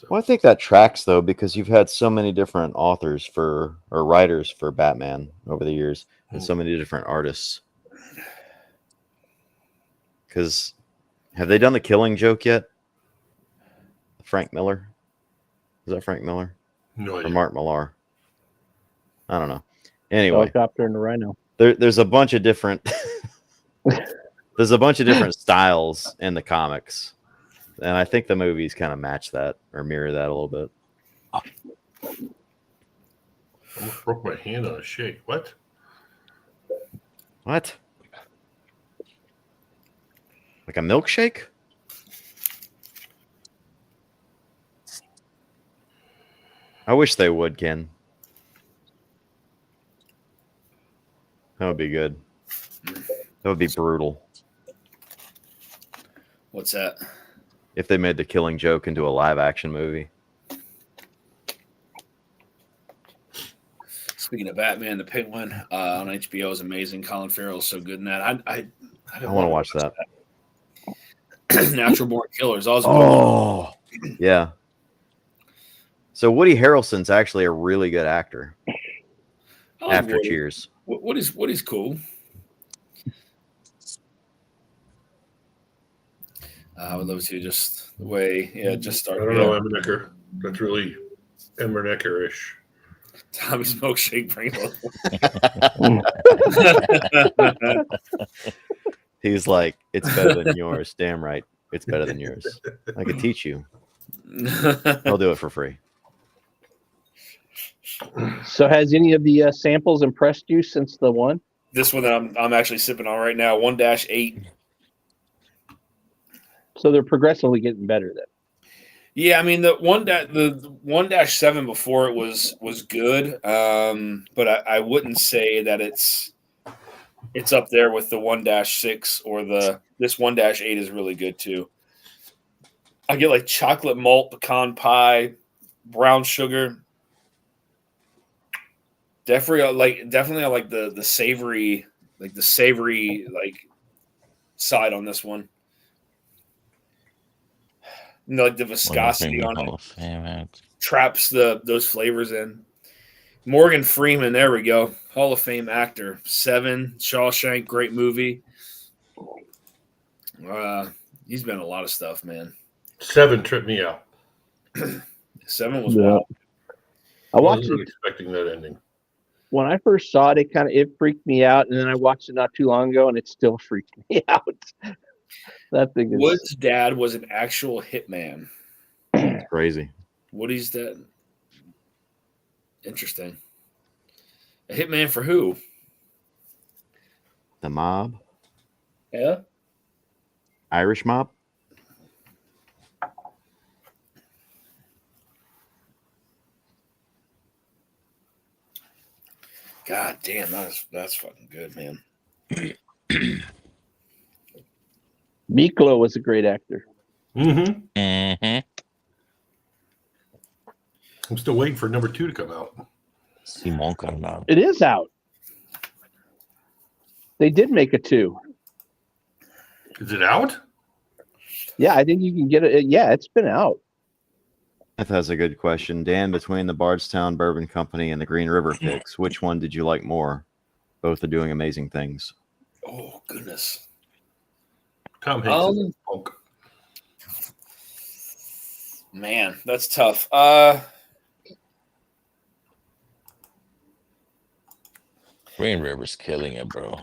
Well, I think that tracks though, because you've had so many different authors or writers for Batman over the years, and so many different artists. Because have they done the Killing Joke yet? Frank Miller? Is that Frank Miller no or idea. Mark Millar? I don't know. Anyway, Helicopter and the Rhino. there's a bunch of different there's a bunch of different styles in the comics, and I think the movies kind of match that or mirror that a little bit. Almost broke my hand on a shake. What? What? Like a milkshake? I wish they would, Ken. That would be good. That would be brutal What's that? if they made the Killing Joke into a live action movie. Speaking of Batman, the Penguin on HBO is amazing. Colin Farrell's so good in that. I want to watch that. Natural Born Killers. Oswald. Oh, yeah. So Woody Harrelson's actually a really good actor. I like After Woody. Cheers. Woody's cool. I would love to just the way, just start. I don't know, Emmernecker. That's really Emmernecker-ish. Tommy's milkshake bring He's like, it's better than yours. Damn right. It's better than yours. I could teach you. I'll do it for free. So has any of the samples impressed you since the one? This one that I'm actually sipping on right now, 1-8. So they're progressively getting better then. Yeah, I mean the 1-7 before it was good, but I wouldn't say that it's up there with the 1-6 or this 1-8 is really good too. I get like chocolate malt, pecan pie, brown sugar. Definitely I like the savory side on this one. Like the viscosity on it traps those flavors in. Morgan Freeman, there we go. Hall of Fame actor. 7, Shawshank, great movie. He's been in a lot of stuff, man. 7 tripped me out. 7 was wild. I watched wasn't it expecting that ending. when I first saw it. It freaked me out, and then I watched it not too long ago, and it still freaked me out. That thing is Wood's dad was an actual hitman. Crazy. Woody's dad. Interesting. A hitman for who? The mob? Yeah. Irish mob? God damn, that's fucking good, man. Miklo was a great actor. Mm-hmm. Mm-hmm. I'm still waiting for number 2 to come out. Simon Carnal. It is out. They did make a 2. Is it out? Yeah, I think you can get it. Yeah, it's been out. That's a good question. Dan, between the Bardstown Bourbon Company and the Green River picks, which one did you like more? Both are doing amazing things. Oh goodness. Tom Hanks is a punk. Man, that's tough. Green River's killing it, bro.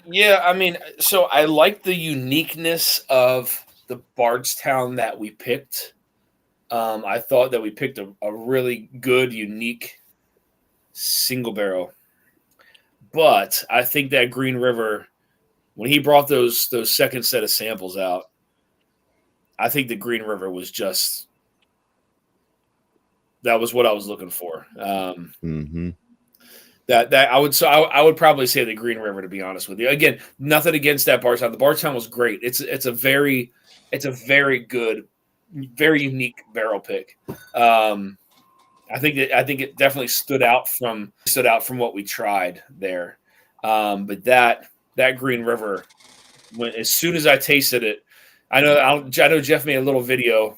Yeah, I mean, so I like the uniqueness of the Bardstown that we picked. I thought that we picked a really good, unique single barrel. But I think that Green River, when he brought those second set of samples out, I think the Green River was just that was what I was looking for. That I would probably say the Green River, to be honest with you. Again, nothing against that Bardstown. The Bardstown was great. It's a very good, very unique barrel pick. I think it definitely stood out from what we tried there. But that Green River, as soon as I tasted it, I know Jeff made a little video,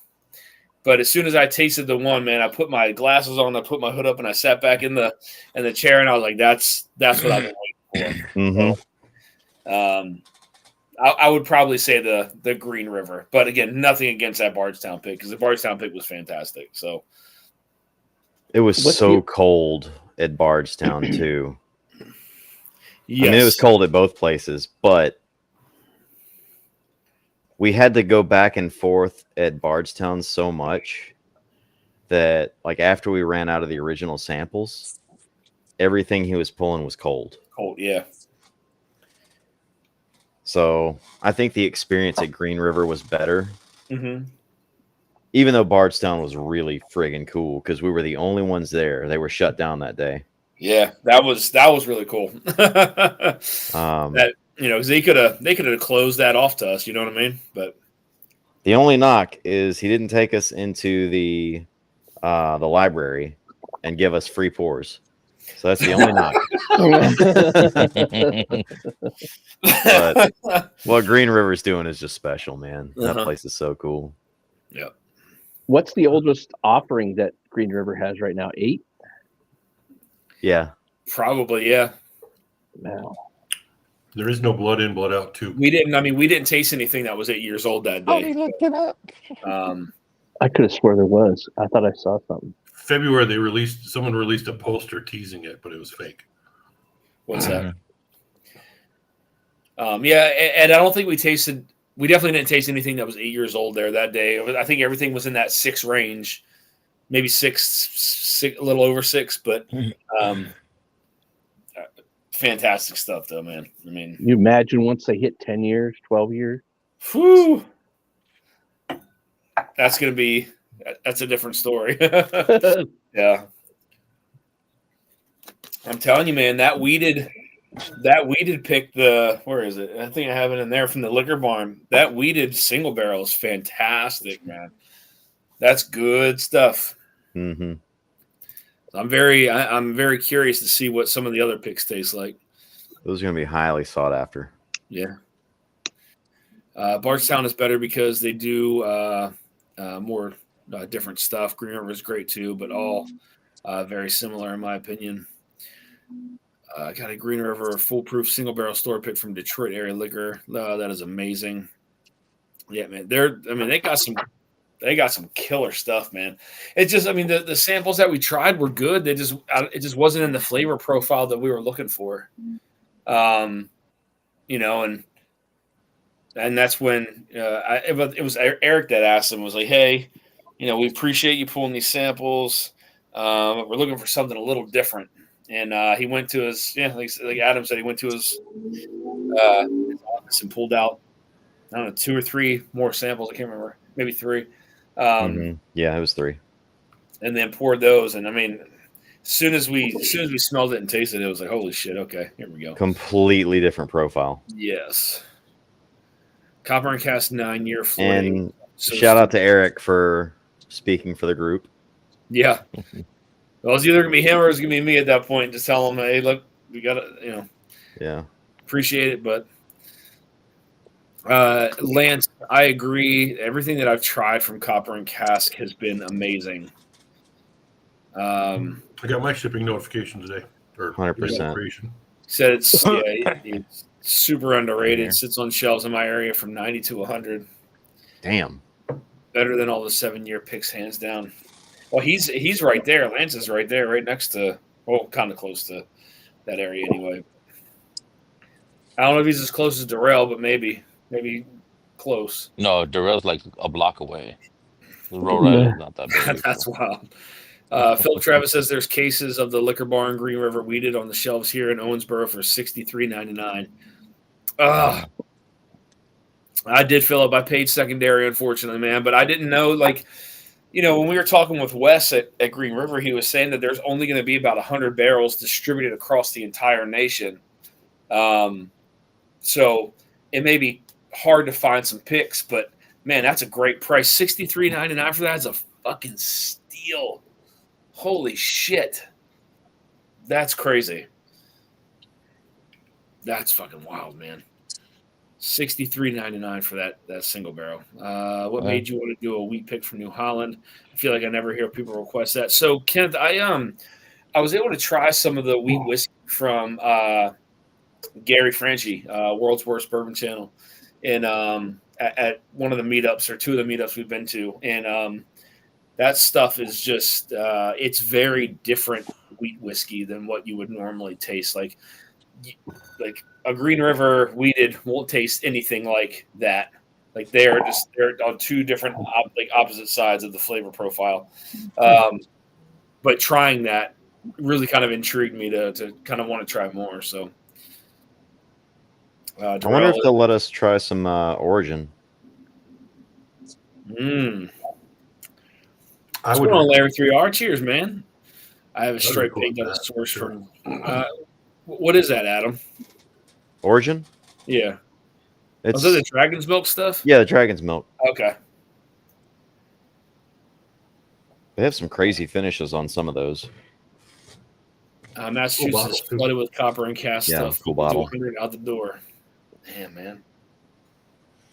but as soon as I tasted the one, man, I put my glasses on, I put my hood up, and I sat back in the chair, and I was like, that's what I've been waiting for. So, I would probably say the Green River, but again, nothing against that Bardstown pick, because the Bardstown pick was fantastic. So it was cold at Bardstown too. Yes. I mean, it was cold at both places, but we had to go back and forth at Bardstown so much that, like, after we ran out of the original samples, everything he was pulling was cold. Cold, yeah. So I think the experience at Green River was better. Mm-hmm. Even though Bardstown was really friggin' cool because we were the only ones there. They were shut down that day. Yeah, that was really cool. That, you know, because they could have closed that off to us. You know what I mean? But the only knock is he didn't take us into the library and give us free pours. So that's the only knock. But what Green River's doing is just special, man. That place is so cool. Yeah. What's the oldest offering that Green River has right now? 8? Yeah. Probably, yeah. Wow. There is no blood in, blood out, too. We didn't taste anything that was 8 years old that day. Look it up. I could have swore there was. I thought I saw something. February, someone released a poster teasing it, but it was fake. What's that? Yeah, and I don't think we definitely didn't taste anything that was 8 years old there that day. I think everything was in that 6 range, maybe 6, a little over 6, but fantastic stuff though, man. I mean, you imagine once they hit 10 years, 12 years? Whew. That's a different story. Yeah. I'm telling you, man, that weeded pick, where is it? I think I have it in there from the liquor barn. That weeded single barrel is fantastic, man. That's good stuff. Mm-hmm. I'm very curious to see what some of the other picks taste like. Those are going to be highly sought after. Yeah. Bardstown is better because they do more different stuff. Green River is great too, but all very similar in my opinion. Got a Green River foolproof single barrel store pick from Detroit area liquor. That is amazing. Yeah, man. They got some killer stuff, man. It's just, the samples that we tried were good. It just wasn't in the flavor profile that we were looking for. And that's when it was Eric that asked him, was like, hey, we appreciate you pulling these samples. We're looking for something a little different. And he went to his, like Adam said, he went to his office and pulled out, I don't know, 2 or 3 more samples. I can't remember, maybe 3. Yeah, it was 3. And then poured those. And as soon as we smelled it and tasted it, it was like, holy shit, okay, here we go. Completely different profile. Yes. Copper and Cast 9-year floating. And shout out to Eric for speaking for the group. Yeah. Well, it's either going to be him or it's going to be me at that point. Just tell him, hey, look, we got to, Yeah. Appreciate it. But Lance, I agree. Everything that I've tried from Copper and Cask has been amazing. I got my shipping notification today. 100%. Said it's super underrated. It sits on shelves in my area from 90 to 100. Damn. Better than all the 7-year picks, hands down. Well, he's right there. Lance is right there, right next to, kind of close to that area anyway. I don't know if he's as close as Darrell, but maybe close. No, Darrell's like a block away. Rhode Island's not that big. That's wild. Philip Travis says there's cases of the Liquor Barn Green River weeded on the shelves here in Owensboro for $63.99. I did, Philip. I paid secondary, unfortunately, man, but I didn't know, like, when we were talking with Wes at Green River, he was saying that there's only going to be about 100 barrels distributed across the entire nation. So it may be hard to find some picks, but man, that's a great price. $63.99 for that is a fucking steal. Holy shit. That's crazy. That's fucking wild, man. $63.99 for that single barrel. What made you want to do a wheat pick from New Holland? I feel like I never hear people request that. So Kenneth, I was able to try some of the wheat whiskey from Gary Franchi, World's Worst Bourbon Channel, and at one of the meetups or two of the meetups we've been to, and that stuff is just it's very different wheat whiskey than what you would normally taste. Like a Green River wheated won't taste anything like that. Like they're on two different opposite sides of the flavor profile. But trying that really kind of intrigued me to kind of want to try more. So I wonder if they'll let us try some Origin. What's going on, Larry 3R? Cheers, man. I have a straight pick on the source from. What is that, Adam? Origin? Yeah. It's that the Dragon's Milk stuff? Yeah, the Dragon's Milk. Okay. They have some crazy finishes on some of those. Massachusetts is flooded with copper and cast stuff. Cool bottle. 200 out the door. Damn, man.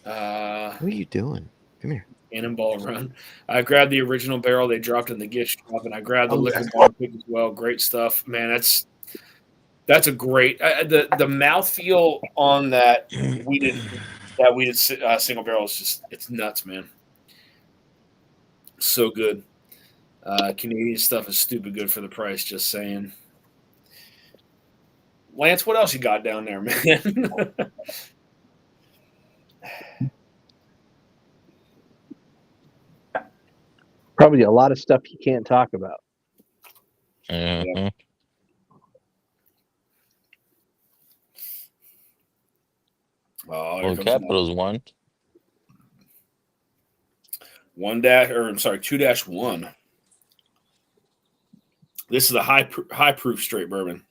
What are you doing? Come here. Cannonball Run. I grabbed the original barrel they dropped in the gift shop, and I grabbed the Liquor Barn pick as well. Great stuff, man. That's a great the mouthfeel on that weeded single barrel is just it's nuts, man. So good. Canadian stuff is stupid good for the price. Just saying. Lance, what else you got down there, man? Probably a lot of stuff you can't talk about. Mm-hmm. Oh, Capitals won. 2-1. This is a high proof straight bourbon.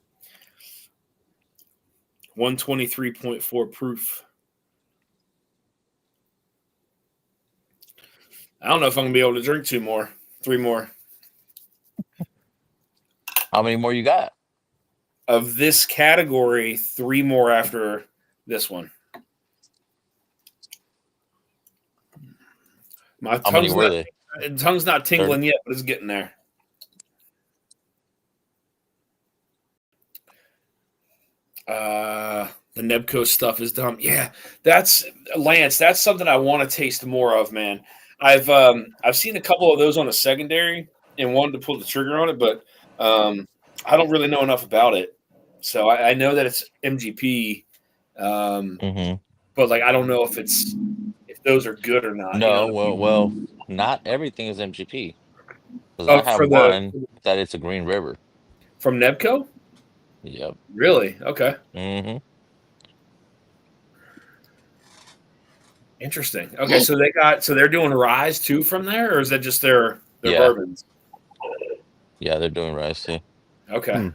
123.4 proof. I don't know if I'm gonna be able to drink 3 more. How many more you got? Of this category, 3 more after this one. My tongue's not tingling yet, but it's getting there. The Nebco stuff is dumb. Yeah, that's Lance. That's something I want to taste more of, man. I've seen a couple of those on a secondary and wanted to pull the trigger on it, but I don't really know enough about it. So I know that it's MGP, but like I don't know if those are good or not. No, well, not everything is MGP. Because I have one that it's a Green River from Nebco. Yep. Really? Okay. Mm-hmm. Interesting. Okay, so they're doing Rise too from there, or is that just their bourbons? Yeah, they're doing Rise too. Okay.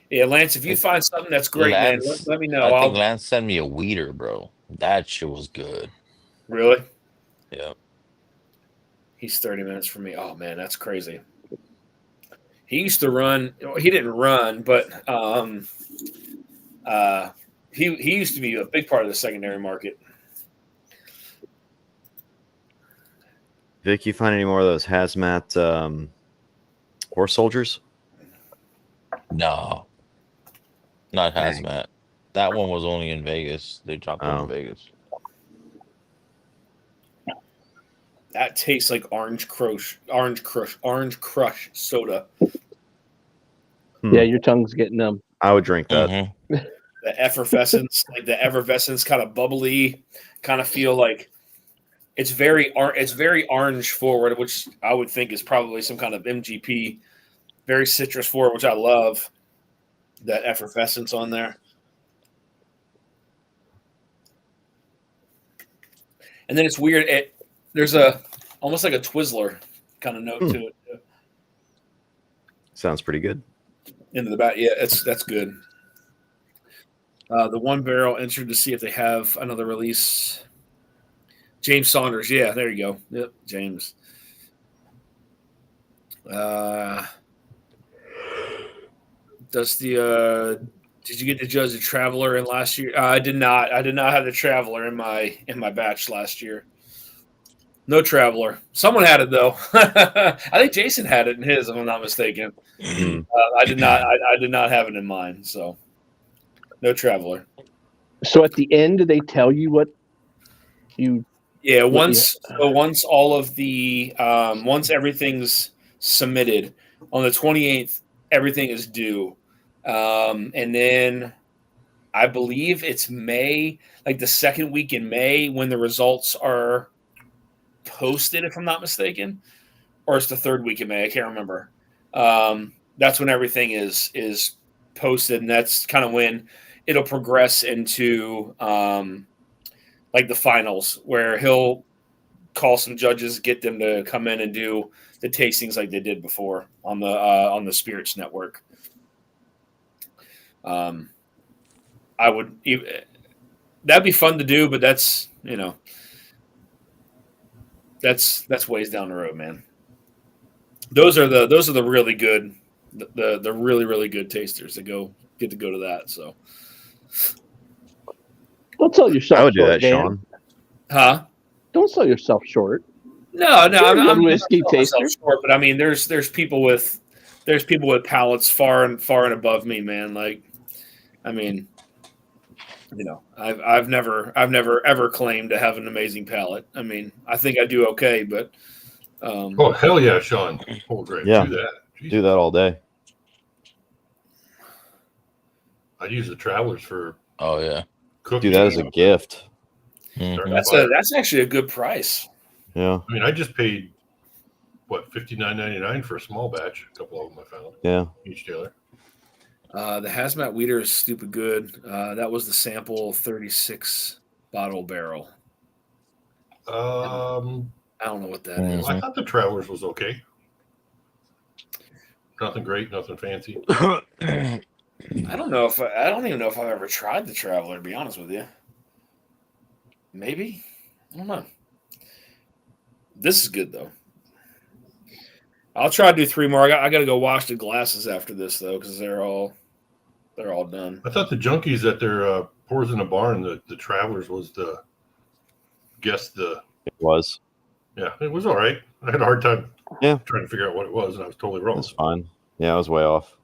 Yeah, Lance, if you find something that's great, man, let me know. I think Lance sent me a weeder, bro. That shit was good. Really? Yeah. He's 30 minutes from me. Oh man, that's crazy. He used to run. He didn't run, but he used to be a big part of the secondary market. Vic, you find any more of those hazmat horse soldiers? No, not hazmat. That one was only in Vegas. They dropped it in Vegas. That tastes like orange crush soda. Yeah, your tongue's getting numb. I would drink that. Mm-hmm. The effervescence, like the effervescence, kind of bubbly, kind of feel like It's very orange forward, which I would think is probably some kind of MGP. Very citrus forward, which I love. That effervescence on there. And then it's weird. There's almost like a Twizzler kind of note to it. Sounds pretty good. Into the back. Yeah, that's good. The one barrel entered to see if they have another release. James Saunders. Yeah, there you go. Yep, James. Did you get to judge the Traveler in last year? I did not. I did not have the Traveler in my batch last year. No Traveler. Someone had it though. I think Jason had it in his, if I'm not mistaken. I did not. I did not have it in mine. So no Traveler. So at the end, do they tell you what you? Yeah. Once all of the once everything's submitted on the 28th, everything is due. And then I believe it's May, like the second week in May, when the results are posted, if I'm not mistaken, or it's the third week in May. I can't remember. That's when everything is posted, and that's kind of when it'll progress into like the finals, where he'll call some judges, get them to come in and do the tastings like they did before on the Spirits Network. I would that'd be fun to do, but that's that's ways down the road, man. Those are the really good, the really, really good tasters that get to go to that. So Don't sell yourself I would do short, that, Dan. Sean. huh? Don't sell yourself short. No, You're a good I'm whiskey not selling myself taster. short, but I mean, there's people with palates far and above me, man. Like, I mean, I've never ever claimed to have an amazing palate. I mean, I think I do okay, but Oh hell yeah, Sean! Oh great, Yeah. do that. Jeez. Do that all day. I'd use the Travelers for Oh yeah. cooking. Do that as a gift. Starting Mhm. fire. that's actually a good price. Yeah. I mean, I just paid what $59.99 for a small batch. A couple of them I found Yeah. each dealer. The Hazmat Weeder is stupid good. That was the sample 36 bottle barrel. I don't know what that is. I thought the Travelers was okay. Nothing great, nothing fancy. I don't know if I don't even know if I've ever tried the Traveler, to be honest with you. Maybe. I don't know. This is good though. I'll try to do 3 more. I got to go wash the glasses after this though, because they're all done. I thought the Junkies at their Pours in the Barn, the Travelers was the It was. yeah, it was all right. I had a hard time Yeah. trying to figure out what it was, and I was totally wrong. That's fine. Yeah, I was way off.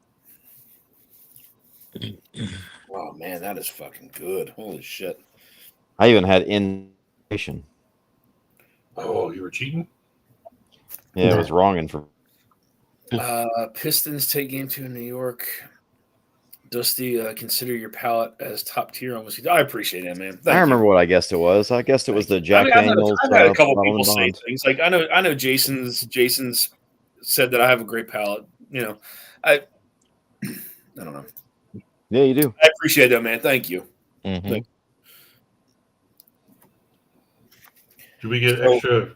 Oh man, that is fucking good. Holy shit. I even had information. Oh, you were cheating? Yeah, it was wrong Pistons take game 2 in New York. Dusty, consider your palate as top tier on whiskey. I appreciate it, man. Thank I you. remember what I guessed it was. I guessed it was the Jack I mean, Daniels. I've had a couple Bottle people and say Bond. things like, I know Jason's said that I have a great palate. I don't know. Yeah, you do. I appreciate that, man. Thank you. Mhm. Do we get So- extra,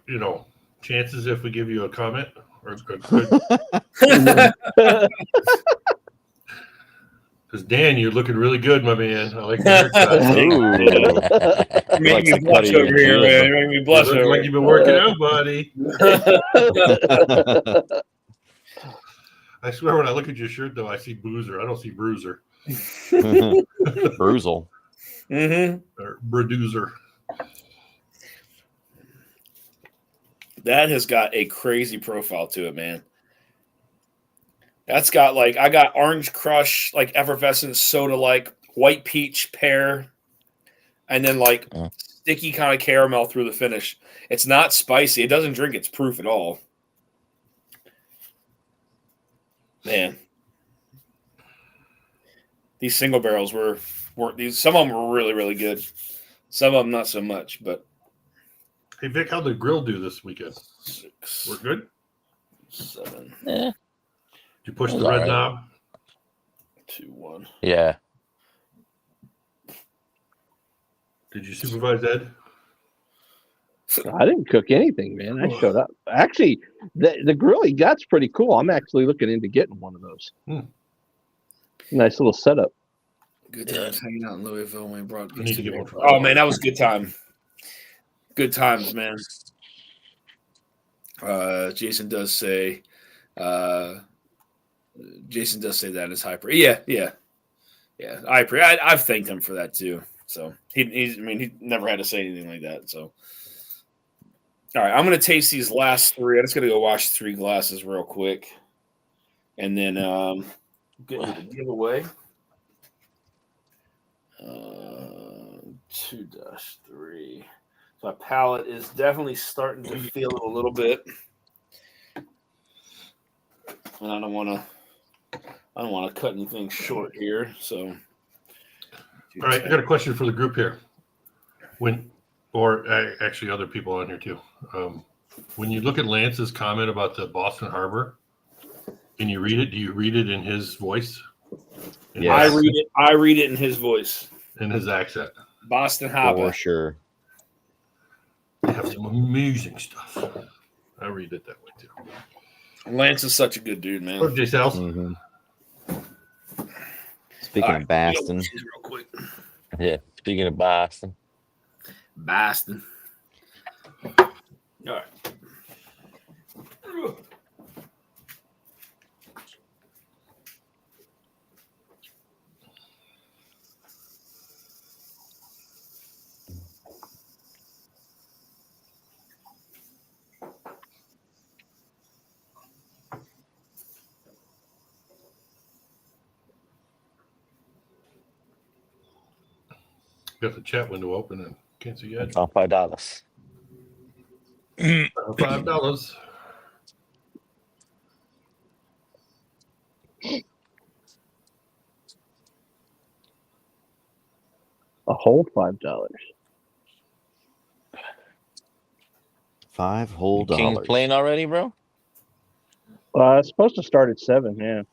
chances if we give you a comment or good? Because Dan, you're looking really good, my man. I like your haircut. Ooh. Make me Like the blush cut of over your here, jib. man. You make me You blush look over like here. you've been working out, buddy. I swear, when I look at your shirt, though, I see Boozer. I don't see Bruiser Bruzel. Mm-hmm. or Bruduzer. That has got a crazy profile to it, man. That's got I got orange crush, like effervescent soda, like white peach pear, and then sticky kind of caramel through the finish. It's not spicy. It doesn't drink its proof at all. Man, these single barrels were some of them were really, really good. Some of them not so much, but Hey Vic, how'd the grill do this weekend? 6, We're good. 7, Yeah. Did you push It the was red all right. knob? 2, 1. Yeah. Did you supervise Ed? I didn't cook anything, man. I showed up. Actually, the grill he got's pretty cool. I'm actually looking into getting one of those. Nice little setup. Good times hanging out in Louisville when we brought. I need to get one for Oh man, that was a good time. Good times, man. Jason does say that is hyper. Yeah. I've thanked him for that too. So he never had to say anything like that. So all right, I'm gonna taste these last 3. I'm just gonna go wash 3 glasses real quick, and then get into the giveaway. 2-3. My palate is definitely starting to feel it a little bit, and I don't want to cut anything short here. So, All right, I got a question for the group here. Actually other people on here too. When you look at Lance's comment about the Boston Harbor, and you read it, do you read it in his voice? Yes. I read it in his voice, in his accent. Boston Harbor. For sure. They have some amazing stuff. I read it that way too. Lance is such a good dude, man. What, J. Sals? Mhm. Speaking of Boston, Real quick. Yeah. Speaking of Boston. Boston. All right. Got the chat window open and can't see yet. It's on $5. $5. A whole $5. $5 whole King's dollars. playing already, bro? It's supposed to start at 7. Yeah.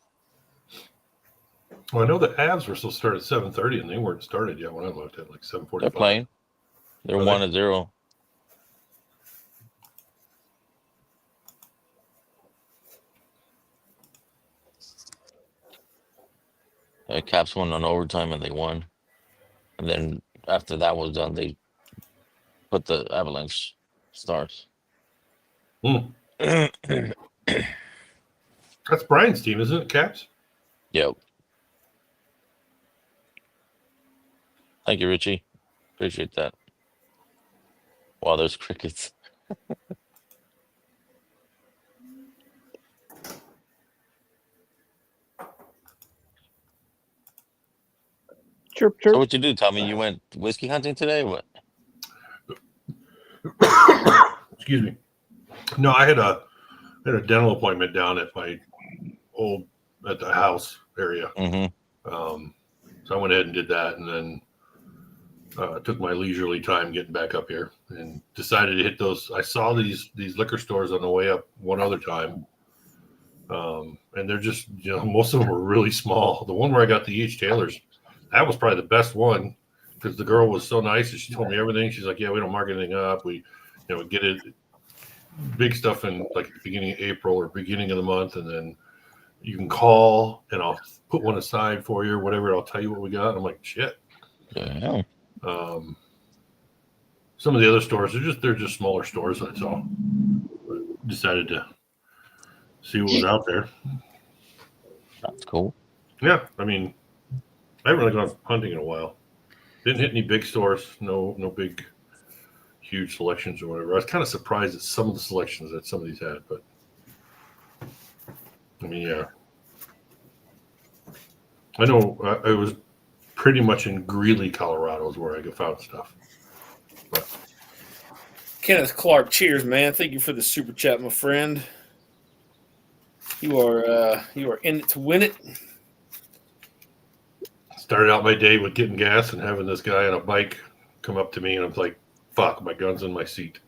Well, I know the Avs were supposed to start at 7:30, and they weren't started yet when I looked at like 7:45. They're playing. They're Are they? 1-0. Caps won on overtime and they won. And then after that was done, they put the Avalanche Stars. That's Brian's team, isn't it, Caps? Yep. Thank you, Richie. Appreciate that. Wow, there's crickets. Chirp, chirp. So what you do, Tommy? You went whiskey hunting today? What? Excuse me. No, I had a dental appointment down at my at the house area. Mm-hmm. So I went ahead and did that, and then took my leisurely time getting back up here, and decided to hit those. I saw these liquor stores on the way up one other time, and they're just, most of them were really small. The one where I got the E.H. Taylor's, that was probably the best one, because the girl was so nice and she told me everything. She's like, yeah, we don't mark anything up. We get it big stuff in like the beginning of April or beginning of the month, and then you can call and I'll put one aside for you or whatever. I'll tell you what we got. I'm like, shit. Yeah. Some of the other stores they're just smaller stores. That's all. But decided to see what was out there. That's cool. Yeah, I mean, I haven't really gone hunting in a while. Didn't hit any big stores. No big, huge selections or whatever. I was kind of surprised at some of the selections that some of these had, but I mean, yeah. I know I was pretty much in Greeley, Colorado, is where I found stuff. But Kenneth Clark, cheers, man. Thank you for the super chat, my friend. You are in it to win it. started out my day with getting gas and having this guy on a bike come up to me, and I'm like, fuck, my gun's in my seat.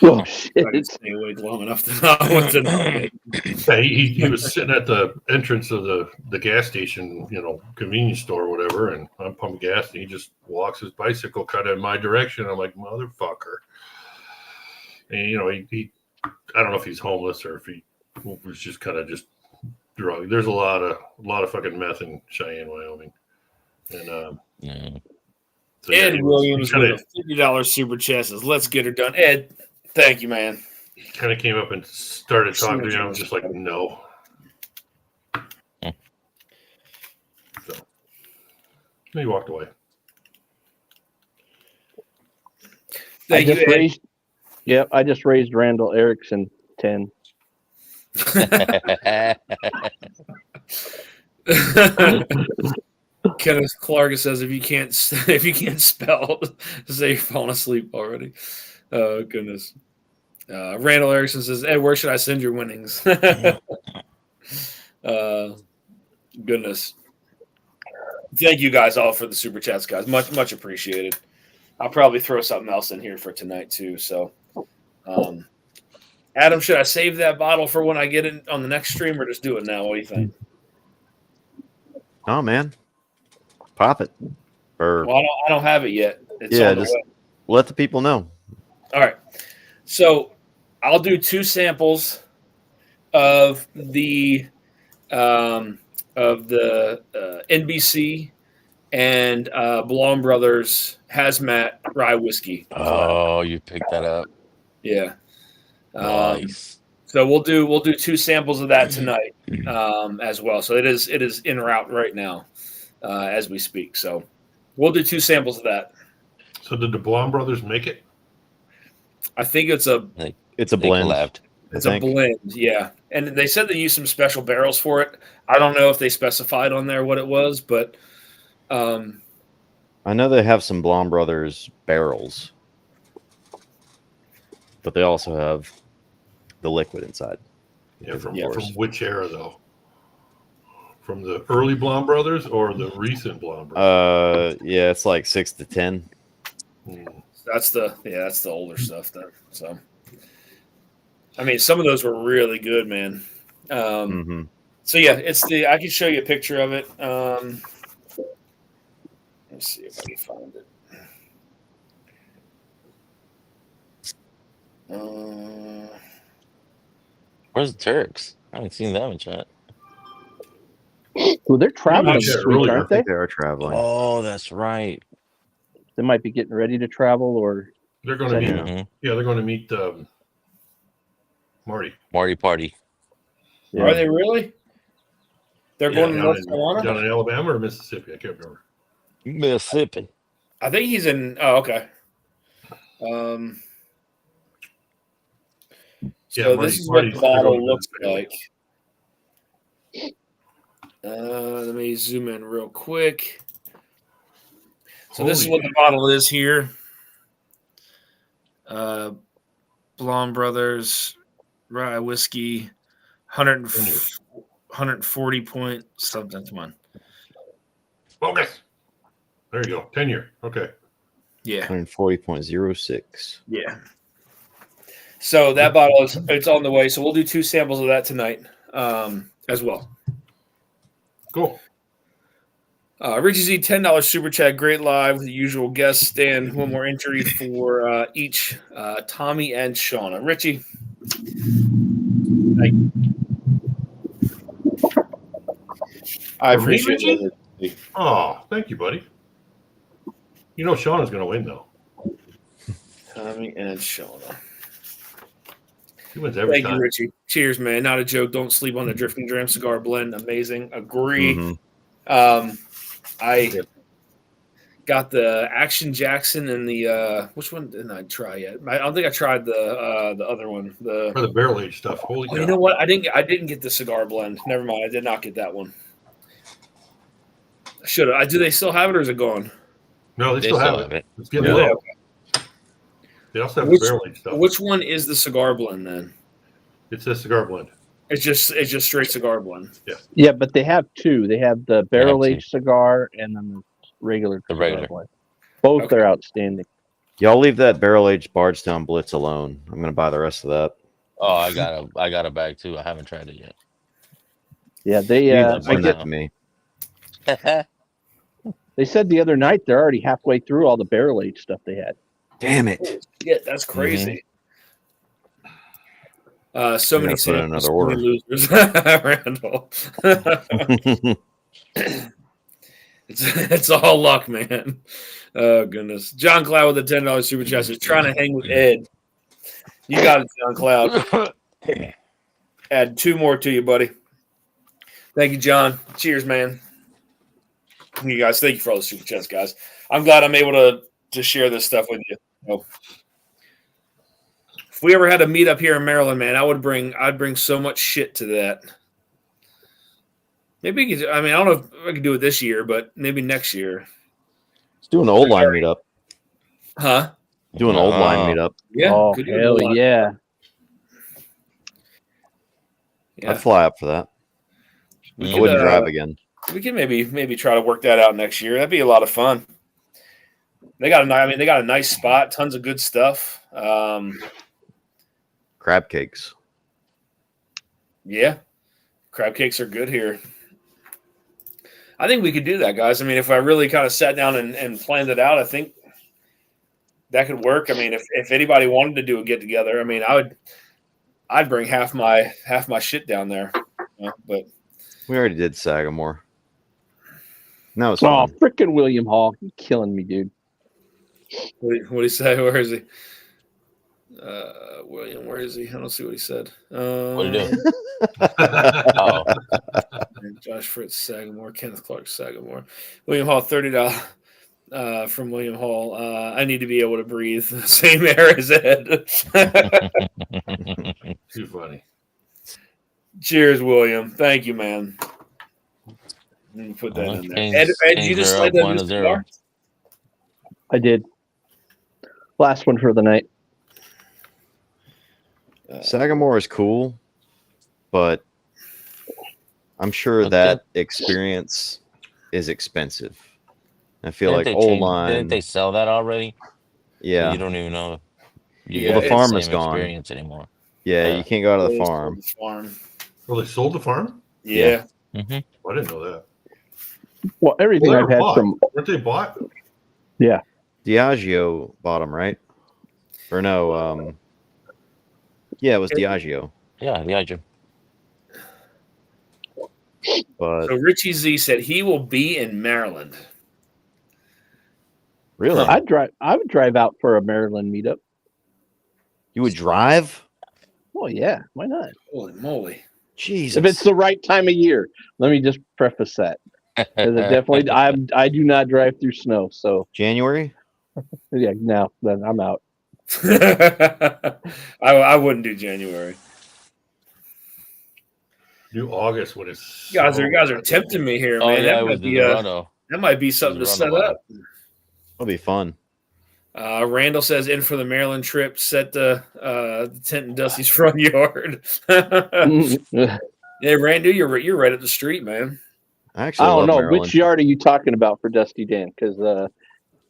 Oh I shit! can stay awake long enough to know what to know. Yeah, he was sitting at the entrance of the gas station, convenience store or whatever, and I'm pumping gas, and he just walks his bicycle kind of in my direction. I'm like, motherfucker. And he I don't know if he's homeless or if he was just kind of just drug. There's a lot of fucking meth in Cheyenne, Wyoming, and Yeah. so yeah, Ed he Williams kind with a $50 super chat says, "Let's get her done." Ed, thank you, man. of came up and started talking to me. I was just like, no. So he walked away. Thank you, Ed. I just raised Randall Erickson 10. Kenneth Clark says, if you can't spell, say you're falling asleep already. Oh goodness. Randall Erickson says, Ed, where should I send your winnings? Goodness. Thank you guys all for the super chats, guys. Much appreciated. I'll probably throw something else in here for tonight too. So, Adam, should I save that bottle for when I get it on the next stream, or just do it now? What do you think? Oh man, pop it. Or Well, I don't have it yet. It's yeah, on the just way. let the people know. All right. So I'll do 2 samples of the NBC and Blom Brothers Hazmat Rye Whiskey. Oh, you picked that up. Yeah. Nice. So we'll do 2 samples of that tonight as well. So it is en route right now as we speak. So we'll do 2 samples of that. So did the Blom brothers make it? I think it's a blend. Collabed. It's a blend, yeah. And they said they used some special barrels for it. I don't know if they specified on there what it was, but I know they have some Blom Brothers barrels, but they also have the liquid inside. Yeah, from Yeah. which era though? From the early Blom brothers or the recent Blom brothers? Yeah, it's like 6 to 10. that's the older stuff then. So I mean, some of those were really good, man. So yeah, I can show you a picture of it. Let's see if I can find it. Where's the Turks? I haven't seen them in chat. Well, they're traveling Yeah, this week, earlier. I aren't they? think they are traveling. Oh, that's right. They might be getting ready to travel, or They're going to meet. Mhm. Yeah, they're going to meet Marty. Marty Party. yeah. Are they really? They're going to down North in, Carolina? down in Alabama or Mississippi. I can't remember. Mississippi. I think he's in. Oh, okay. So this is what the bottle looks like. Let me zoom in real quick. So this is what the bottle is here. Blonde Brothers Rye Whiskey, 140 point something. Come on. Focus. There you go. 10-year. Okay. Yeah. 140.06. Yeah. So that bottle it's on the way. So we'll do 2 samples of that tonight as well. Cool. Richie Z, $10 super chat. Great live with the usual guests. And one more entry for each Tommy and Shauna. Richie. Thank you. I appreciate it. Oh, thank you, buddy. You know Shauna's going to win, though. Tommy and Shauna. He wins every Thank time. you, Richie. Cheers, man. Not a joke. Don't sleep on the Drifting Dram Cigar Blend. Amazing. Agree. I got the Action Jackson and the which one didn't I try yet? I don't think I tried the other one. For the barrel age stuff. Holy cow. You know what? I didn't get the cigar blend. Never mind. I did not get that one. I should have. Do they still have it or is it gone? No, they still have it. It's getting Really? low. They also have the barrel age stuff. Which one is the cigar blend then? It's a cigar blend. It's just straight cigar blend. Yeah. Yeah, but they have 2. They have the barrel aged cigar and then the regular cigar blend. Both are outstanding. Y'all leave that barrel-aged Bardstown Blitz alone. I'm going to buy the rest of that. Oh, I got a bag too. I haven't tried it yet. Yeah, You need to I send get. that to me. They said the other night they're already halfway through all the barrel aged stuff they had. Damn it. Yeah, that's crazy. So I many gotta put in samples, another order. losers. Randall. It's all luck, man. Oh goodness. John Cloud with the $10 super chat is trying to hang with Ed. You got it, John Cloud. Add 2 more to you, buddy. Thank you, John. Cheers, man. You guys, thank you for all the super chats, guys. I'm glad I'm able to share this stuff with you. Oh. If we ever had a meet up here in Maryland, man, I'd bring so much shit to that. Maybe I don't know if I can do it this year, but maybe next year. Let's do an old line meetup. Huh? Do an old line meetup. Yeah. Oh, could do hell a lot. yeah. Yeah. I'd fly up for that. I wouldn't drive again. We can maybe try to work that out next year. That'd be a lot of fun. They got a nice spot, tons of good stuff. Crab cakes. Yeah, crab cakes are good here. I think we could do that, guys. I mean, if I really kind of sat down and planned it out, I think that could work. I mean, if anybody wanted to do a get together, I mean, I'd bring half my shit down there. But We already did Sagamore. No, it's Oh, fun. freaking William Hall. You're killing me, dude. what do you say? Where is he? William, where is he? I don't see what he said. What are you doing? Oh, Josh Fritz Sagamore, Kenneth Clark Sagamore, William Hall, $30 from William Hall. I need to be able to breathe the same air as Ed. Too funny. Cheers, William. Thank you, man. Let me put that in there. Ed, you just laid that in the cigar? I did. Last one for the night. Sagamore is cool, but I'm sure that experience is expensive. I feel like old line. Didn't they sell that already? Yeah. You don't even know. Well, the farm is gone. Experience anymore. Yeah, you can't go to the farm. Well, they sold the farm? Yeah. Mm-hmm. Oh, I didn't know that. Well, everything Well, I've had bought. from. Weren't they bought? Yeah. Diageo bought them, right? Or no? Yeah, it was Diageo. Yeah, the Hydra. But So Richie Z said he will be in Maryland. really, I would drive out for a Maryland meetup. you would drive? Oh yeah, why not? Holy moly. Jesus. If it's the right time of year. Let me just preface that. 'Cause it definitely, I do not drive through snow. So January? yeah, no, then I'm out. I wouldn't do January. Do August when it's. You guys are tempting me here, Oh man. yeah, it was the Dorado. That might be something to set up. It'll be fun. Randall says in for the Maryland trip, set the tent in Dusty's front yard. Yeah, Randall, you're right up the street, man. I I actually don't love know Maryland. which yard are you talking about for Dusty Dan? Because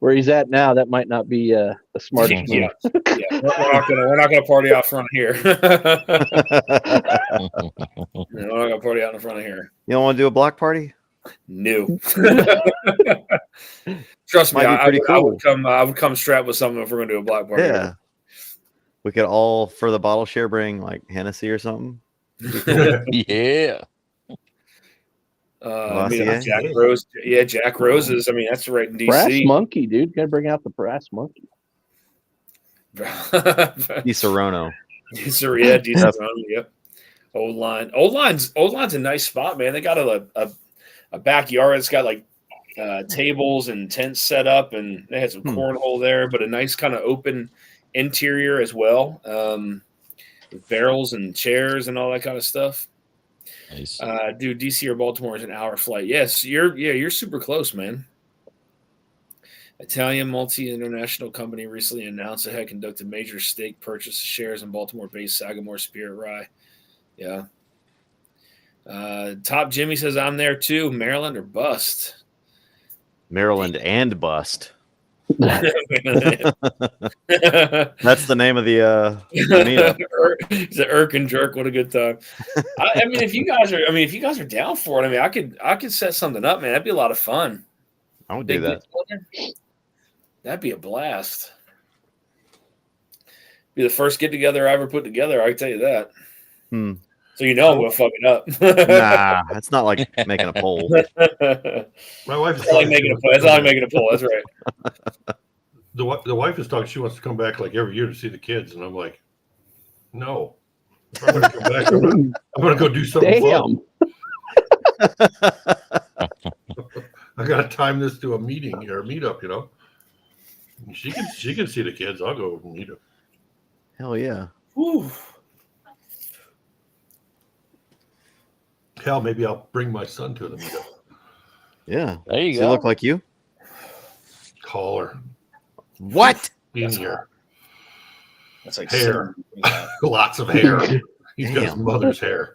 where he's at now, that might not be the smartest move. Yeah, we're not gonna party out front here. We're not gonna party out in front of here. You don't want to do a block party? No. Trust me, Might be pretty cool. I would come strapped with something if we're gonna do a block party. Yeah. We could all, for the bottle share, bring like Hennessy or something. Yeah. Jack Rose. Yeah, Jack Roses. I mean, that's right in Brass DC. monkey, dude. Gotta bring out the brass monkey. Di Serono. Yeah, yep. Old line's a nice spot, man. They got a backyard. It's got like tables and tents set up, and they had some cornhole there, but a nice kind of open interior as well, with barrels and chairs and all that kind of stuff. Nice. Dude, DC or Baltimore is an hour flight. Yes, you're super close, man. Italian multi-international company recently announced it had conducted major stake purchase of shares in Baltimore-based Sagamore Spirit Rye. Yeah. Top Jimmy says I'm there too. Maryland or bust. Maryland and bust. That's the name of the meetup. It's an Irk and Jerk. What a good time. I mean, if you guys are down for it, I mean, I could set something up, man. That'd be a lot of fun. I would do that. That'd be a blast. Be the first get together I ever put together. I can tell you that. So you know I'm gonna fuck it up. Nah, it's not like making a poll. My wife is It's not like making a poll. It's not like making a poll. That's right. The wife is talking. She wants to come back like every year to see the kids, and I'm like, no. If I'm going to come back, I'm going to go do something fun. I got to time this to a meeting or a meetup. You know, she can see the kids. I'll go meet them. Hell yeah. Whew. Hell, maybe I'll bring my son to the meetup. Yeah. There you Does go. he look like you? Call her. What? In here. That's like Hair. Lots of hair. He's got his Damn. mother's hair.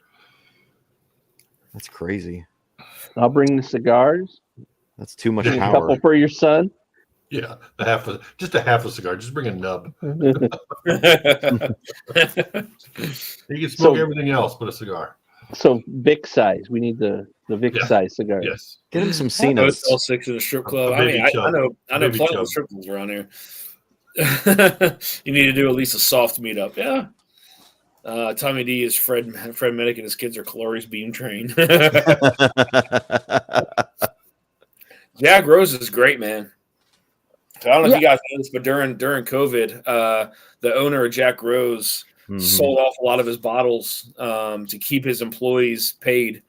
That's crazy. I'll bring the cigars. That's too much A power. couple for your son. Yeah, just a half a cigar. Just bring a nub. He can smoke everything else but a cigar. So Vic size. We need the Vic size cigar. Yes. Get him some C All notes. 6 in a strip club. A I mean, baby I chub. know Baby plenty chub. of strip clubs around here. You need to do at least a soft meetup. Yeah. Tommy D is Fred Minnick, and his kids are Calories Beam Train. Jack Rose is great, man. So I don't know if you guys know this, but during COVID, the owner of Jack Rose sold off a lot of his bottles to keep his employees paid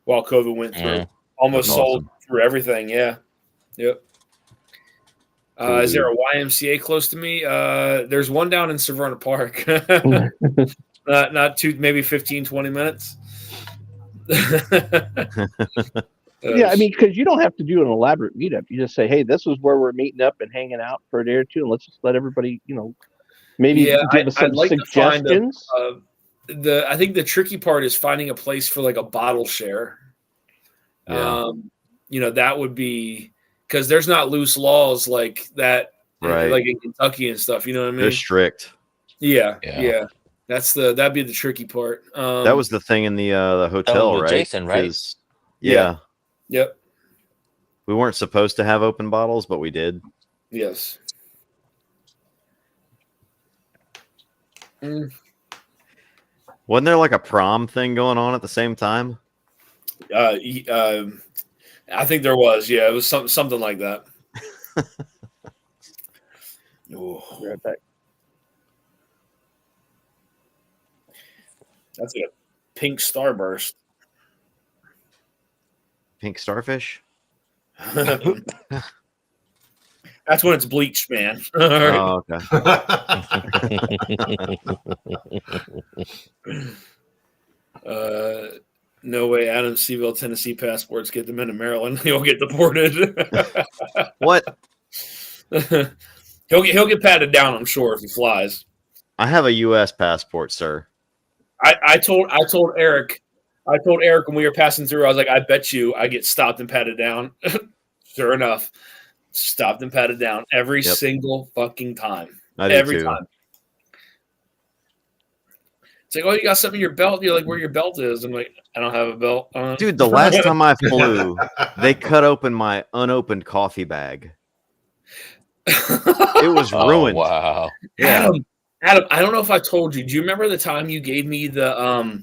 while COVID went through. Almost That's sold awesome. through everything. Yeah. Yep. Is there a YMCA close to me? There's one down in Severna Park. Not too, maybe 15, 20 minutes. Yeah, I mean, because you don't have to do an elaborate meetup. You just say, "Hey, this is where we're meeting up and hanging out for a day or two, and let's just let everybody, maybe give us some I'd like suggestions." to find I think the tricky part is finding a place for like a bottle share. Yeah. That would be because there's not loose laws like that, Right. like in Kentucky and stuff. You know what I mean? They're strict. Yeah. Yeah. That'd be the tricky part. That was the thing in the hotel, with right? Jason, right? 'Cause- Yeah. Yep. We weren't supposed to have open bottles, but we did. Yes. Wasn't there like a prom thing going on at the same time? I think there was. Yeah, it was something like that. Oh, Right back. that's like a pink starburst. Pink starfish? That's when it's bleached, man. All right. Oh, okay. No way Adam Seville, Tennessee passports get them into Maryland. He'll get deported. What? He'll get patted down, I'm sure, if he flies. I have a U.S. passport, sir. I told Eric when we were passing through, I was like, I bet you I get stopped and patted down. Sure enough, stopped and patted down every single fucking time. I do Every too. time. It's like, oh, you got something in your belt? You're like, where your belt is? I'm like, I don't have a belt. Dude, the last time I flew, they cut open my unopened coffee bag. It was ruined. Oh, wow. Yeah. Adam, I don't know if I told you. Do you remember the time you gave me the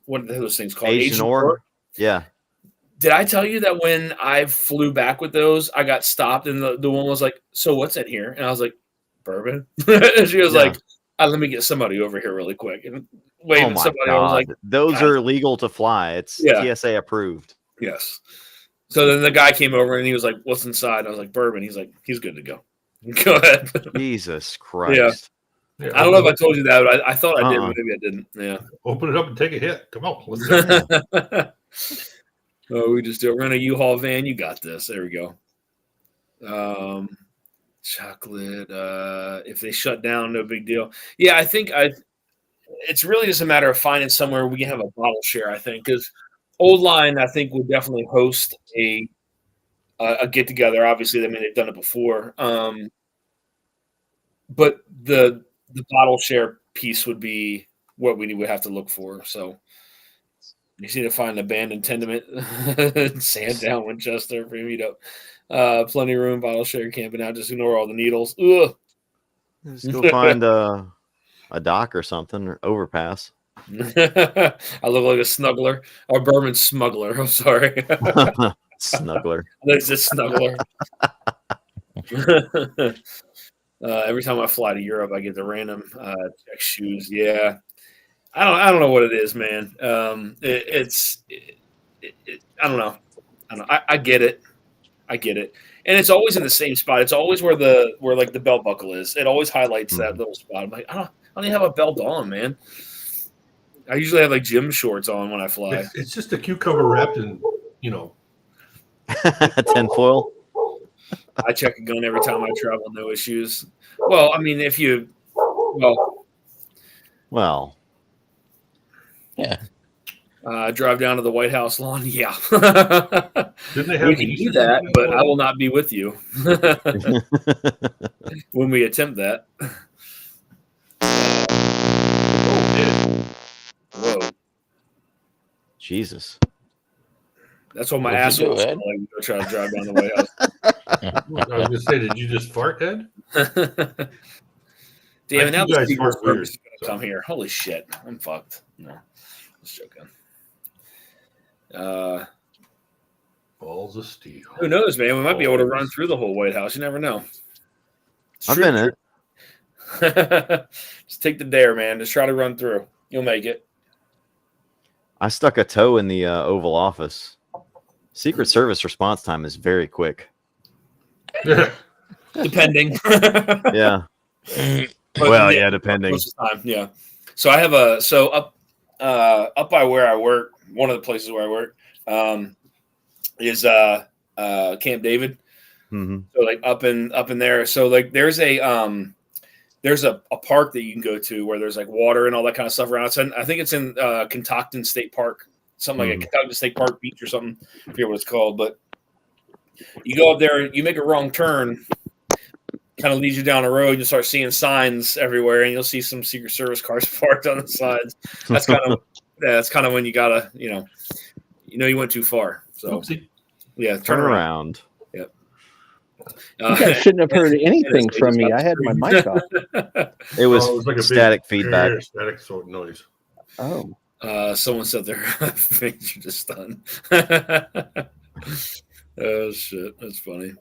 what are those things called? Asian ore? Yeah. Did I tell you that when I flew back with those, I got stopped and the woman was like, "So what's in here?" And I was like, "Bourbon." And she was like, "Let me get somebody over here really quick." And waving somebody, I was like, those God. are legal to fly. It's TSA approved. "Yes." So then the guy came over and he was like, "What's inside?" And I was like, "Bourbon." He's like, "He's good to go." Go ahead. Jesus Christ. Yeah. I don't know if I told you that, but I thought I did, but maybe I didn't. Yeah. Open it up and take a hit. Come on. Let's go. Oh, we just do it. We're in a U-Haul van. You got this. There we go. Chocolate. If they shut down, no big deal. Yeah, I think it's really just a matter of finding somewhere we can have a bottle share, I think, because Old Line, I think, would definitely host a a get together. Obviously, I mean they've done it before. But the bottle share piece would be what we would have to look for. So you just need to find an abandoned tenement, Sandown, Winchester for you meetup. Plenty of room, bottle share, camping out. Just ignore all the needles. Ugh. Just go find a dock or something, or overpass. I look like a snuggler or Berman smuggler. I'm sorry. Snuggler. There's a snuggler. Every time I fly to Europe, I get the random check shoes. Yeah, I don't know what it is, man. I don't know. I get it. I get it. And it's always in the same spot. It's always where like the belt buckle is. It always highlights that little spot. I'm like, I don't even have a belt on, man. I usually have like gym shorts on when I fly. It's just a cucumber wrapped in, tinfoil. I check a gun every time I travel. No issues. Well, I mean, Yeah. Drive down to the White House lawn. Yeah. Didn't they have We can do that, but I will not be with you when we attempt that. Whoa. Jesus. That's what my What'd ass you do, was Ed? like. Go try to drive down the White House. I was going to say, did you just fart, Ed? Damn it! Now You the guys Secret fart weird, Service is going to come here. Holy shit! I'm fucked. No, just joking. Balls of steel. Who knows, man? We might be able to run through the whole White House. You never know. I've been in it. Just take the dare, man. Just try to run through. You'll make it. I stuck a toe in the Oval Office. Secret Service response time is very quick. Depending. Yeah. But Well, yeah, depending. Most of the time, yeah. So I have up by where I work. One of the places where I work is Camp David. Mm-hmm. So like up in there. So like there's a park that you can go to where there's like water and all that kind of stuff around. I think it's in Kentucky State Park, something like a Kentucky State Park Beach or something. I forget what it's called, but you go up there, you make a wrong turn, kind of leads you down a road. You start seeing signs everywhere, and you'll see some Secret Service cars parked on the sides. That's kind of when you gotta, you went too far. So Oopsie. yeah, Turn around. Yep. You guys shouldn't have heard anything from me. I had my mic off. It was, like a static big feedback. Static sort of noise. Oh. Someone said their face you just stunned. Oh shit, that's funny.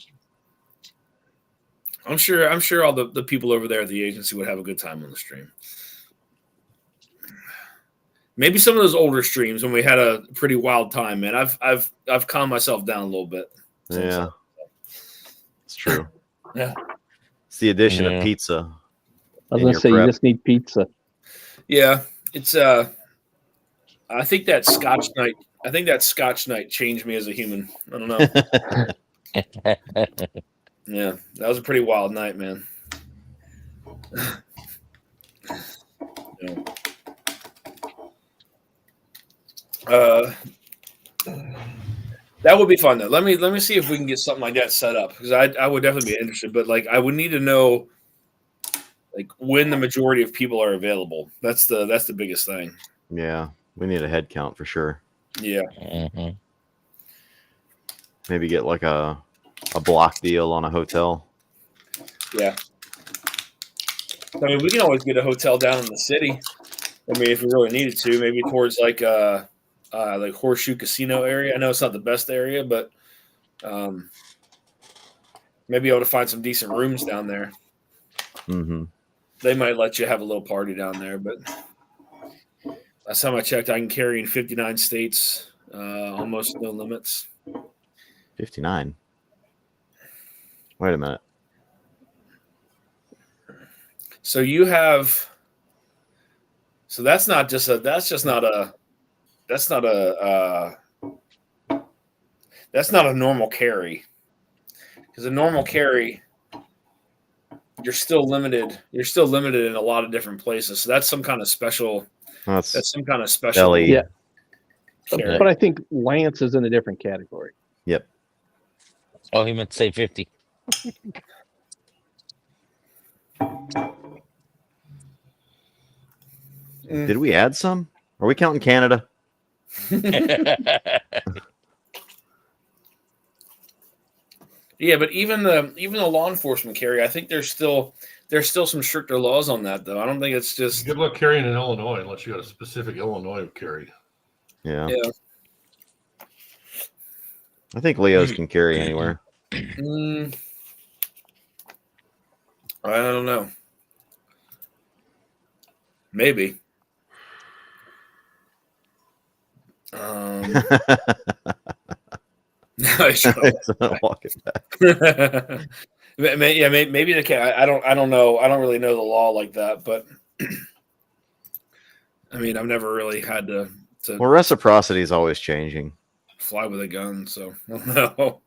I'm sure all the people over there at the agency would have a good time on the stream. Maybe some of those older streams when we had a pretty wild time, man. I've calmed myself down a little bit. Yeah. It's true. Yeah. It's the addition of pizza. I was going to say, you just need pizza. Yeah. It's I think that Scotch night changed me as a human. I don't know. Yeah, that was a pretty wild night, man. That would be fun though. Let me see if we can get something like that set up, because I would definitely be interested. But like I would need to know like when the majority of people are available. That's the biggest thing. Yeah, we need a head count for sure. Yeah. Mm-hmm. Maybe get like a block deal on a hotel. Yeah. I mean, we can always get a hotel down in the city. I mean, if we really needed to, maybe towards like Horseshoe Casino area. I know it's not the best area, but maybe able to find some decent rooms down there. Mm-hmm. They might let you have a little party down there, but last time I checked, I can carry in 59 states, almost no limits. 59. Wait a minute. So you have, so that's not a normal carry, because a normal carry, you're still limited in a lot of different places. So that's some kind of special. That's some kind of special. LE. Yeah. Carry. But I think Lance is in a different category. Yep. Oh, he meant to say 50. Did we add some? Are we counting Canada? Yeah, but even the law enforcement carry, I think there's still some stricter laws on that though. I don't think it's just Good luck carrying in Illinois unless you got a specific Illinois carry. Yeah. yeah. I think Leos can carry anywhere. I don't know. Maybe. Walk it back. Yeah, maybe the cat. I don't know. I don't really know the law like that, but I mean, I've never really had to Well, reciprocity is always changing. fly with a gun, so I don't know.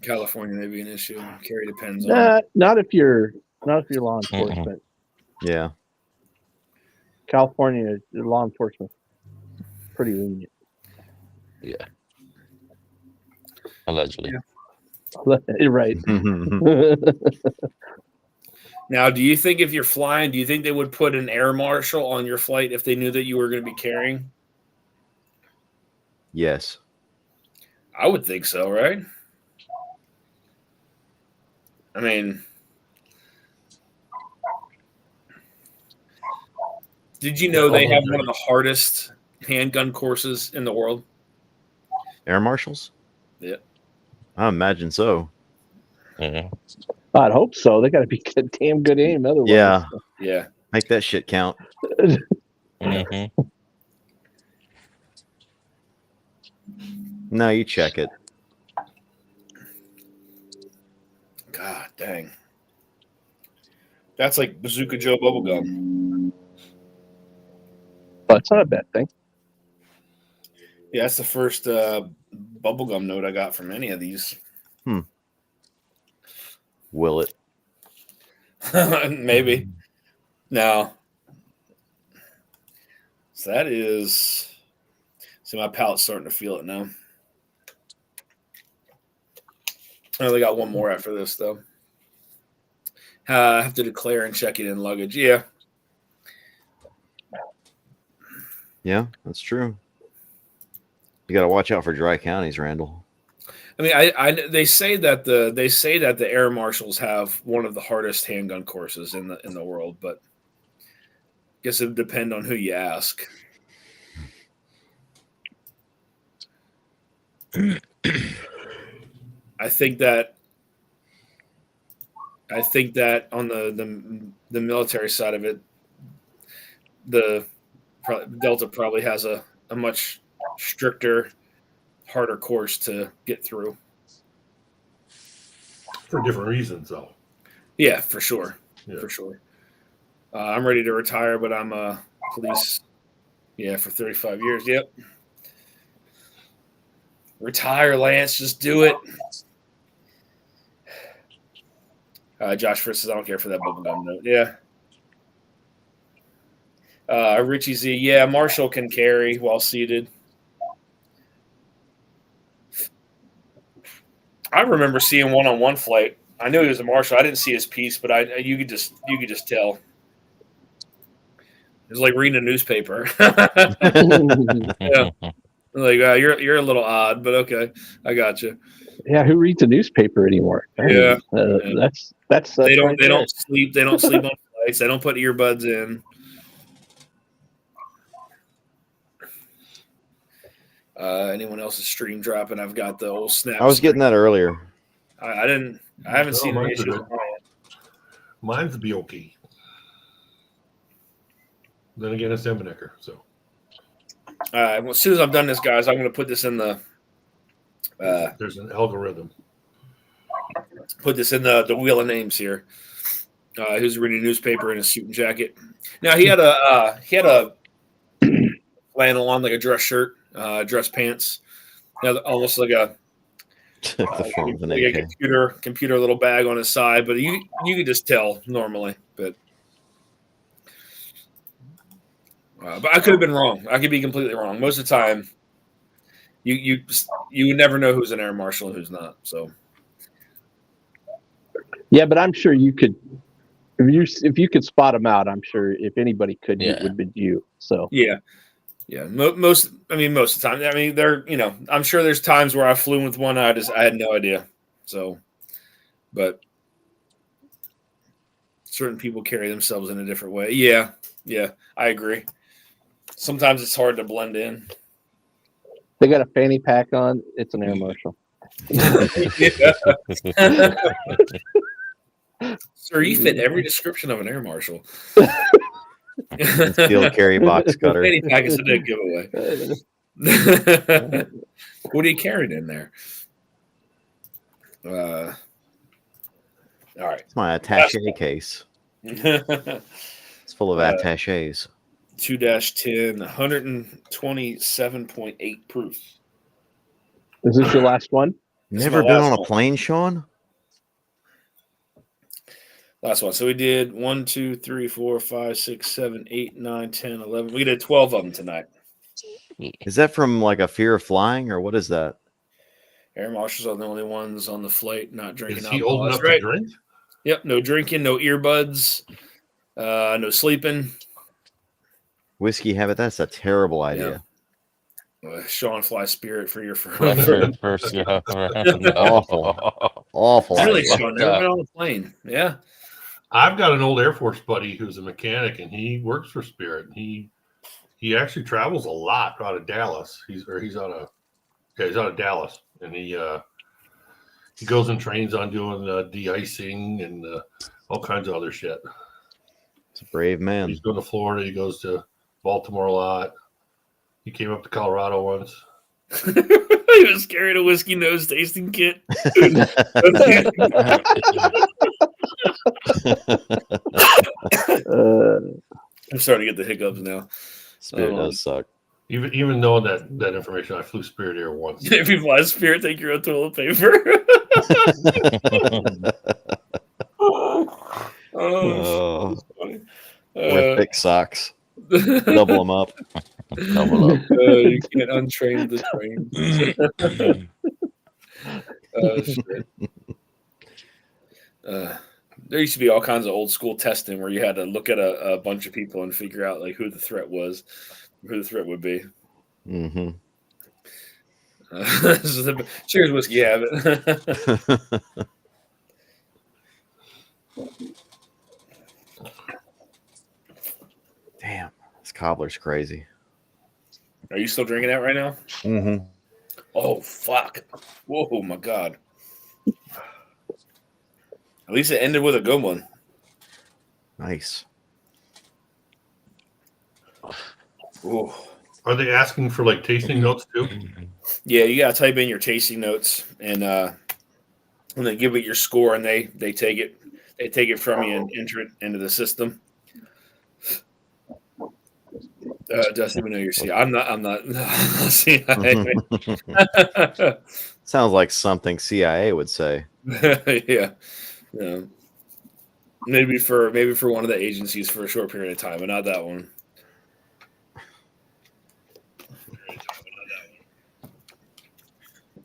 California may be an issue. Carry depends on. Not if you're law enforcement. Yeah. California law enforcement pretty lenient. Yeah. Allegedly. Yeah. Right. Now, do you think if you're flying, do you think they would put an air marshal on your flight if they knew that you were going to be carrying? Yes. I would think so, right? I mean, did you know they have one of the hardest handgun courses in the world? Air marshals? Yeah. I imagine so. Yeah. I'd hope so. They got to be damn good aim otherwise. Yeah. Yeah. Make that shit count. Mm-hmm. No, you check it. God dang. That's like Bazooka Joe bubblegum. But it's not a bad thing. Yeah, that's the first bubblegum note I got from any of these. Will it? Maybe. No. So that is. See, my palate's starting to feel it now. I only got one more after this, though. I have to declare and check it in luggage. Yeah. Yeah, that's true. You got to watch out for dry counties, Randall. I mean, they say that the air marshals have one of the hardest handgun courses in the world, but I guess it would depend on who you ask. I think that on the military side of it, the Delta probably has a much stricter, harder course to get through. For different reasons, though. Yeah, for sure. Yeah. For sure. I'm ready to retire, but I'm a police. Yeah, for 35 years. Yep. Retire, Lance. Just do it. Josh Friss says, I don't care for that bubblegum note. Yeah. Richie Z. Yeah, Marshall can carry while seated. I remember seeing one on one flight. I knew he was a marshal. I didn't see his piece, but you could just tell. It was like reading a newspaper. Yeah. Like you're a little odd, but okay, I got you. Yeah, who reads a newspaper anymore? Yeah. That's they don't right there. don't sleep. They don't sleep on flights. They don't put earbuds in. Anyone else's stream dropping? I've got the old snap. I was getting that earlier. I haven't seen any issues with mine. Mine's be okay. Then again, it's Emmenecker, so. Well, as soon as I'm done this, guys, I'm going to put this in the. There's an algorithm. Put this in the wheel of names here. He was reading a newspaper in a suit and jacket. Now he had a flannel on, like a dress shirt, dress pants. Almost like a The form of an like a AK. computer little bag on his side, but you could just tell normally. But I could have been wrong. I could be completely wrong. Most of the time, you would never know who's an air marshal and who's not. So Yeah, but I'm sure you could. If you could spot them out, I'm sure if anybody could, it Yeah. would be you. So yeah. Most of the time. I mean, I'm sure there's times where I flew with one. I had no idea. So, but certain people carry themselves in a different way. Yeah, I agree. Sometimes it's hard to blend in. they got a fanny pack on. It's an air marshal. Sir, you fit every description of an air marshal. Concealed carry box cutter. Fanny pack is a big giveaway. What are you carrying in there? All right. It's my attaché case. It's full of attachés. 2-10, 127.8 proof. Is this your last one? This is Never my been last on a one. plane, Sean? Last one. So we did 1, 2, 3, 4, 5, 6, 7, 8, 9, 10, 11. We did 12 of them tonight. Is that from like a fear of flying, or what is that? Air marshals are the only ones on the flight not drinking Is he alcohol. old enough That's right. to drink? Yep. No drinking, no earbuds, no sleeping. Whiskey habit? That's a terrible idea. Sean Fly Spirit for your first. First go around. Awful. Awful Really, idea. Sean, never been on a plane. Yeah. I've got an old Air Force buddy who's a mechanic, and he works for Spirit. He actually travels a lot out of Dallas. He's out of Dallas, and he goes and trains on doing de-icing and all kinds of other shit. It's a brave man. He's going to Florida. He goes to Baltimore a lot. He came up to Colorado once. He was carrying a whiskey nose tasting kit. I'm starting to get the hiccups now. Spirit does suck. Even knowing that information, I flew Spirit Air once. If you fly Spirit, take your own toilet paper. Oh, funny. wear thick socks. Double them up. Double up. You can't untrain the train. Shit. There used to be all kinds of old school testing where you had to look at a bunch of people and figure out like who the threat was, who the threat would be. Mm-hmm. Cheers, whiskey habit. Damn, this cobbler's crazy. Are you still drinking that right now? Mm-hmm. Oh, fuck. Whoa, my God. At least it ended with a good one. Nice. Ooh. Are they asking for like tasting notes too? Yeah, you gotta type in your tasting notes and then give it your score, and they take it from you and enter it into the system. Dusty, we know you're CIA. I'm not CIA. Sounds like something CIA would say. Yeah. Maybe for one of the agencies for a short period of time, but not that one.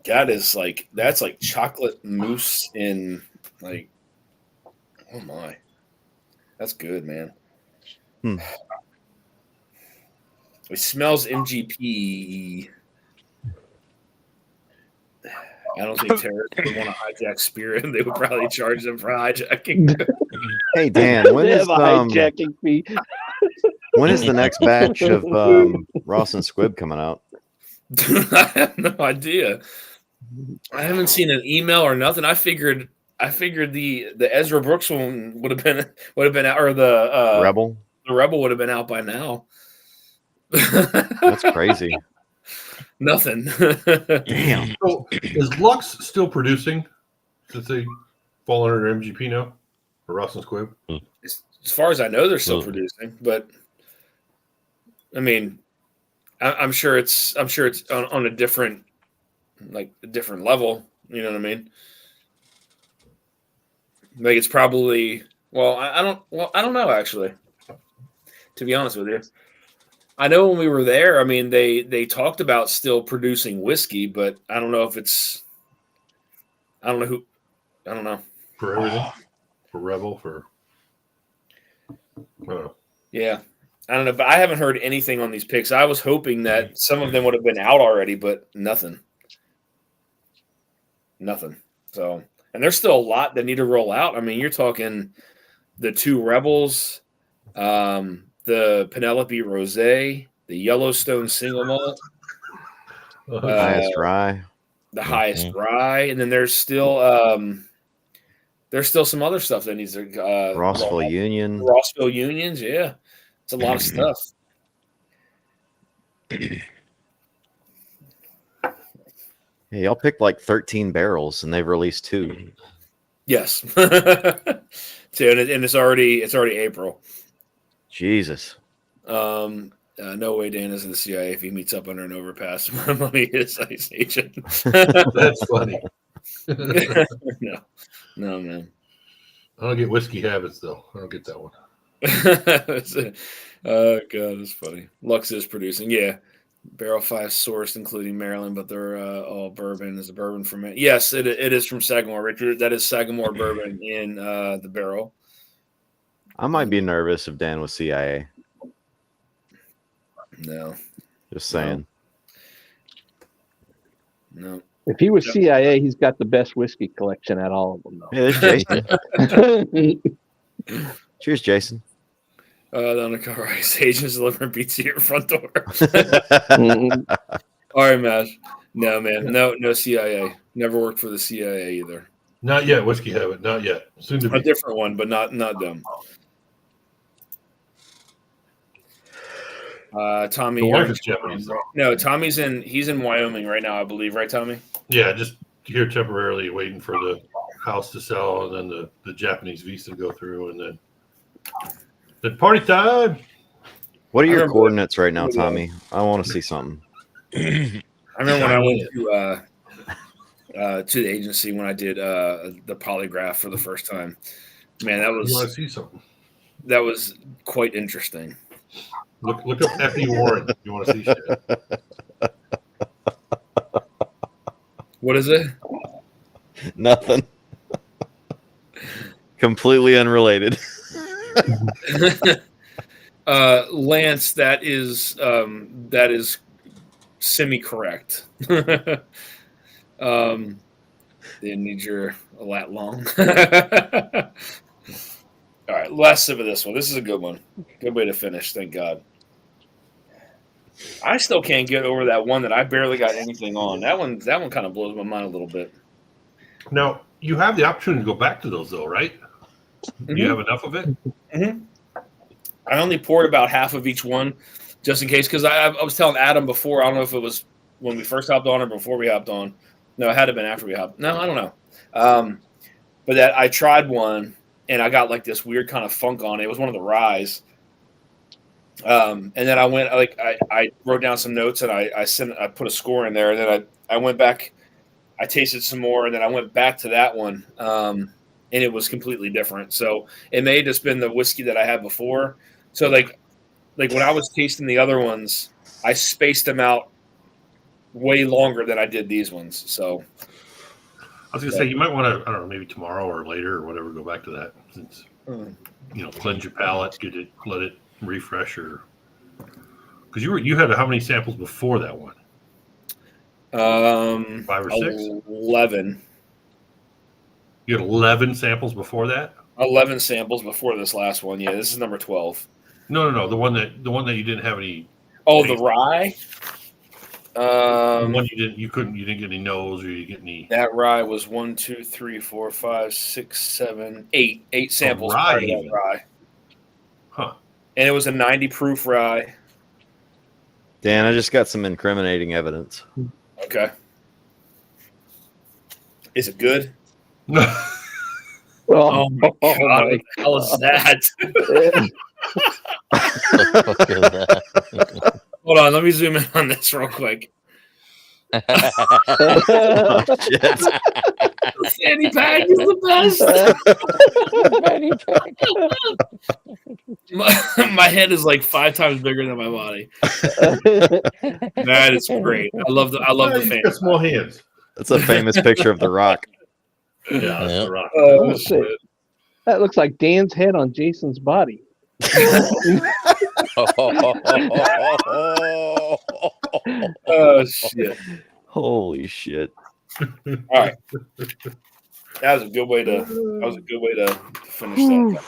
That's like chocolate mousse in like, oh my, that's good, man. It smells MGP. I don't think terrorists would want to hijack Spirit, and they would probably charge them for hijacking. Hey Dan, when They is have a hijacking fee. when is the next batch of Ross and Squibb coming out? I have no idea. I haven't seen an email or nothing. I figured the Ezra Brooks one would have been out, or the Rebel? The Rebel would have been out by now. That's crazy. Nothing. Damn. So is Lux still producing since they fall under MGP now? Or Ross and Squibb? As far as I know, they're still producing, but I mean, I'm sure it's on a different level. You know what I mean? Like it's probably I don't know actually. To be honest with you, I know when we were there, I mean, they talked about still producing whiskey, but I don't know if it's. I don't know. For everything, for Rebel, for. Yeah, I don't know, but I haven't heard anything on these picks. I was hoping that some of them would have been out already, but nothing. So, and there's still a lot that need to roll out. I mean, you're talking the 2 Rebels, the Penelope Rosé, the Yellowstone Single Malt, Highest rye. the highest rye, and then there's still some other stuff that needs to Rossville Union. Rossville Unions. Yeah, it's a lot of stuff. Yeah, y'all picked like 13 barrels, and they've released 2. Yes, so, and it's already April. Jesus. No way Dan is in the CIA if he meets up under an overpass. Let me hit his ICE agent. That's funny. No, man. I don't get whiskey habits though. I don't get that one. Oh god, it's funny. Lux is producing, yeah. Barrel 5 sourced, including Maryland, but they're all bourbon. Is a bourbon from it? Yes, it is from Sagamore, Richard. That is Sagamore bourbon in the barrel. I might be nervous if Dan was CIA. No. Just saying. No. If he was CIA, he's got the best whiskey collection at all of them. Though. Hey, there's Jason. Cheers, Jason. The undercover ICE agents delivering pizza to your front door. All right, Mash. No, man. No CIA. Never worked for the CIA either. Not yet, whiskey habit. Not yet. Soon to be. A different one, but not them. Tommy. The wife is Japanese. No, Tommy's he's in Wyoming right now, I believe, right, Tommy? Yeah, just here temporarily waiting for the house to sell and then the Japanese visa to go through and then party time. What are your coordinates right now, Tommy? I want to see something. I remember when I went to the agency when I did the polygraph for the first time. Man, You want to see something? that was quite interesting. Look up Effie Warren if you want to see shit. What is it? Nothing. Completely unrelated. Lance, that is semi-correct. They need your a lat long. All right, last sip of this one. This is a good one. Good way to finish, thank God. I still can't get over that one that I barely got anything on. That one kind of blows my mind a little bit. Now, you have the opportunity to go back to those, though, right? Do you have enough of it? Mm-hmm. I only poured about half of each one, just in case, because I was telling Adam before. I don't know if it was when we first hopped on or before we hopped on. No, it had to have been after we hopped. No, I don't know. But that I tried one, and I got like this weird kind of funk on it. It was one of the ryes. And then I went I wrote down some notes and I put a score in there. And then I went back, I tasted some more, and then I went back to that one. And it was completely different. So it may have just been the whiskey that I had before. So like when I was tasting the other ones, I spaced them out way longer than I did these ones. So I was going to say, you might want to, I don't know, maybe tomorrow or later or whatever, go back to that. Since, cleanse your palate, let it refresh, or because you had how many samples before that one? 5 or 6? 11. You had 11 samples before that? 11 samples before this last one. Yeah, this is number 12. No. The one that you didn't have any. Oh, the rye. The one you didn't get any nose, or you get any. That rye was 1, 2, 3, 4, 5, 6, 7, 8. 8 samples. Rye, that rye. Huh. And it was a 90 proof rye. Dan, I just got some incriminating evidence. Okay. Is it good? Oh my God. What the hell is that? What the fuck is that? Hold on. Let me zoom in on this real quick. Oh, shit. fanny pack is the best. My head is like 5 times bigger than my body. That is great. I love the He's fanny got small pack. hands. That's a famous picture of The Rock. Yeah, that's Yeah. the Rock. Oh, shit. That looks like Dan's head on Jason's body. Oh shit! Holy shit. All right, that was a good way to finish that.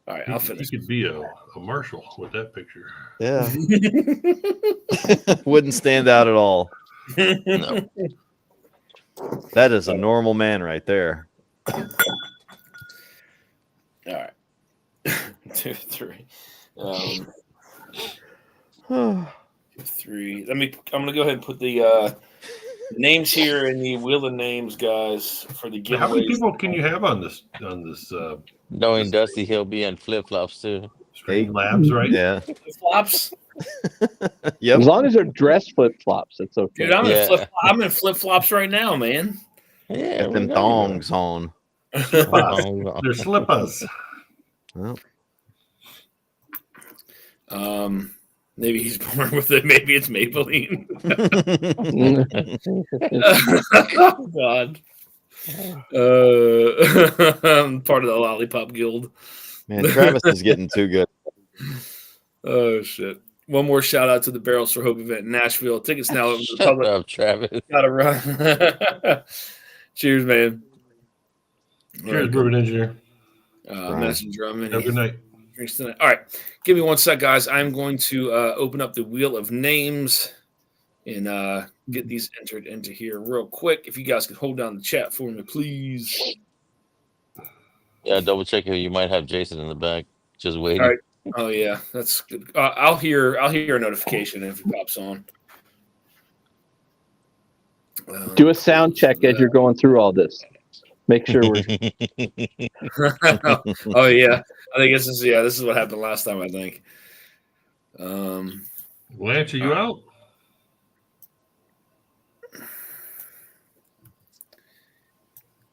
All right, I'll He finish. could be a marshal with that picture. Yeah. Wouldn't stand out at all. No. That is a normal man right there. All right, 2, 3. 3. I'm gonna go ahead and put the names here in the wheel of names, guys, for the giveaways. How many people can you have on this Knowing Dusty, he'll be in flip flops too. Stream Labs, right? Yeah. Flops, Yep. As long as they're dress flip flops, it's okay. dude. I'm Yeah. in flip flops right now, man. Yeah, Got them thongs on. They're slippers. Well, Maybe he's born with it. Maybe it's Maybelline. Oh, God. I'm part of the Lollipop Guild. man, Travis is getting too good. Oh shit! One more shout out to the Barrels for Hope event in Nashville. Tickets now open to the Shut public. up, Travis. Gotta run. Cheers, man. Cheers, Bourbon Engineer. Madison Drummond. Have a good night. Drinks tonight. All right, give me one sec, guys. I'm going to open up the wheel of names and get these entered into here real quick. If you guys could hold down the chat for me, please. Yeah, double check if you might have Jason in the back, just waiting. All right. Oh yeah, that's good. I'll hear a notification if it pops on. Do a sound check as you're going through all this. Make sure we're. Oh yeah, I think this is what happened last time. I think. Lance, are you out?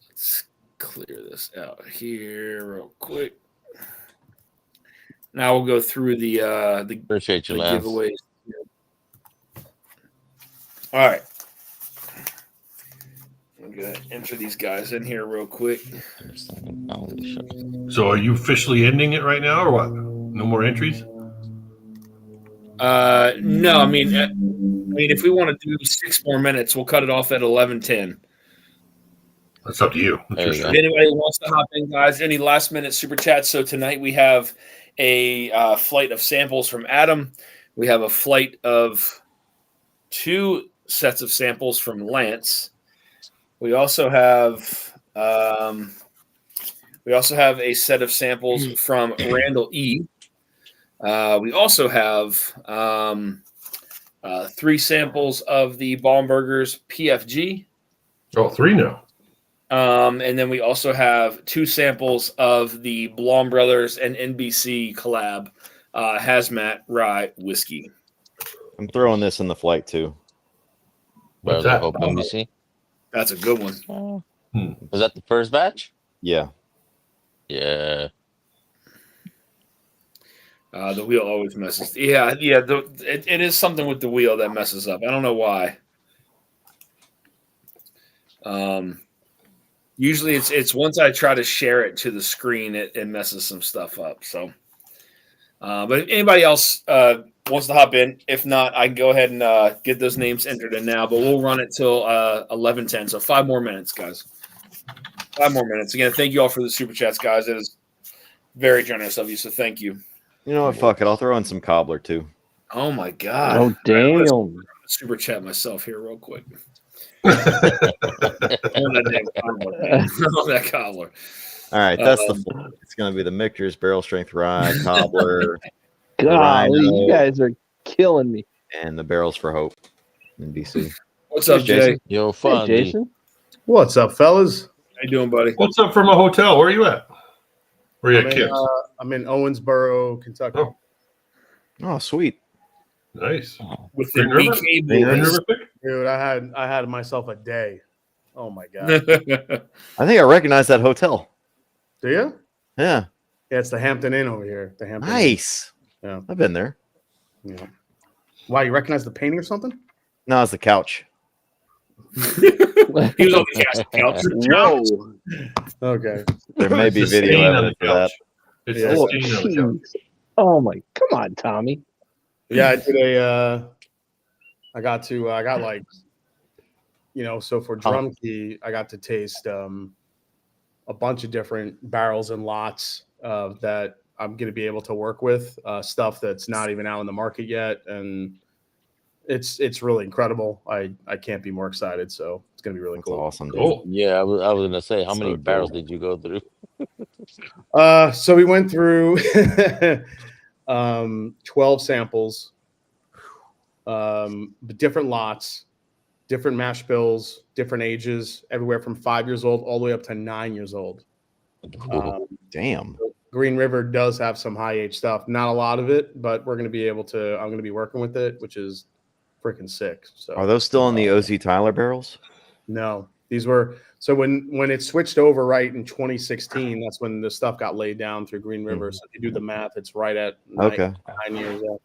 Let's clear this out here real quick. Now we'll go through the Appreciate you, Lance. giveaways. All right. I'm gonna enter these guys in here real quick. So are you officially ending it right now or what? No more entries? No, I mean, if we want to do 6 more minutes, we'll cut it off at 11:10. That's up to you. There you go. If anybody wants to hop in, guys, any last minute super chats. So tonight we have a flight of samples from Adam. We have a flight of 2 sets of samples from Lance. We also have a set of samples from Randall E. We also have 3 samples of the Baumburgers PFG. Oh, 3 now. And then we also have 2 samples of the Blom Brothers and NBC collab Hazmat Rye Whiskey. I'm throwing this in the flight too. What's Brother, that? Hope NBC. That's a good one. Was that the first batch? Yeah. Yeah. The wheel always messes. Yeah. It is something with the wheel that messes up. I don't know why. Usually it's once I try to share it to the screen, it messes some stuff up. So, but if anybody else wants to hop in, if not, I can go ahead and get those names entered in now. But we'll run it till 11:10. So 5 more minutes, guys. 5 more minutes. Again, thank you all for the super chats, guys. It is very generous of you. So thank you. You know what? Fuck it. I'll throw in some cobbler too. Oh my god. Oh damn! Super chat myself here real quick. that cobbler. All right, that's it's going to be the Michter's Barrel Strength Rye, Cobbler, Golly, you Rhino. guys are killing me. and the Barrels for Hope in BC. What's up, Jay? Jason. Yo, Hey, fun. Jason. What's up, fellas? How you doing, buddy? What's up from a hotel? Where are you at? Where are you I'm at, in, kids? I'm in Owensboro, Kentucky. Oh. Oh, sweet. Nice. With the Green River? BK Green boys. River pick? Dude, I had myself a day. Oh my god. I think I recognize that hotel. Do you? Yeah. Yeah, it's the Hampton Inn over here. The Hampton Inn. Nice. Yeah. I've been there. Yeah. Why, you recognize the painting or something? No, it's the couch. He was on the cast couch. Whoa. Okay. There may be It's a video stain on evidence the of that. couch. It's Yeah. a Oh, stain on the couch. jeez. Oh my, come on, Tommy. Yeah, I did a I got like, so for drum key, I got to taste a bunch of different barrels and lots that I'm going to be able to work with, stuff that's not even out in the market yet, and it's really incredible. I can't be more excited, so it's going to be really That's cool. awesome, dude. Cool. Yeah, I was gonna say, how So many cool. barrels did you go through? So we went through 12 samples, different lots, different mash bills, different ages, everywhere from 5 years old all the way up to 9 years old. Damn. Green River does have some high age stuff, not a lot of it, but I'm going to be working with it, which is freaking sick. So Are those still in the OZ Tyler barrels? no, these were, so when it switched over right in 2016, that's when the stuff got laid down through Green River. So if you do the math, it's right at Okay. 9 years old.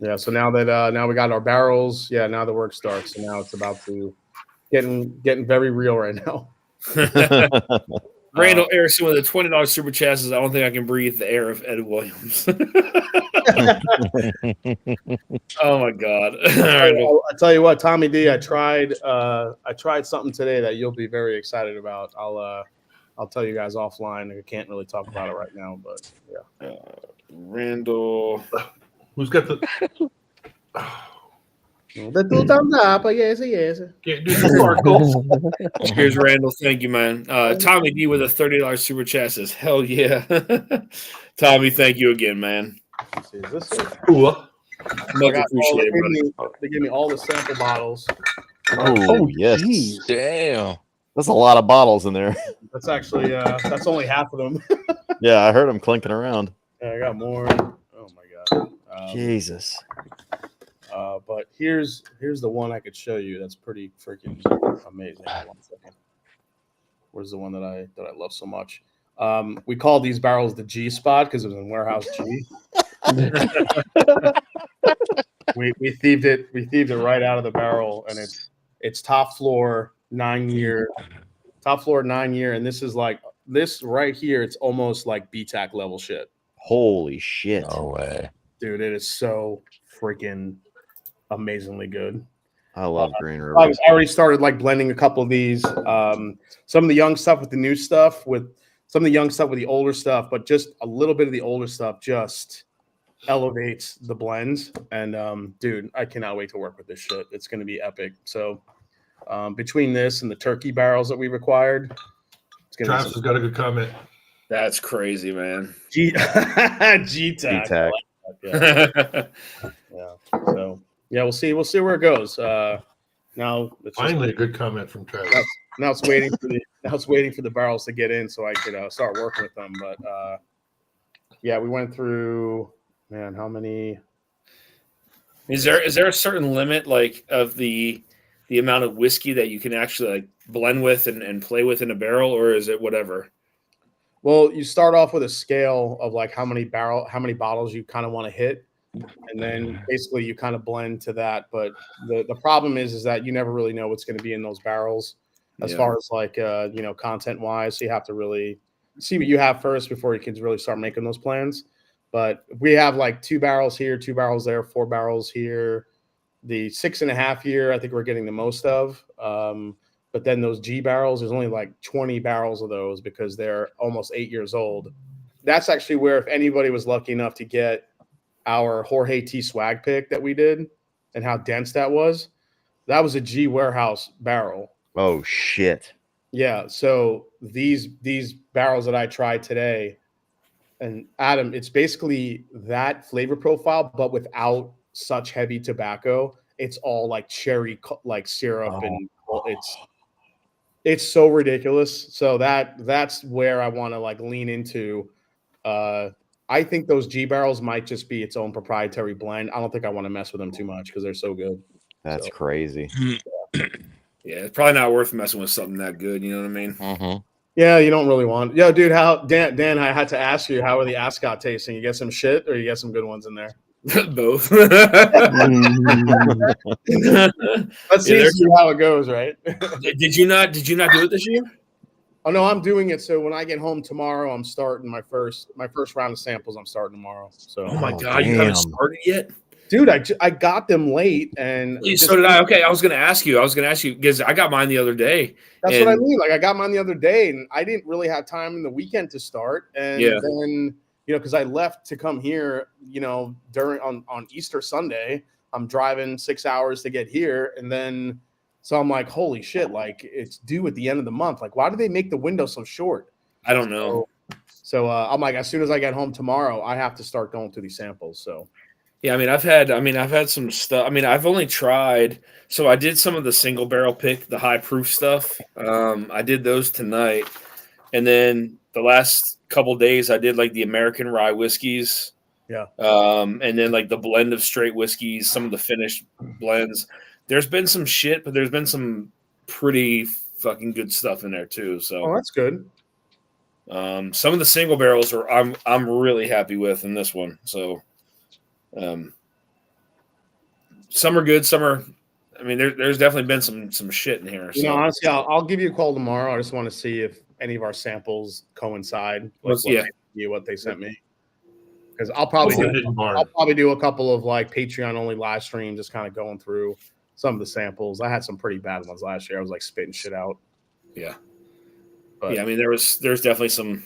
Yeah. So now that now we got our barrels, now the work starts. So now it's about to getting very real right now. Randall Harrison with a $20 super chat says, I don't think I can breathe the air of Ed Williams. Oh my God. I tell you what, Tommy D, I tried something today that you'll be very excited about. I'll tell you guys offline. I can't really talk about it right now, but yeah. Randall. Who's got the The two thumbs up, yes. can't do the sparkles? Cheers, Randall. Thank you, man. Tommy D with a $30 super chat says, hell yeah. Tommy, thank you again, man. Let's see, is this it? Cool. Much appreciated, buddy. They gave me all the sample bottles. Oh, yes. jeez. Damn. That's a lot of bottles in there. That's actually that's only half of them. Yeah, I heard them clinking around. Yeah, I got more. Oh my God. Jesus. But here's the one I could show you. That's pretty freaking amazing. 1 second. Where's the one that I love so much? We call these barrels the G spot because it was in warehouse G. we thieved it right out of the barrel, and it's top floor 9 year, and this is like this right here. It's almost like BTAC level shit. Holy shit. No way. Dude, it is so freaking amazingly good. I love Green River. I already started like blending a couple of these. Some of the young stuff with the new stuff, with some of the young stuff with the older stuff, but just a little bit of the older stuff just elevates the blends. And dude, I cannot wait to work with this shit. It's going to be epic. So between this and the turkey barrels that we required, it's going to Travis has got a good comment. That's crazy, man. G-Tac. BTAC. Yeah. So yeah, we'll see where it goes. Now it's Finally, a good comment from Travis. now it's waiting for the barrels to get in so I could start working with them. But yeah, we went through, man, how many? Is there a certain limit like of the amount of whiskey that you can actually like blend with and play with in a barrel, or is it whatever? Well, you start off with a scale of like how many bottles you kind of want to hit, and then basically you kind of blend to that. But the problem is that you never really know what's going to be in those barrels as far as like content wise. So you have to really see what you have first before you can really start making those plans. But we have like 2 barrels here, 2 barrels there, 4 barrels here. The 6.5 year, I think we're getting the most of. But then those G barrels, there's only like 20 barrels of those because they're almost 8 years old. That's actually where, if anybody was lucky enough to get our Jorge T swag pick that we did and how dense that was a G warehouse barrel. Oh, shit. Yeah. So these barrels that I tried today, and Adam, it's basically that flavor profile, but without such heavy tobacco. It's all like cherry, like syrup, and it's so ridiculous. So that's where I want to like lean into. I think those G barrels might just be its own proprietary blend. I don't think I want to mess with them too much because they're so good. That's crazy. Yeah. Yeah, it's probably not worth messing with something that good. You know what I mean? Mm-hmm. Yeah, you don't really want. Yo, dude, how Dan? I had to ask you, how are the ASCOT tasting? You get some shit, or you get some good ones in there? Both. Let's see how it goes, right? Did you not do it this year? Oh no, I'm doing it. So when I get home tomorrow, I'm starting my first round of samples. I'm starting tomorrow. So Oh my Oh, god, you haven't damn. started yet? dude, I got them late, and So did I. Okay, I was going to ask you because I got mine the other day. That's what I mean. Like I got mine the other day, and I didn't really have time in the weekend to start. And Yeah. then because I left to come here, during on Easter Sunday, I'm driving 6 hours to get here, and then so I'm like, holy shit! Like it's due at the end of the month. Like why do they make the window so short? I don't know. So I'm like, as soon as I get home tomorrow, I have to start going through these samples. So Yeah, I've had some stuff. I've only tried. So I did some of the single barrel pick, the high proof stuff. I did those tonight, and then the last couple days I did like the American rye whiskeys. Yeah. And then like the blend of straight whiskeys, some of the finished blends. There's been some shit, but there's been some pretty fucking good stuff in there too. So that's good. some of the single barrels I'm really happy with in this one. So some are good, some are. There's definitely been some shit in here. So. Honestly, I'll give you a call tomorrow. I just want to see if any of our samples coincide with what they sent me. Because I'll probably do a couple of like Patreon only live streams, just kind of going through some of the samples. I had some pretty bad ones last year. I was like spitting shit out. Yeah, but yeah. There's definitely some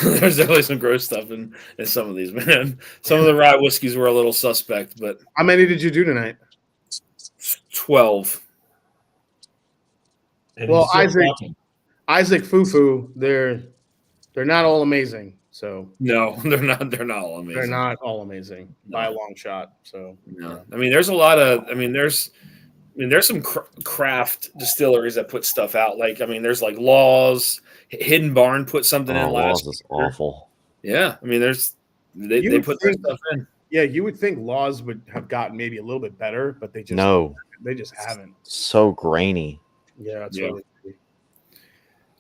there's definitely some gross stuff in some of these, man. Some of the rye whiskeys were a little suspect, but how many did you do tonight? 12. Well, Isaac Fufu, they're not all amazing. So no, they're not. They're not all amazing. They're not all amazing by a long shot. So no, there's a lot of. There's some craft distilleries that put stuff out. Like, there's like Laws, Hidden Barn put something in last. Laws is awful. Yeah, they put their stuff in. Yeah, you would think Laws would have gotten maybe a little bit better, but they just haven't. So grainy. Yeah, that's really crazy.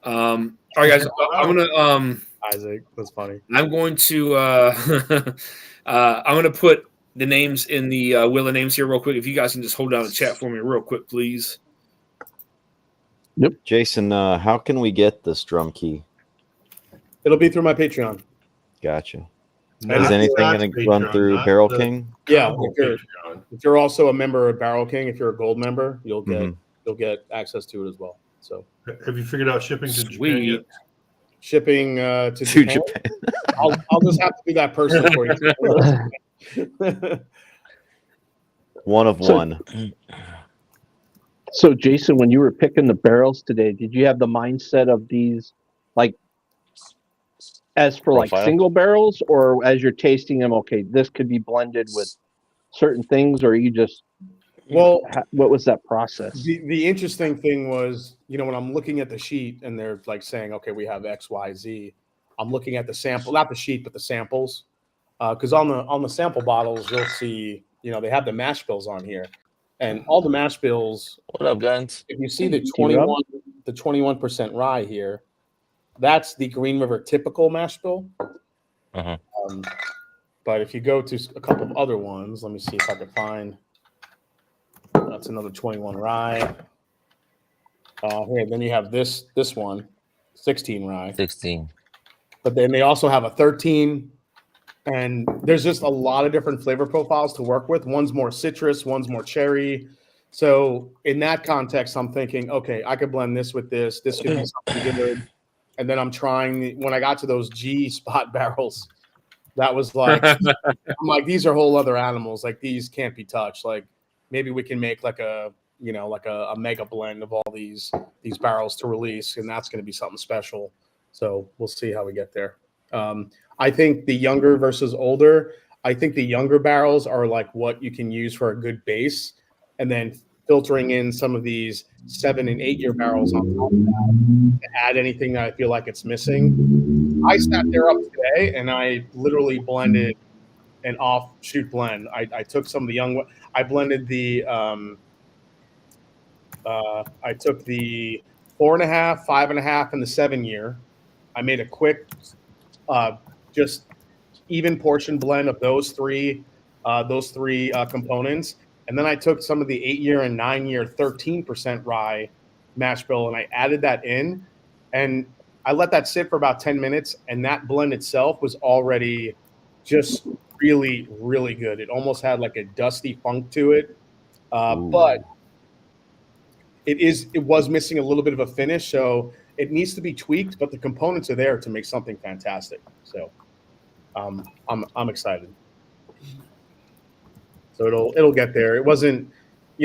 All right, guys, I'm gonna Isaac, that's funny. I'm going to I'm gonna put the names in the wheel of names here real quick. If you guys can just hold down the chat for me real quick, please. Yep. Jason, how can we get this drum key? It'll be through my Patreon. Gotcha. Is anything going to run through Barrel King? Yeah, if you're also a member of Barrel King, if you're a gold member, you'll get access to it as well. So, have you figured out shipping to Japan yet? Shipping to Japan. I'll just have to be that person for you. One of one. So, Jason, when you were picking the barrels today, did you have the mindset of these, like, as for like single barrels, or as you're tasting them, okay, this could be blended with certain things, or you just, what was that process? The interesting thing was, when I'm looking at the sheet and they're like saying, okay, we have X, Y, Z, I'm looking at the sample, not the sheet, but the samples. Because on the sample bottles, you'll see, they have the mash bills on here. And all the mash bills. What up, guys? If you see the 21% rye here, that's the Green River typical mash bill. Uh-huh. But if you go to a couple of other ones, let me see if I can find. That's another 21 rye. Here, then you have this one, 16 rye. 16. But then they also have a 13. And there's just a lot of different flavor profiles to work with. One's more citrus, one's more cherry. So in that context, I'm thinking, okay, I could blend this with this. This could be something good. And then I'm trying, when I got to those G spot barrels, that was like, I'm like, these are whole other animals. Like, these can't be touched. Like, maybe we can make like a mega blend of all these barrels to release, and that's going to be something special. So we'll see how we get there. I think the younger versus older, I think the younger barrels are like what you can use for a good base, and then filtering in some of these 7 and 8 year barrels on top of that to add anything that I feel like it's missing. I sat there up today and I literally blended an offshoot blend. I took some of the young, I blended the I took the 4.5, 5.5, and the 7-year. I made a quick, just even portion blend of those three components, and then I took some of the 8-year and 9-year 13% rye mash bill, and I added that in, and I let that sit for about 10 minutes, and that blend itself was already just really, really good. It almost had like a dusty funk to it, but it was missing a little bit of a finish, so it needs to be tweaked, but the components are there to make something fantastic. So I'm excited. So it'll get there. It wasn't,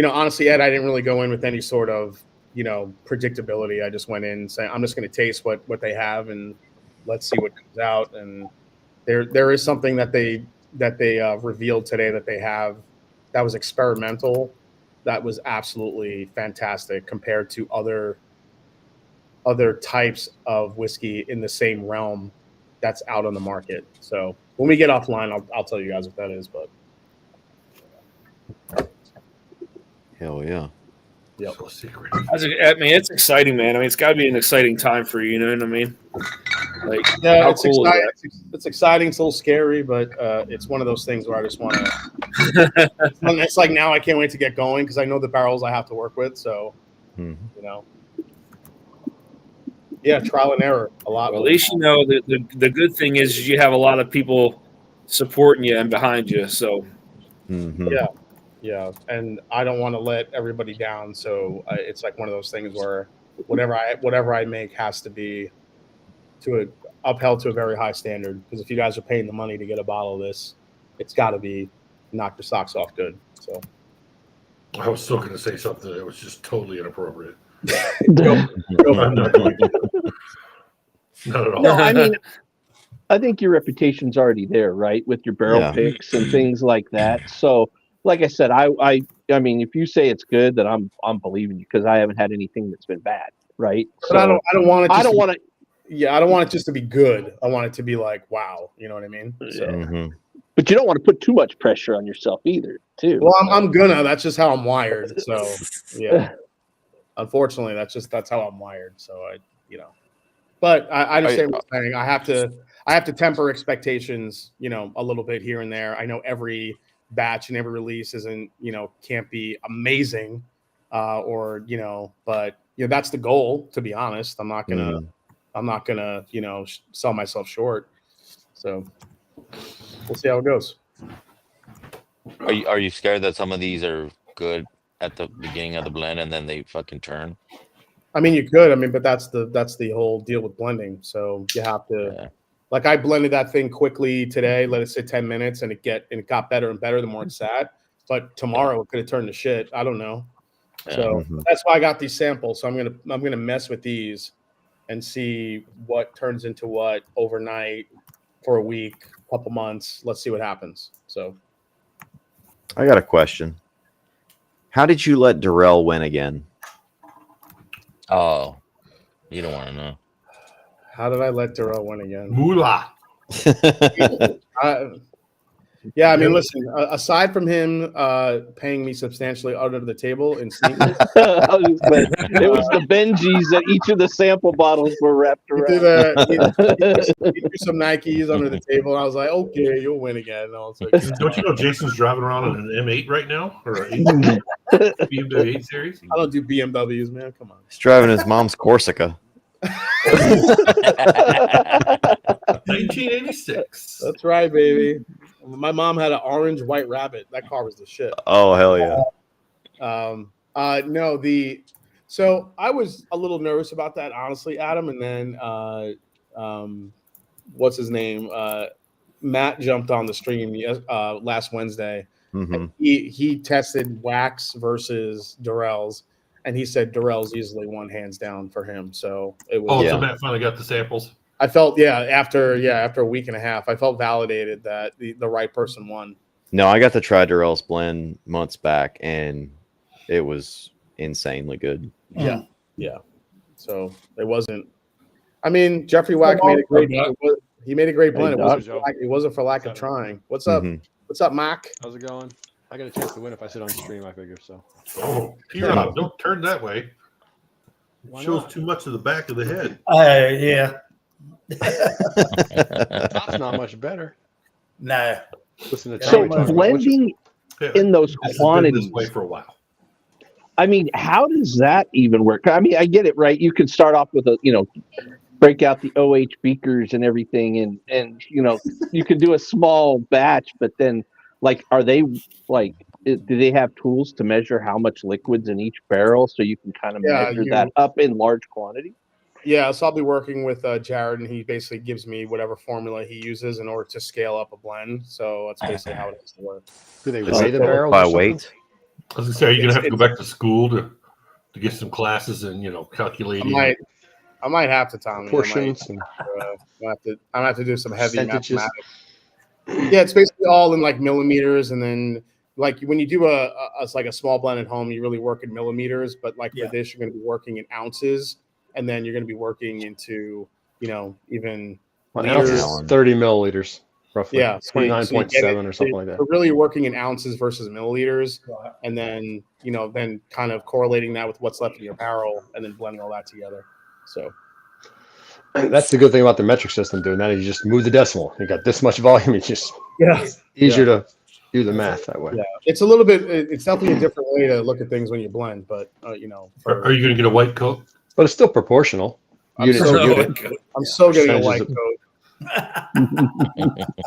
honestly, Ed, I didn't really go in with any sort of, predictability. I just went in saying I'm just going to taste what they have and let's see what comes out. And there is something that they revealed today that they have that was experimental, that was absolutely fantastic compared to other types of whiskey in the same realm that's out on the market. So when we get offline, I'll tell you guys what that is. But hell yeah. Yep. So secret. I mean, it's exciting, man. I mean, it's got to be an exciting time for you. You know what I mean? Like, Yeah, how it's cool is exciting. that? It's exciting. It's a little scary, but it's one of those things where I just want to. It's like now I can't wait to get going because I know the barrels I have to work with. So, yeah, trial and error a lot. Well, at least the good thing is you have a lot of people supporting you and behind you. So, yeah, and I don't want to let everybody down. So it's like one of those things where whatever I make has to be upheld to a very high standard. Because if you guys are paying the money to get a bottle of this, it's got to be knock your socks off good. So I was still going to say something that was just totally inappropriate. Go I'm not going to. Not at all. No, I mean, I think your reputation's already there, right? With your barrel picks and things like that. So, like I said, I mean, if you say it's good, then I'm believing you because I haven't had anything that's been bad, right? But so I don't want it. I don't want to. Yeah, I don't want it just to be good. I want it to be like, wow, you know what I mean? So, But you don't want to put too much pressure on yourself either, too. Well, I'm gonna. That's just how I'm wired. So, yeah. Unfortunately, that's how I'm wired. So But I understand what you're saying. I have to temper expectations, a little bit here and there. I know every batch and every release isn't, can't be amazing, but that's the goal. To be honest, I'm not gonna, sell myself short. So we'll see how it goes. Are you scared that some of these are good at the beginning of the blend and then they fucking turn? I mean, you could. I mean, but that's the whole deal with blending. So you have to, like, I blended that thing quickly today, let it sit 10 minutes, and it got better and better the more it sat. But tomorrow it could have turned to shit. I don't know. So that's why I got these samples. So I'm gonna mess with these and see what turns into what overnight for a week, couple months. Let's see what happens. So I got a question. How did you let Darrell win again? Oh, you don't want to know. How did I let Darrell win again? Moolah. Yeah, I mean, listen. Aside from him paying me substantially under the table in sneakers, it was the Benjis that each of the sample bottles were wrapped around. He threw some Nikes under the table, and I was like, "Okay, you'll win again." And I was like, Don't you know Jason's driving around in an M8 right now, or an BMW 8 Series? I don't do BMWs, man. Come on. He's driving his mom's Corsica. 1986. That's right, baby. My mom had an orange white rabbit. That car was the shit. Oh hell yeah. So I was a little nervous about that, honestly, Adam. And then what's his name? Matt jumped on the stream last Wednesday. And he tested Wax versus Darrell's, and he said Darrell's easily won hands down for him. So it was. So Matt finally got the samples. I felt after a week and a half, I felt validated that the right person won. No, I got to try Darrell's blend months back, and it was insanely good. Yeah. So it wasn't. I mean, Jeffrey Wack made a great. He made a great blend. It wasn't for lack of trying. What's up? What's up, Mac? How's it going? I got a chance to win if I sit on stream. I figure so. Oh, T-Rob, don't turn that way. Why It shows not? too much of the back of the head. Yeah. Top's not much better. No. Listen to So Tommy talk about what you- blending in those This has been quantities. this way for a while. I mean, how does that even work? I mean, I get it, right? You can start off with break out the OH beakers and everything, and you can do a small batch, but then, like, are they like? Do they have tools to measure how much liquid's in each barrel, so you can kind of Yeah, measure that up in large quantity? Yeah, so I'll be working with Jared, and he basically gives me whatever formula he uses in order to scale up a blend. So that's basically how it has to work. Do they Is weigh it the barrels by or something? weight? I was gonna say, are you gonna have to go It's- back to school to get some classes and I calculating? might have to, Tommy. Portions and I'm gonna have to do some heavy percentages. mathematics. Yeah, it's basically all in like millimeters, and then like when you do a small blend at home, you really work in millimeters. But like Yeah. for this, you're going to be working in ounces, and then you're going to be working into even An liters. ounce is 30 milliliters, roughly. Yeah, so you get 29.7 it- or something like that. We're really working in ounces versus milliliters, Right. and then then kind of correlating that with what's left in your barrel, and then blending all that together. So That's the good thing about the metric system doing that. You just move the decimal. You got this much volume. It's just yeah, easier to do the math that way. yeah, it's a little bit. It's definitely a different way to look at things when you blend, but Are you gonna get a white coat? But it's still proportional. I'm Unit so to good. unit. I'm still getting a Percentages white of- coat.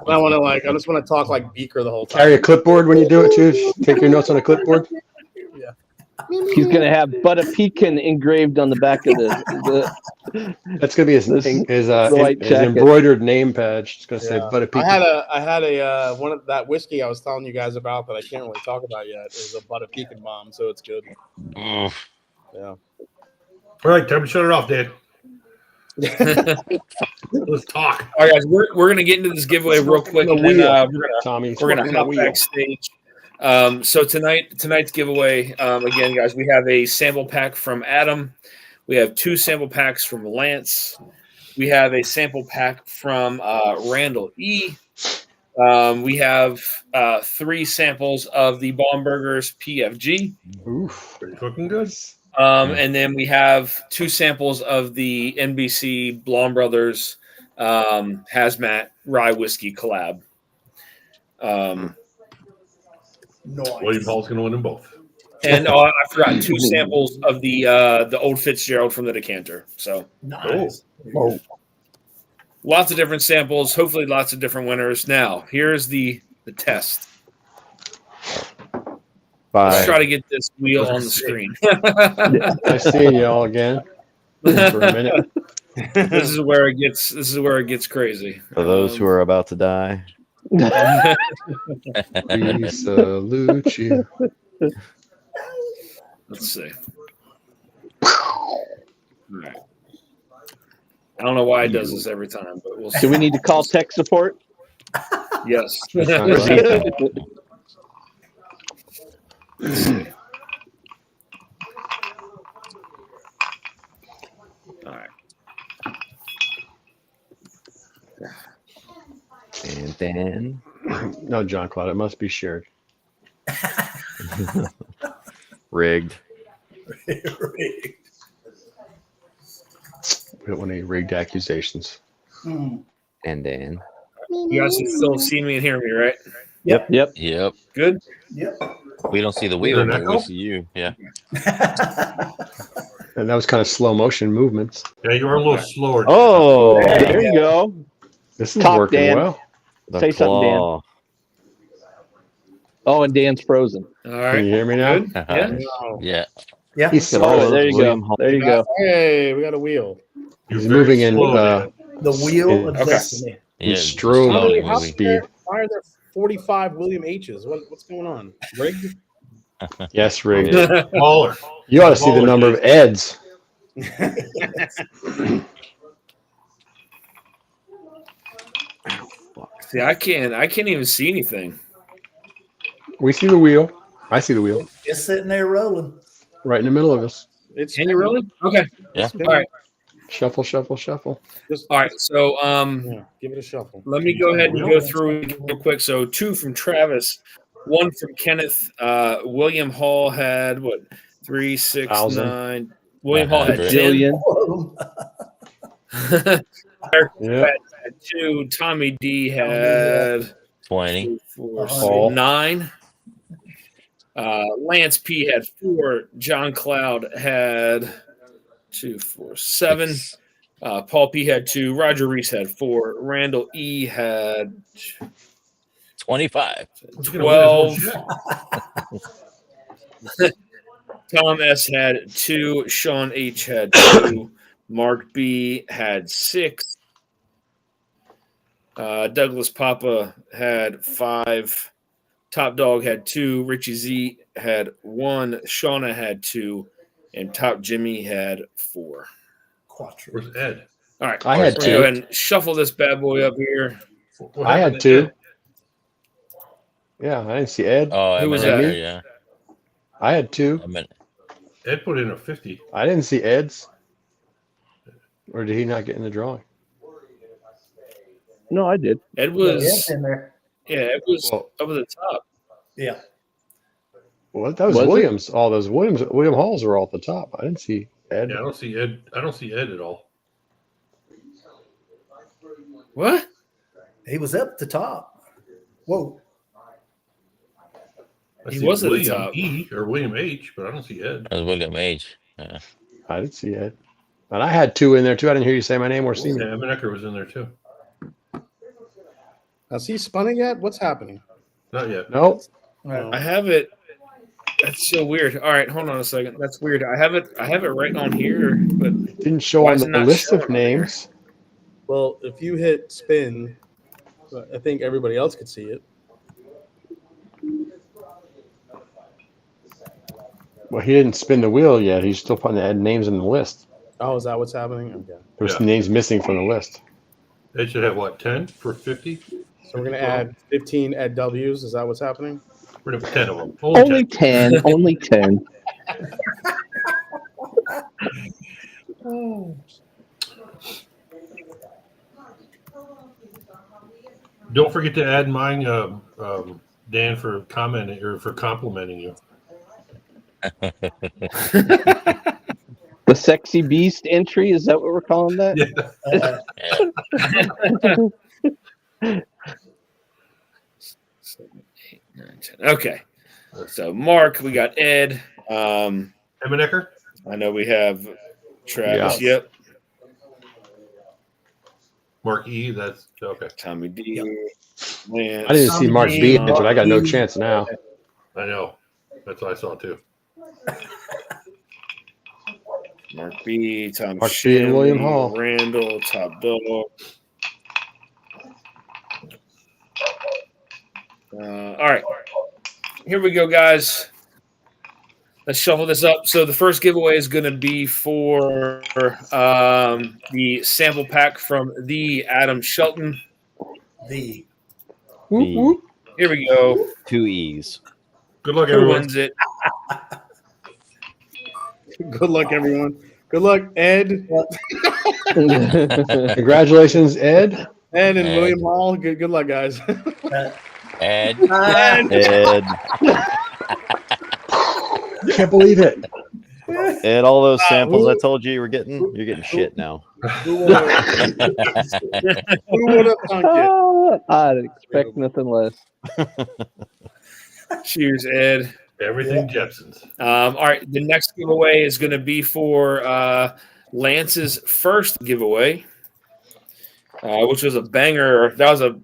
I just want to talk like Beaker the whole time. Carry a clipboard when you do it too. Just take your notes on a clipboard. He's gonna have Butter Pecan engraved on the back of the That's gonna be his white his jacket. embroidered name badge. It's gonna say Yeah. Butter I Pecan. had a one of that whiskey I was telling you guys about that I can't really talk about yet. It was a Butter Pecan bomb, so it's good. Mm. Yeah. All right, time to shut it off, Dan. Let's talk. All right, guys, we're gonna get into this giveaway real quick, and then Tommy, we're gonna hop backstage. So tonight's giveaway, again, guys, we have a sample pack from Adam. We have 2 sample packs from Lance. We have a sample pack from Randall E. We have 3 samples of the Baumburgers PFG. Oof. Cooking good. And then we have 2 samples of the NBC Blonde Brothers Hazmat Rye Whiskey collab. William Hall's gonna win them both. And I forgot 2 samples of the Old Fitzgerald from the decanter. So Nice. lots of different samples. Hopefully, lots of different winners. Now, here's the test. Let's try to get this wheel on the screen. Nice seeing you all again for a minute. This is where it gets. This is where it gets crazy. For those who are about to die. We salute you. Let's see. All right. I don't know why it does this every time, but we'll see. Do we need to call tech support? Yes. Let's see. All right. And then No, John Claude, it must be shared. rigged. We don't want any rigged accusations. And then You guys can still see me and hear me, right? Yep. Yep. Good. Yep. We don't see the wheel, but we echo? see you. Yeah. And that was kind of slow motion movements. Yeah, you are a little slower. oh, There you go. This is Top, working Dan. well. the Say something, Dan. claw. Oh, and Dan's frozen. All Can right. you hear me now? Good. Yeah. Yeah. Yeah. He's, Oh, there you William go. Hall. There you go. Hey, we got a wheel. You're he's very moving in slow, man. The wheel of Okay. destiny. Yeah. strobe slowly How moving. speed. Why are there 45 William H's? What's going on? Rigged? Yes, rigged. Baller. You ought to see the number of Eds. See, I can't even see anything. We see the wheel. I see the wheel Just sitting there rolling. right in the middle of us. It's Can you really? Okay. Yeah. All right. Shuffle, shuffle, shuffle. Just, All right. So yeah, give it a shuffle. let me go ahead and go through real quick. So 2 from Travis. one from Kenneth. William Hall had what? 3, 6, 1,000. 9. William Hall had 10. Jillian. Yeah. Had 2. Tommy D had 20. 4, Paul. 9. Lance P had 4. John Cloud had 2, 4, 7. Paul P had 2. Roger Reese had 4. Randall E had 25. 12. Tom S had 2. Sean H had 2. Mark B had 6. Douglas Papa had 5. Top Dog had 2. Richie Z had 1. Shauna had 2. And Top Jimmy had 4. Where's Ed? All right. I had We're going to go ahead 2. and shuffle this bad boy up here. What I happened had to 2. Ed? Yeah, I didn't see Ed. Oh, Who was Eminem, that? Yeah. I had 2. Ed put in a 50. I didn't see Ed's. Or did he not get in the drawing? No, I did. Ed Yeah, was, in there. Ed was Well, up at the top. Yeah. what? That was Was it? Williams. All those William Halls are all at the top. I didn't see Ed. Yeah, I don't see Ed. I don't see Ed at all. What? He was up at the top. Whoa. I He see was at the William top. E or William H, but I don't see Ed. That was William H. Yeah. I didn't see Ed. And I had 2 in there too. I didn't hear you say my name or see me. Sam Ecker was in there too. Has he spun it yet? What's happening? Not yet. Nope. I have it. That's so weird. All right, hold on a second. That's weird. I have it right on here, but It didn't show Why on is the it not list showing of on here? names. Well, if you hit spin, I think everybody else could see it. Well, he didn't spin the wheel yet. He's still putting the names in the list. Oh, is that what's happening? Okay. There was Yeah. some names missing from the list. Ed should have what, 10 for 50? So we're gonna add 15 Ed W's. Is that what's happening? We're gonna put 10 of them. Only 10. Only 10. Don't forget to add mine, Dan, for commenting or for complimenting you. The Sexy Beast entry, is that what we're calling that? Yeah. 7, 8, 9, 10. Okay. So Mark, we got Ed. Emenecker? I know we have Travis. Yeah. Yep. Mark E, that's okay. Tommy D. Lance. I didn't see Mark B in it, but I got no chance now. I know. That's what I saw too. Mark B. Tom Mark B and William Shanley, Hall. Randall. Top Dog. All right. Here we go, guys. Let's shuffle this up. So the first giveaway is going to be for the sample pack from the Adam Shelton. The Me. Here we go. 2 E's. Good luck, Who everyone. wins it? Good luck, everyone. Good luck, Ed. Congratulations, Ed. Ed and Ed. William Hall. Good luck, guys. Ed. Ed. Can't believe it. Ed, all those samples I told you were getting, you're getting shit now. Who would have thunk it? I'd expect nothing less. Cheers, Ed. Everything Jepsons. All right. The next giveaway is going to be for Lance's first giveaway, which was a banger. That was a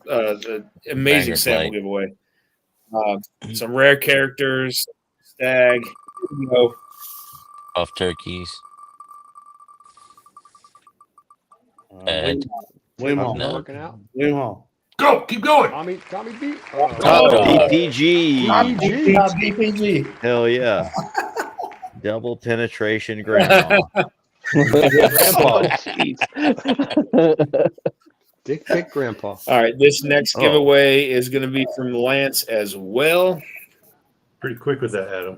amazing Banger sample play. giveaway. Some rare characters, Stag. You know, Off turkeys. Ed. William Hall. No. Working out. William Hall. Go, keep going. Tommy B. Oh. DPG. BPG. Hell yeah. Double penetration grandma. Oh, jeez. Dick Pick Grandpa. all right. This next Oh. giveaway is going to be from Lance as well. Pretty quick with that, Adam.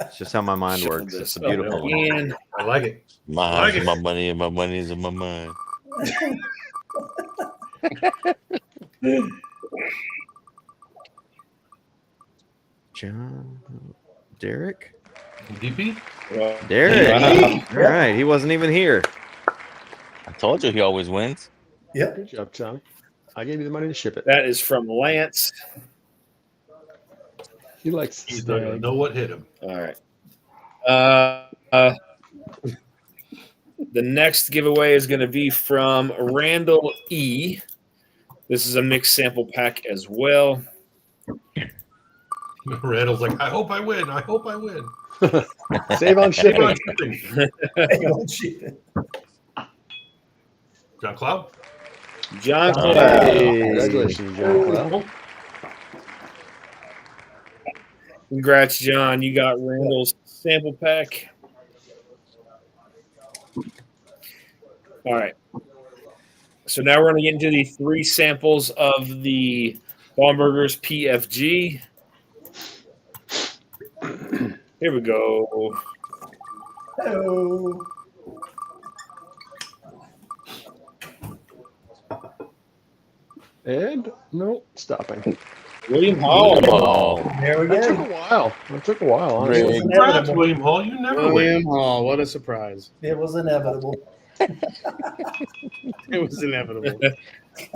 It's just how my mind Shuffle works. this It's a up beautiful one. again. I like it. My I like house, it. my money, and my money's in my mind. John, Derek, DP. Derek. Wow. All right, he wasn't even here. I told you he always wins. Yep. Good job, Tommy. I gave you the money to ship it. That is from Lance. He likes He's not gonna stag. know what hit him. All right. The next giveaway is going to be from Randall E. This is a mixed sample pack as well. Randall's like, I hope I win. I hope I win. Save on shipping. Hang on, shit. John Cloud. John Oh, Cloud. Hey. Congratulations, John. Well, Congrats, John. You got Randall's sample pack. All right. So now we're going to get into the 3 samples of the Baumburgers PFG. Here we go. Hello. and no stopping. William Hall. Oh, There we That took go. a while. That took a while. Honestly. Really? Congrats, Inevitable. William Hall. You never win. William Hall, what a surprise. It was inevitable. It was inevitable. he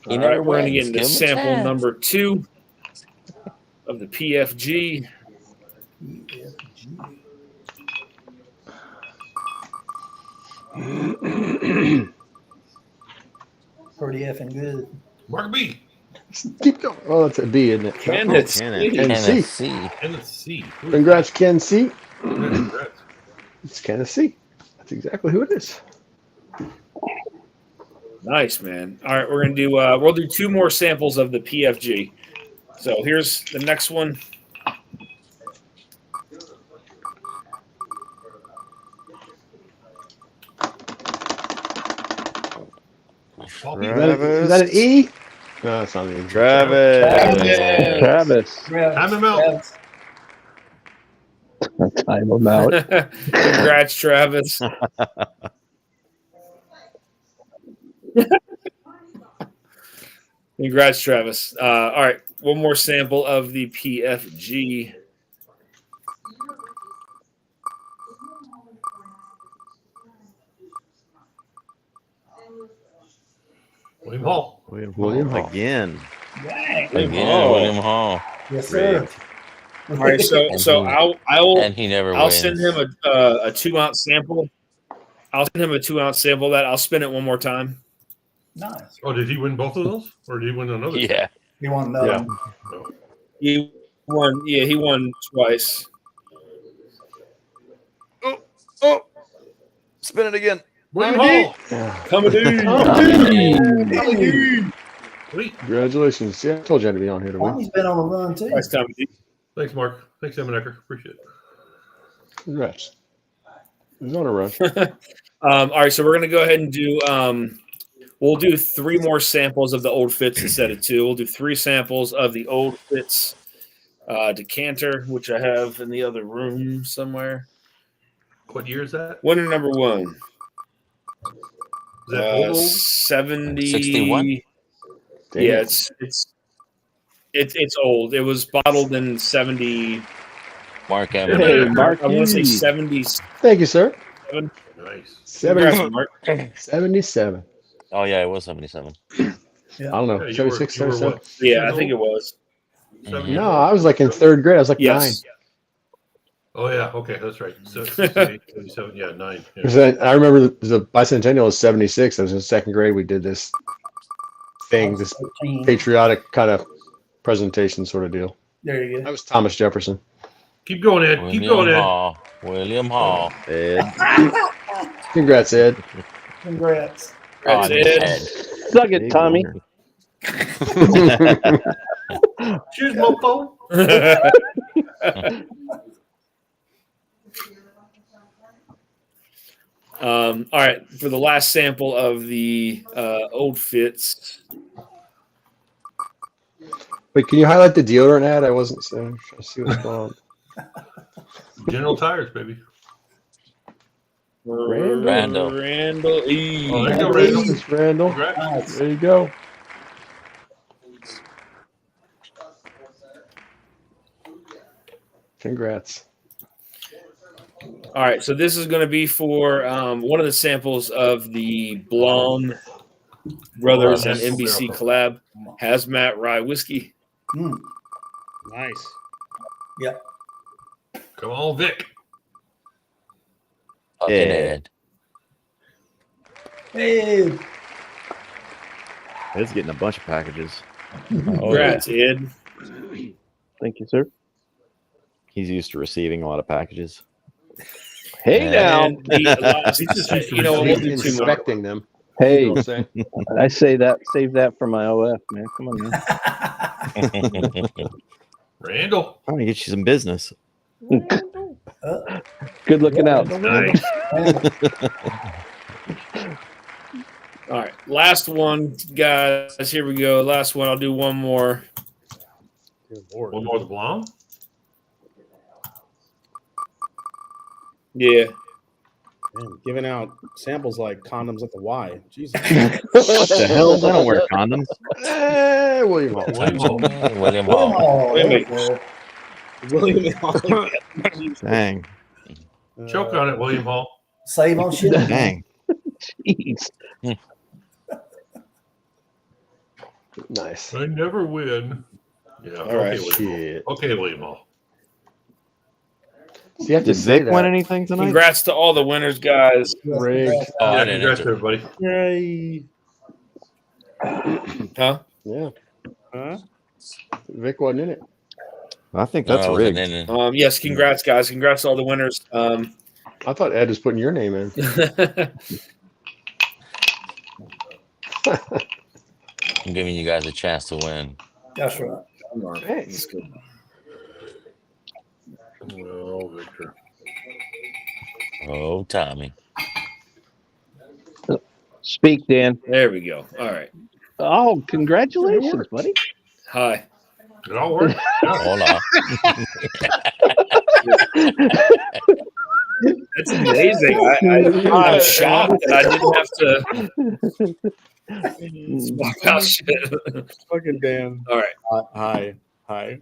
All never right, we're going to wins. get into Give him a sample chance. number 2 of the PFG. Pretty effing good. Mark B. Keep going. Oh, that's a B, isn't it? Kenneth. Kenneth. Ken C. Tennessee. And let's see. Congrats, Ken C. Congrats. It's Ken C. That's exactly who it is. Nice, man. All right, we're going to do we'll do 2 more samples of the PFG. So here's the next one. Paul B. Is that an E? No, it's not an E. Travis. Travis. Time him out. Time him out. Congrats, Travis. Congrats, Travis. All right, one more sample of the PFG. William Hall. William Hall. Again. Again, Oh. William Hall. Yes, sir. All right, so I'll And he never I'll wins. send him a 2-ounce sample. I'll send him a 2-ounce sample of that. I'll spin it one more time. Nice. Oh, did he win both of those? Or did he win another? Yeah. You want another Yeah. one? Oh. He won. Yeah, he won twice. Oh, spin it again. William Hall. Yeah. Coming in. Sweet. Congratulations. Yeah, I told you I had to be on here to win. Tommy's been on a run too. Nice, Tommy. Thanks, Mark. Thanks, Eminecker. Appreciate it. Congrats. He's on a run. All right, so we're gonna go ahead and do. We'll do 3 more samples of the old Fitz instead of 2. We'll do 3 samples of the old Fitz decanter, which I have in the other room somewhere. What year is that? Winner number 1. Is that old? 70. 61? Damn. Yeah, it's old. It was bottled in 70. Mark Hey, Emmett. Mark. I want to say 77. Thank you, sir. Nice. 70, Mark. 77. Oh, yeah, it was 77. I don't know. Yeah, you 76, were 77. what? Yeah, I think it was. 7 Mhm. years No, old? I was like in 3rd grade. I was like Yes. 9. Oh, yeah. Okay, that's right. So, 68, 77, yeah, 9. Yeah. Because I remember the bicentennial was 76. I was in 2nd grade. We did this thing, this 13. patriotic kind of presentation sort of deal. There you That go. was Thomas Jefferson. Keep going, Ed. Keep going, William Ed. Hall. William Hall. Ed. Congrats, Ed. Congrats. Congrats, On Ed. head. Suck it, Tommy. Cheers, Mofo. All right, for the last sample of the old Fitz. Wait, can you highlight the deodorant ad? I wasn't trying to see what's going on. General Tires, baby. Randall. Randall E. Oh, there you go, Randall. Thanks, Randall. Congrats. Nice. There you go. Congrats. All right, so this is going to be for one of the samples of the Blonde Brothers and NBC collab Hazmat Rye Whiskey. Mm. Nice. Yeah. Come on, Vic. Fucking Yeah. Ed. Hey. It's getting a bunch of packages. Congrats, Ed. Thank you, sir. He's used to receiving a lot of packages. Hey now. And the last, He's just used to you know what, we'll do He's two more. inspecting them. Hey, You know what I'm saying? I say that. Save that for my OF, man. Come on, man. Randall. I'm gonna get you some business. Good looking out. Nice. All right, last one, guys. Here we go. Last one. I'll do one more. Good Lord. One more the blonde. Yeah. Man, giving out samples like condoms at the Y. Jesus. What the hell? I don't wear condoms. William Hall. William Hall. Oh, Wait a there minute. you go. William Hall. Dang. Choke on it, William Hall. Save on shit. Dang. Jeez. Nice. I never win. Yeah. All right. William Hall. Shit. Okay, William Hall. So you have to Did say Vic win that. anything tonight? Congrats to all the winners, guys. Rigged. Oh, I Yeah, didn't congrats, enter. everybody. Yay. Huh? Yeah. Huh? Vic wasn't in it. I think that's No, I rigged. wasn't in it. Yes, congrats, guys. Congrats to all the winners. I thought Ed was putting your name in. I'm giving you guys a chance to win. That's right. Thanks. Well, Victor. Oh, Tommy. Speak, Dan. There we go. All right. Oh, congratulations, buddy. Hi. It all worked. Hola. That's amazing. I'm shocked that I didn't have to swap out shit. Fucking Dan. All right. Hi. Hi.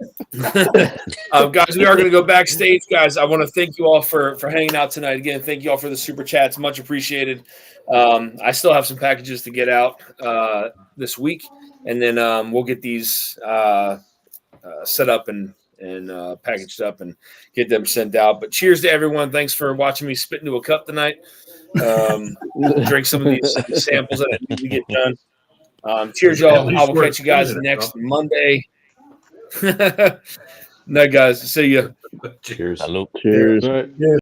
Guys, we are going to go backstage. Guys, I want to thank you all for hanging out tonight. Again, thank you all for the super chats. Much appreciated. I still have some packages to get out this week, and then we'll get these set up and packaged up and get them sent out. But cheers to everyone. Thanks for watching me spit into a cup tonight. Drink some of these samples that I need to get done. Cheers, y'all. I will catch you guys next Monday. Night, guys. See ya. Cheers. Salute. Cheers. All right.